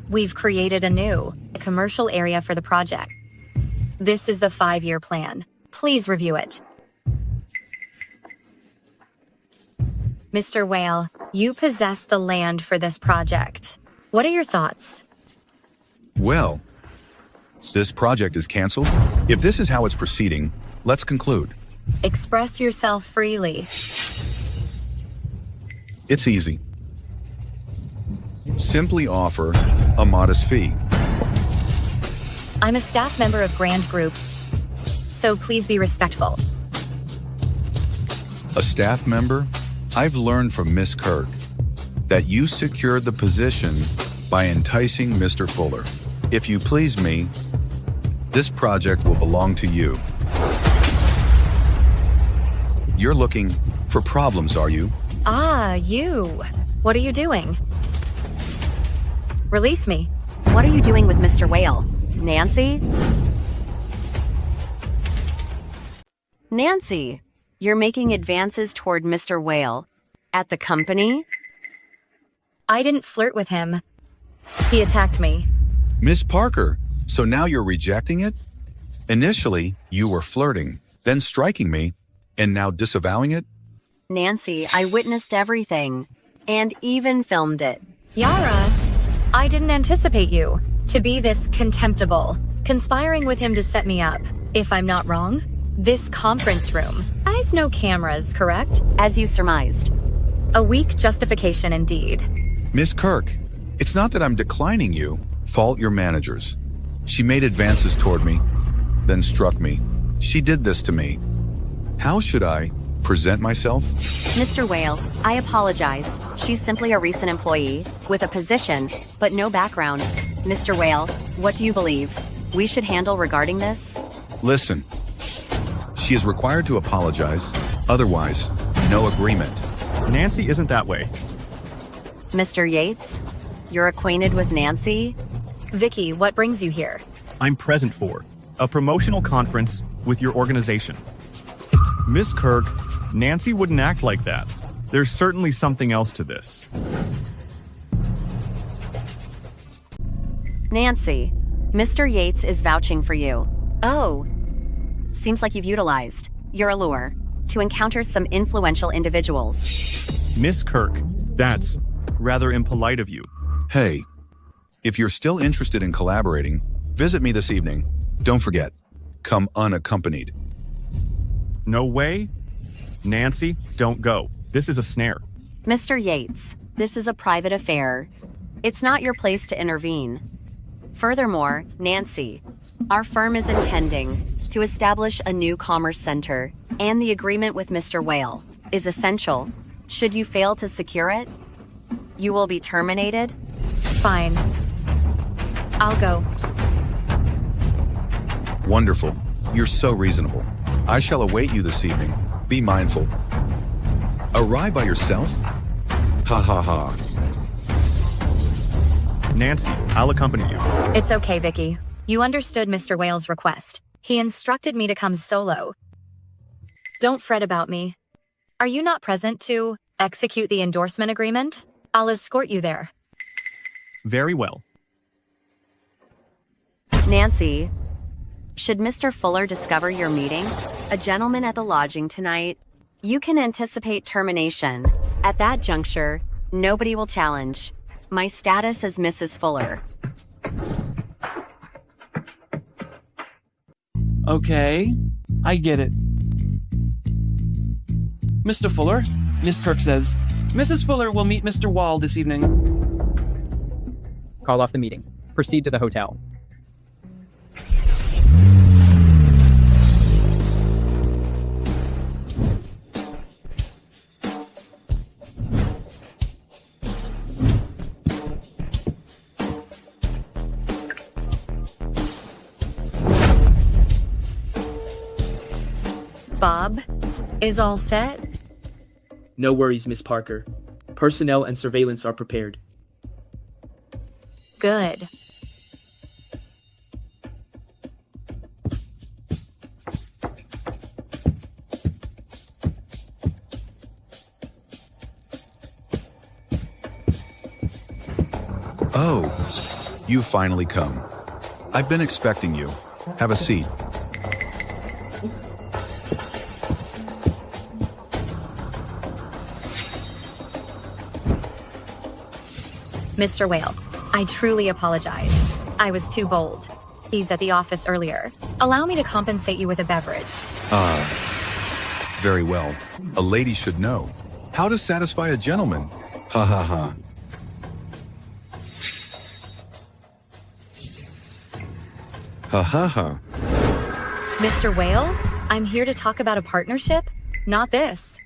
we've created a new commercial area for the project. This is the 5-year plan. Please review it. Mr. Whale, you possess the land for this project. What are your thoughts? Well, this project is canceled. If this is how it's proceeding, let's conclude. Express yourself freely. It's easy. Simply offer a modest fee. I'm a staff member of Grand Group, so please be respectful. A staff member? I've learned from Miss Kirk that you secured the position by enticing Mr. Fuller. If you please me, this project will belong to you. You're looking for problems, are you? Ah, you. What are you doing? Release me. What are you doing with Mr. Whale? Nancy? Nancy, you're making advances toward Mr. Whale at the company? I didn't flirt with him. He attacked me. Miss Parker, so now you're rejecting it? Initially, you were flirting, then striking me, and now disavowing it? Nancy, I witnessed everything, and even filmed it. Yara, I didn't anticipate you to be this contemptible, conspiring with him to set me up. If I'm not wrong, this conference room has no cameras, correct? As you surmised. A weak justification indeed. Miss Kirk, it's not that I'm declining you. Fault your managers. She made advances toward me, then struck me. She did this to me. How should I present myself? Mr. Whale, I apologize. She's simply a recent employee with a position, but no background. Mr. Whale, what do you believe we should handle regarding this? Listen, she is required to apologize. Otherwise, no agreement. Nancy isn't that way. Mr. Yates, you're acquainted with Nancy? Vicky, what brings you here? I'm present for a promotional conference with your organization. Miss Kirk, Nancy wouldn't act like that. There's certainly something else to this. Nancy, Mr. Yates is vouching for you. Oh, seems like you've utilized your allure to encounter some influential individuals. Miss Kirk, that's rather impolite of you. Hey, if you're still interested in collaborating, visit me this evening. Don't forget, come unaccompanied. No way. Nancy, don't go. This is a snare. Mr. Yates, this is a private affair. It's not your place to intervene. Furthermore, Nancy, our firm is intending to establish a new commerce center, and the agreement with Mr. Whale is essential. Should you fail to secure it, you will be terminated. Fine. I'll go. Wonderful. You're so reasonable. I shall await you this evening. Be mindful. Arrive by yourself? Ha ha ha. Nancy, I'll accompany you. It's okay, Vicky. You understood Mr. Whale's request. He instructed me to come solo. Don't fret about me. Are you not present to execute the endorsement agreement? I'll escort you there. Very well. Nancy, should Mr. Fuller discover your meeting a gentleman at the lodging tonight, you can anticipate termination. At that juncture, nobody will challenge my status as Mrs. Fuller. Okay, I get it. Mr. Fuller, Miss Kirk says, Mrs. Fuller will meet Mr. Wall this evening. Call off the meeting. Proceed to the hotel. Bob, is all set? No worries, Miss Parker. Personnel and surveillance are prepared. Good. Oh, you finally come. I've been expecting you. Have a seat. Mr. Whale, I truly apologize. I was too bold. He's at the office earlier. Allow me to compensate you with a beverage. Very well. A lady should know. How to satisfy a gentleman. Ha ha ha. Ha ha ha. Mr. Whale, I'm here to talk about a partnership, not this.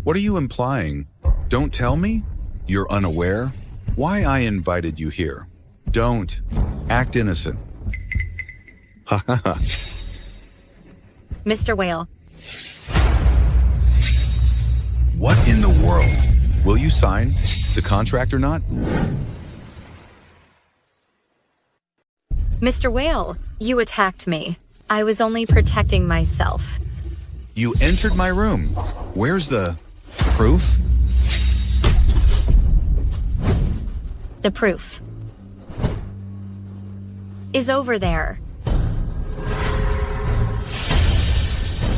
What are you implying? Don't tell me? You're unaware? Why I invited you here? Don't. Act innocent. Ha ha ha. Mr. Whale. What in the world? Will you sign the contract or not? Mr. Whale, you attacked me. I was only protecting myself. You entered my room. Where's the proof? The proof is over there.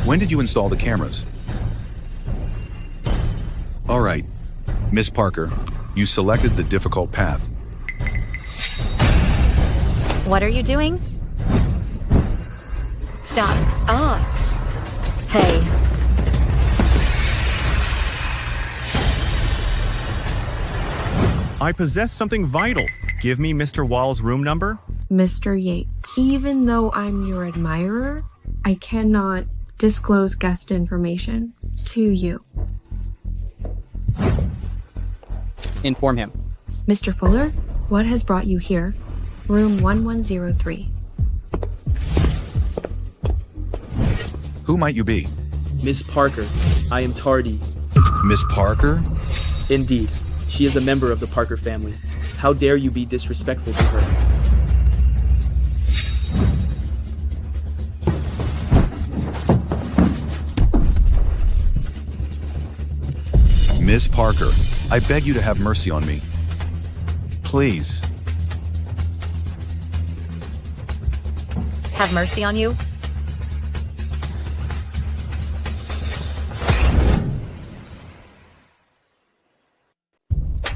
When did you install the cameras? All right, Miss Parker, you selected the difficult path. What are you doing? Stop. Hey. I possess something vital. Give me Mr. Wall's room number. Mr. Yates, even though I'm your admirer, I cannot disclose guest information to you. Inform him. Mr. Fuller, what has brought you here? Room 1103. Who might you be? Miss Parker, I am tardy. Miss Parker? Indeed. She is a member of the Parker family. How dare you be disrespectful to her? Miss Parker, I beg you to have mercy on me. Please. Have mercy on you?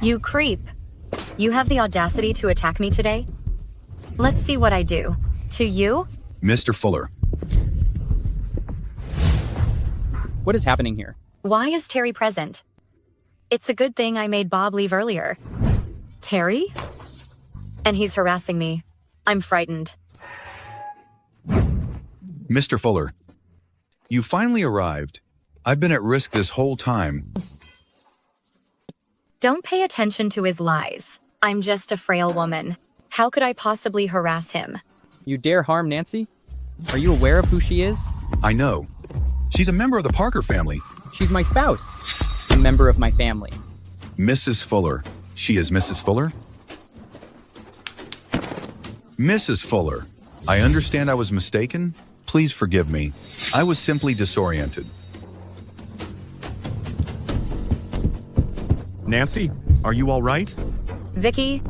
You creep. You have the audacity to attack me today? Let's see what I do. To you? Mr. Fuller. What is happening here? Why is Terry present? It's a good thing I made Bob leave earlier. Terry? And he's harassing me. I'm frightened. Mr. Fuller, you finally arrived. I've been at risk this whole time. Don't pay attention to his lies. I'm just a frail woman. How could I possibly harass him? You dare harm Nancy? Are you aware of who she is? I know. She's a member of the Parker family. She's my spouse. A member of my family. Mrs. Fuller. She is Mrs. Fuller? Mrs. Fuller, I understand I was mistaken. Please forgive me. I was simply disoriented. Nancy, are you all right? Vicky,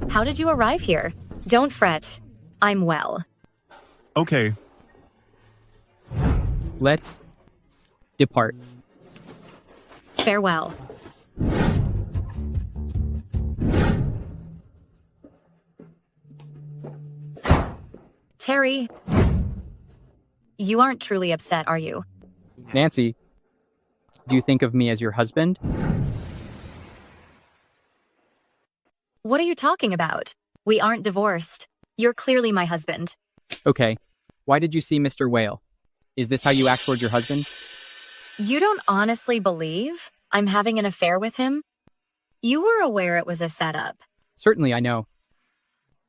how did you arrive here? Don't fret. I'm well. Okay. Let's depart. Farewell. Terry, you aren't truly upset, are you? Nancy, do you think of me as your husband? What are you talking about? We aren't divorced. You're clearly my husband. Okay. Why did you see Mr. Whale? Is this how you act towards your husband? You don't honestly believe I'm having an affair with him? You were aware it was a setup. Certainly, I know.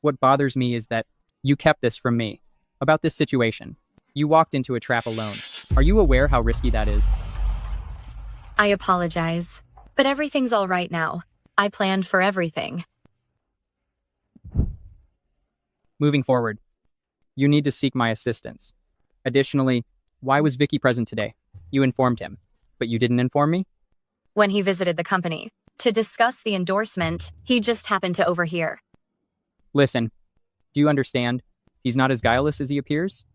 What bothers me is that you kept this from me. About this situation. You walked into a trap alone. Are you aware how risky that is? I apologize, but everything's all right now. I planned for everything. Moving forward, you need to seek my assistance. Additionally, why was Vicky present today? You informed him, but you didn't inform me? When he visited the company to discuss the endorsement, he just happened to overhear. Listen, do you understand? He's not as guileless as he appears?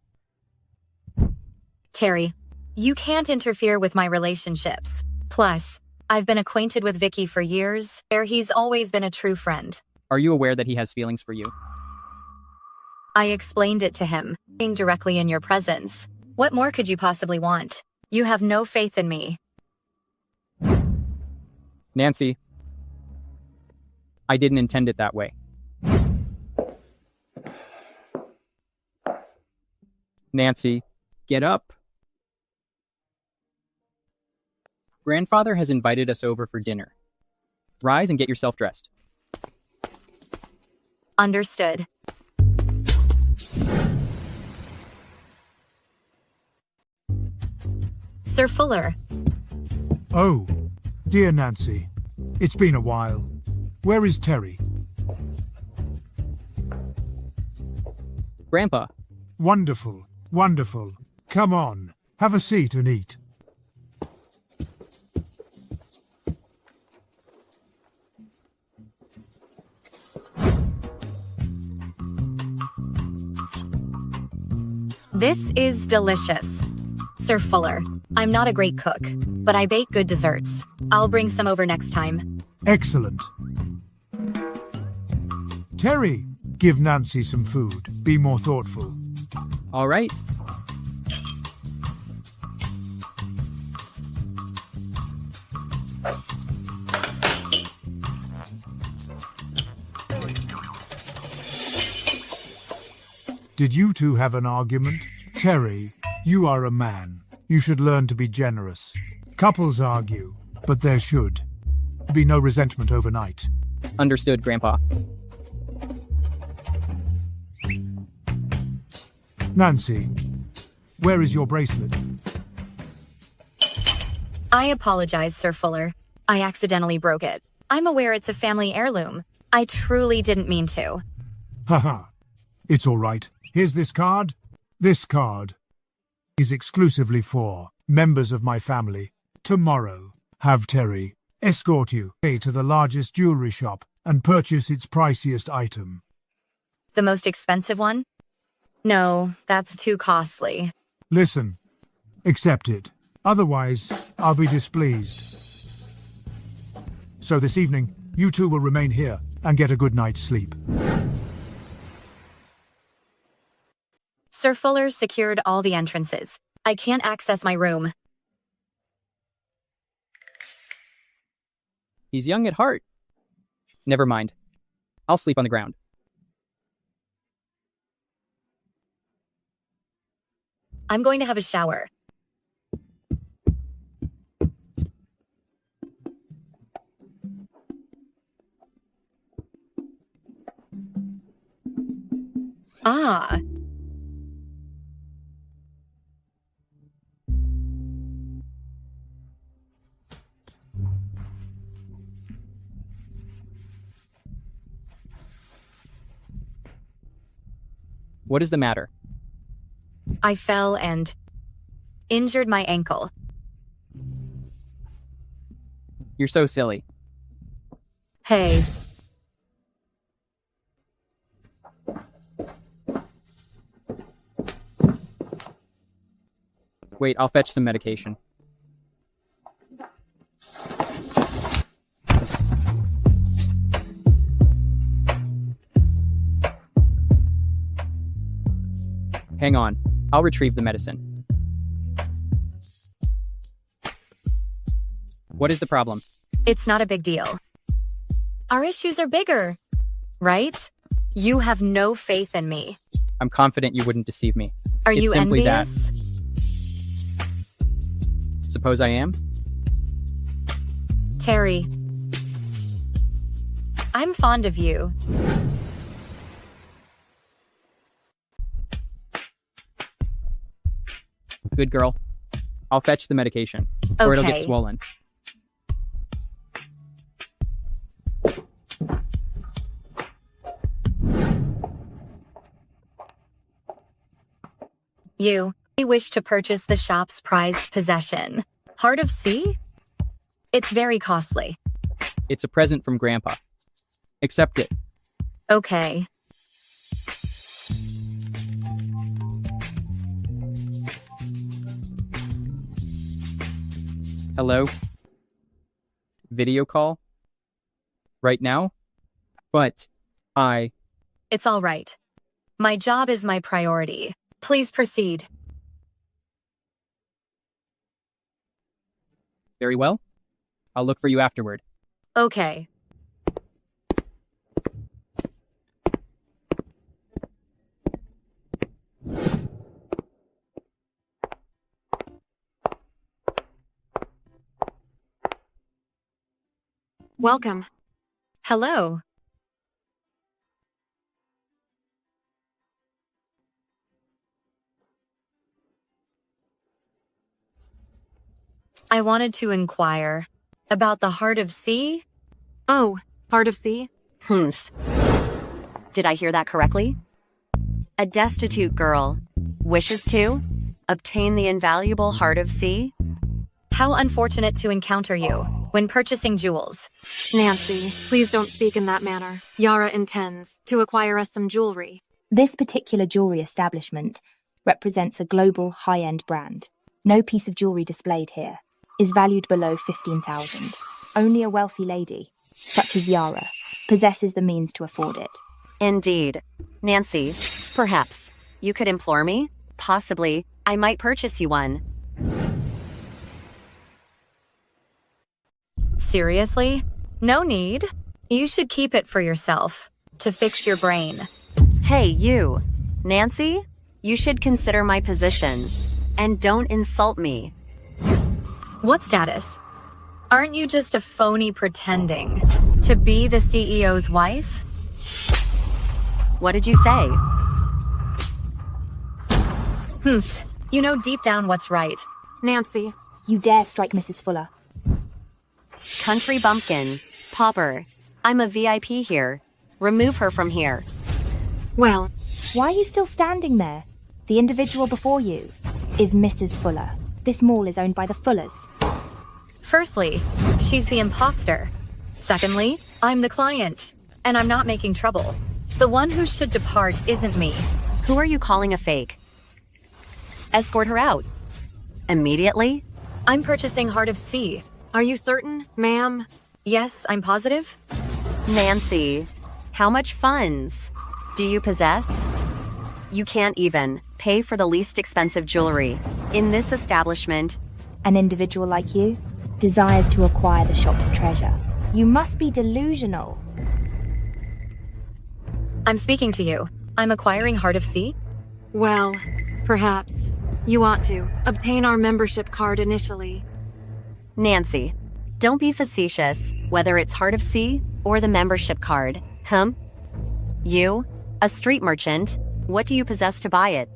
Terry, you can't interfere with my relationships. Plus, I've been acquainted with Vicky for years, where he's always been a true friend. Are you aware that he has feelings for you? I explained it to him, being directly in your presence. What more could you possibly want? You have no faith in me. Nancy, I didn't intend it that way. Nancy, get up. Grandfather has invited us over for dinner. Rise and get yourself dressed. Understood. Sir Fuller. Oh, dear Nancy. It's been a while. Where is Terry? Grandpa. Wonderful, wonderful. Come on, have a seat and eat. This is delicious. Sir Fuller, I'm not a great cook, but I bake good desserts. I'll bring some over next time. Excellent. Terry, give Nancy some food. Be more thoughtful. All right. Did you two have an argument? Terry, you are a man. You should learn to be generous. Couples argue, but there should be no resentment overnight. Understood, Grandpa. Nancy, where is your bracelet? I apologize, Sir Fuller. I accidentally broke it. I'm aware it's a family heirloom. I truly didn't mean to. Haha. It's all right. Here's this card. This card is exclusively for members of my family. Tomorrow, have Terry escort you to the largest jewelry shop and purchase its priciest item. The most expensive one? No, that's too costly. Listen, accept it. Otherwise, I'll be displeased. So this evening, you two will remain here and get a good night's sleep. Sir Fuller secured all the entrances. I can't access my room. He's young at heart. Never mind. I'll sleep on the ground. I'm going to have a shower. Ah. What is the matter? I fell and injured my ankle. You're so silly. Hey. Wait, I'll fetch some medication. Hang on. I'll retrieve the medicine. What is the problem? It's not a big deal. Our issues are bigger, right? You have no faith in me. I'm confident you wouldn't deceive me. Are It's you simply envious? That. Suppose I am? Terry, I'm fond of you. Good girl. I'll fetch the medication, or it'll get Okay. swollen. You wish to purchase the shop's prized possession, Heart of Sea? It's very costly. It's a present from Grandpa. Accept it. Okay. Hello? Video call? Right now? But It's all right. My job is my priority. Please proceed. Very well. I'll look for you afterward. Okay. Welcome. Hello. I wanted to inquire about the Heart of Sea. Oh, Heart of Sea? Did I hear that correctly? A destitute girl wishes to obtain the invaluable Heart of Sea? How unfortunate to encounter you when purchasing jewels. Nancy, please don't speak in that manner. Yara intends to acquire us some jewelry. This particular jewelry establishment represents a global high-end brand. No piece of jewelry displayed here is valued below 15,000. Only a wealthy lady, such as Yara, possesses the means to afford it. Indeed. Nancy, perhaps you could implore me? Possibly, I might purchase you one. Seriously? No need. You should keep it for yourself, to fix your brain. Hey, you. Nancy, you should consider my position. And don't insult me. What status? Aren't you just a phony pretending to be the CEO's wife? What did you say? You know deep down what's right. Nancy. You dare strike Mrs. Fuller. Country bumpkin. Popper. I'm a VIP here. Remove her from here. Well, why are you still standing there? The individual before you is Mrs. Fuller. This mall is owned by the Fullers. Firstly, she's the imposter. Secondly, I'm the client, and I'm not making trouble. The one who should depart isn't me. Who are you calling a fake? Escort her out. Immediately? I'm purchasing Heart of Sea. Are you certain, ma'am? Yes, I'm positive. Nancy, how much funds do you possess? You can't even pay for the least expensive jewelry. In this establishment, an individual like you desires to acquire the shop's treasure. You must be delusional. I'm speaking to you. I'm acquiring Heart of Sea. Well, perhaps. You ought to obtain our membership card initially. Nancy, don't be facetious, whether it's Heart of Sea or the membership card. You, a street merchant, what do you possess to buy it?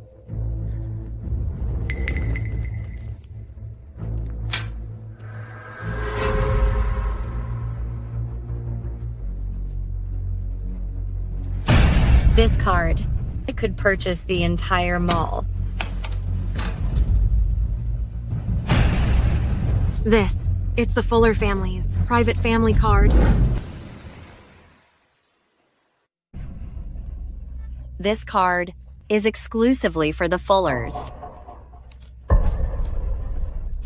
This card, it could purchase the entire mall. It's the Fuller family's private family card. This card is exclusively for the Fullers.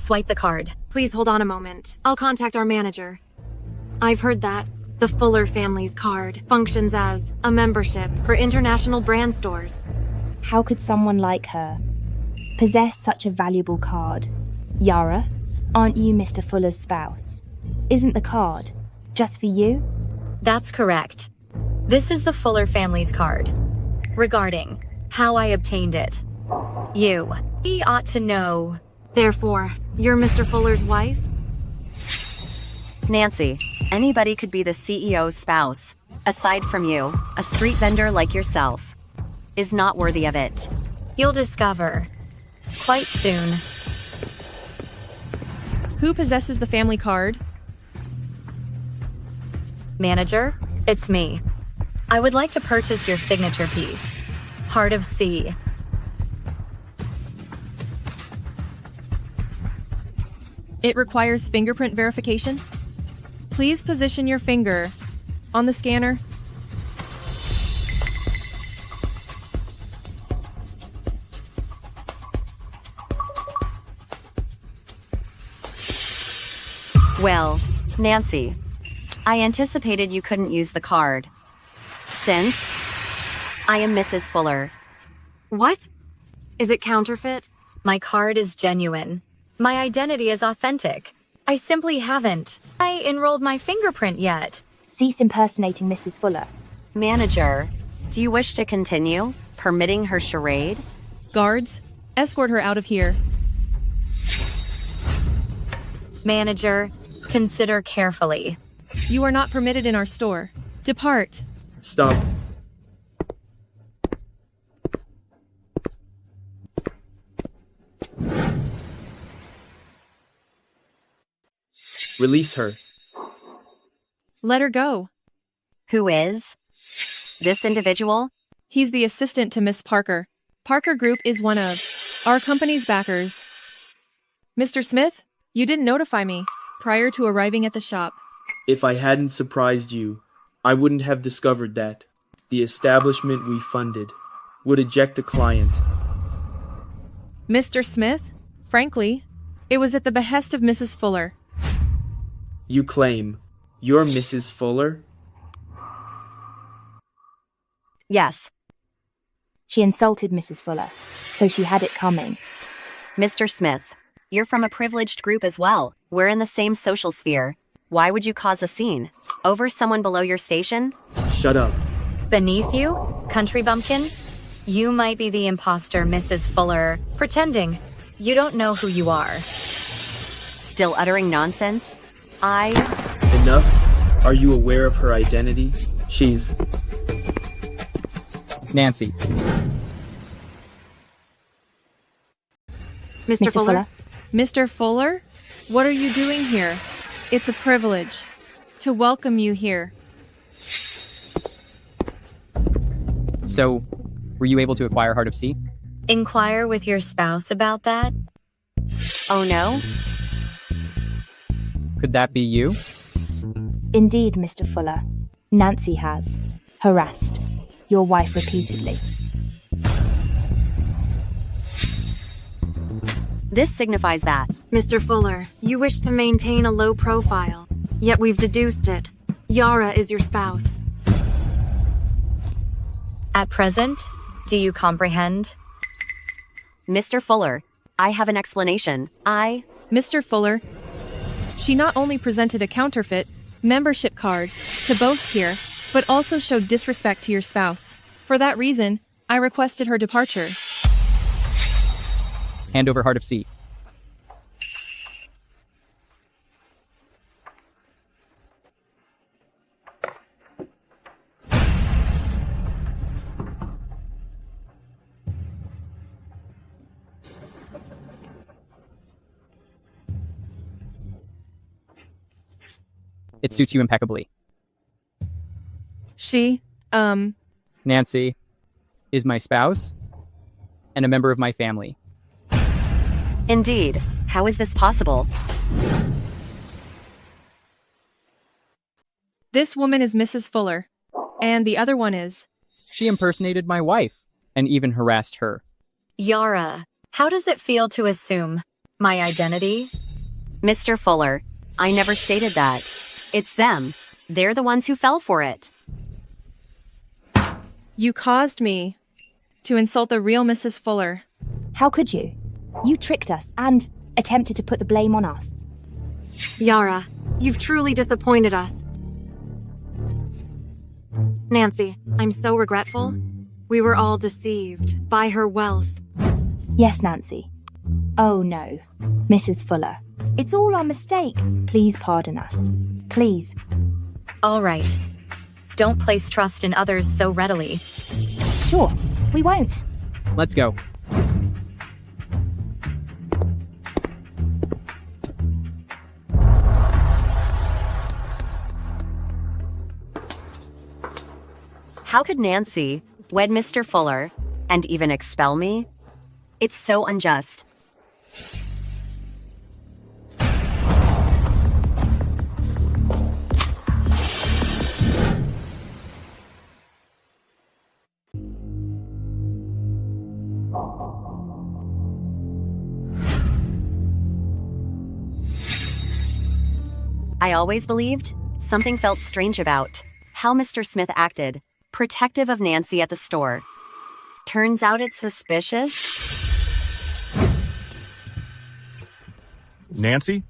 Swipe the card. Please hold on a moment. I'll contact our manager. I've heard that the Fuller family's card functions as a membership for international brand stores. How could someone like her possess such a valuable card? Yara, aren't you Mr. Fuller's spouse? Isn't the card just for you? That's correct. This is the Fuller family's card. Regarding how I obtained it. He ought to know. Therefore, you're Mr. Fuller's wife? Nancy, anybody could be the CEO's spouse. Aside from you, a street vendor like yourself is not worthy of it. You'll discover quite soon. Who possesses the family card? Manager, it's me. I would like to purchase your signature piece, Heart of C. It requires fingerprint verification. Please position your finger on the scanner. Well, Nancy, I anticipated you couldn't use the card. Since I am Mrs. Fuller. What? Is it counterfeit? My card is genuine. My identity is authentic. I simply haven't. I enrolled my fingerprint yet. Cease impersonating Mrs. Fuller. Manager, do you wish to continue permitting her charade? Guards, escort her out of here. Manager, consider carefully. You are not permitted in our store. Depart. Stop. Release her. Let her go. Who is this individual? He's the assistant to Miss Parker. Parker Group is one of our company's backers. Mr. Smith, you didn't notify me prior to arriving at the shop. If I hadn't surprised you, I wouldn't have discovered that the establishment we funded would eject a client. Mr. Smith, frankly, it was at the behest of Mrs. Fuller. You claim you're Mrs. Fuller? Yes. She insulted Mrs. Fuller, so she had it coming. Mr. Smith, you're from a privileged group as well. We're in the same social sphere. Why would you cause a scene? Over someone below your station? Shut up. Beneath you, country bumpkin? You might be the imposter, Mrs. Fuller, pretending you don't know who you are. Still uttering nonsense? Enough? Are you aware of her identity? She's... Nancy. Mr. Fuller? Mr. Fuller? What are you doing here? It's a privilege to welcome you here. So, were you able to acquire Heart of C? Inquire with your spouse about that? Oh no? Could that be you? Indeed, Mr. Fuller. Nancy has harassed your wife repeatedly. This signifies that. Mr. Fuller, you wish to maintain a low profile, yet we've deduced it. Yara is your spouse. At present, do you comprehend? Mr. Fuller, I have an explanation. Mr. Fuller, she not only presented a counterfeit membership card to boast here, but also showed disrespect to your spouse. For that reason, I requested her departure. Hand over Heart of C. It suits you impeccably. She, Nancy is my spouse and a member of my family. Indeed. How is this possible? This woman is Mrs. Fuller, and the other one is... She impersonated my wife and even harassed her. Yara, how does it feel to assume My identity? Mr. Fuller, I never stated that. It's them. They're the ones who fell for it. You caused me to insult the real Mrs. Fuller. How could you? You tricked us and attempted to put the blame on us. Yara, you've truly disappointed us. Nancy, I'm so regretful. We were all deceived by her wealth. Yes, Nancy. Oh no, Mrs. Fuller. It's all our mistake. Please pardon us. Please. All right. Don't place trust in others so readily. Sure, we won't. Let's go. How could Nancy wed Mr. Fuller and even expel me? It's so unjust. I always believed something felt strange about how Mr. Smith acted, protective of Nancy at the store. Turns out it's suspicious. Nancy?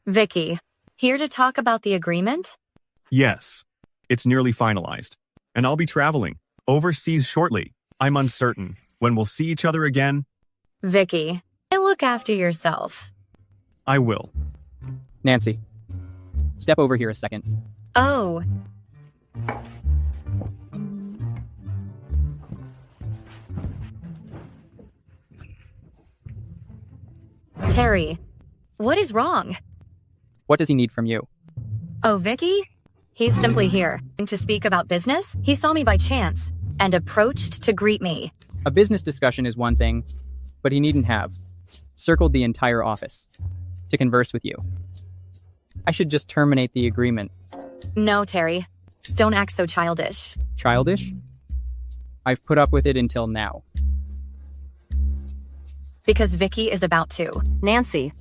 Vicky, here to talk about the agreement? Yes. It's nearly finalized. And I'll be traveling overseas shortly. I'm uncertain when we'll see each other again. Vicky, look after yourself. I will. Nancy, step over here a second. Oh. Terry, what is wrong? What does he need from you? Oh, Vicky? He's simply here to speak about business. He saw me by chance and approached to greet me. A business discussion is one thing, but he needn't have circled the entire office to converse with you. I should just terminate the agreement. No, Terry. Don't act so childish. Childish? I've put up with it until now. Because Vicky is about to. Nancy,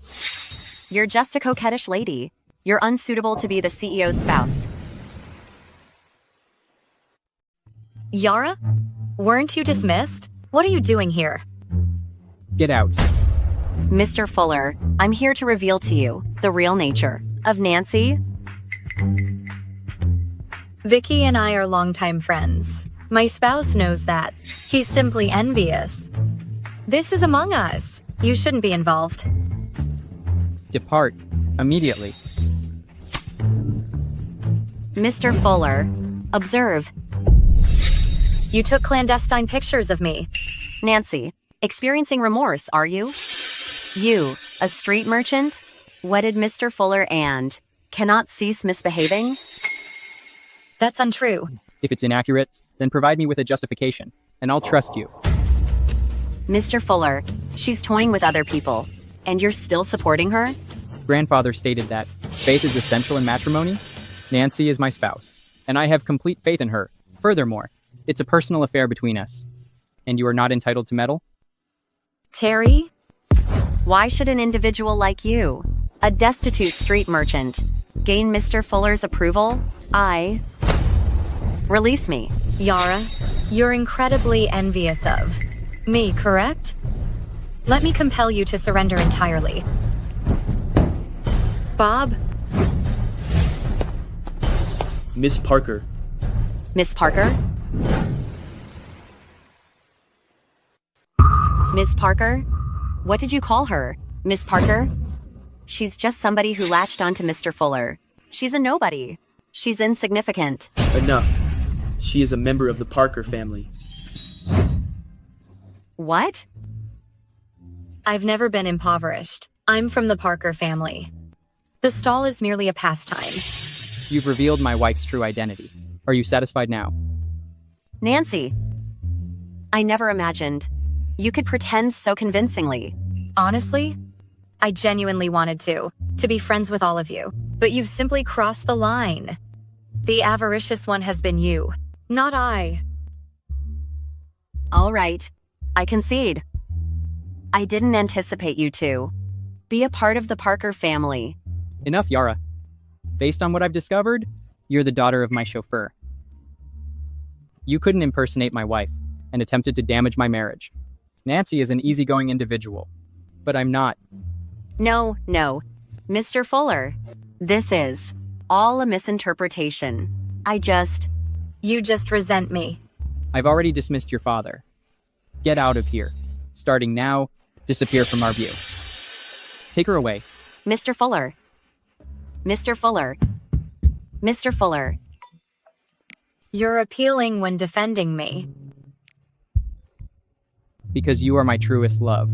you're just a coquettish lady. You're unsuitable to be the CEO's spouse. Yara? Weren't you dismissed? What are you doing here? Get out. Mr. Fuller, I'm here to reveal to you the real nature of Nancy. Vicky and I are longtime friends. My spouse knows that. He's simply envious. This is among us. You shouldn't be involved. Depart immediately. Mr. Fuller, observe. You took clandestine pictures of me. Nancy, experiencing remorse, are you? You, a street merchant, wedded Mr. Fuller and cannot cease misbehaving? That's untrue. If it's inaccurate, then provide me with a justification, and I'll trust you. Mr. Fuller, she's toying with other people, and you're still supporting her? Grandfather stated that faith is essential in matrimony. Nancy is my spouse, and I have complete faith in her. Furthermore, it's a personal affair between us, and you are not entitled to meddle. Terry? Why should an individual like you, a destitute street merchant, gain Mr. Fuller's approval? Release me. Yara, you're incredibly envious of me, correct? Let me compel you to surrender entirely. Bob? Miss Parker. Miss Parker? Miss Parker? What did you call her? Miss Parker? She's just somebody who latched onto Mr. Fuller. She's a nobody. She's insignificant. Enough. She is a member of the Parker family. What? I've never been impoverished. I'm from the Parker family. The stall is merely a pastime. You've revealed my wife's true identity. Are you satisfied now? Nancy, I never imagined you could pretend so convincingly. Honestly, I genuinely wanted to be friends with all of you, but you've simply crossed the line. The avaricious one has been you, not I. All right, I concede. I didn't anticipate you to be a part of the Parker family. Enough, Yara. Based on what I've discovered, you're the daughter of my chauffeur. You couldn't impersonate my wife and attempted to damage my marriage. Nancy is an easygoing individual, but I'm not. No, Mr. Fuller. This is all a misinterpretation. You just resent me. I've already dismissed your father. Get out of here. Starting now, disappear from our view. Take her away. Mr. Fuller. Mr. Fuller. Mr. Fuller. You're appealing when defending me. Because you are my truest love.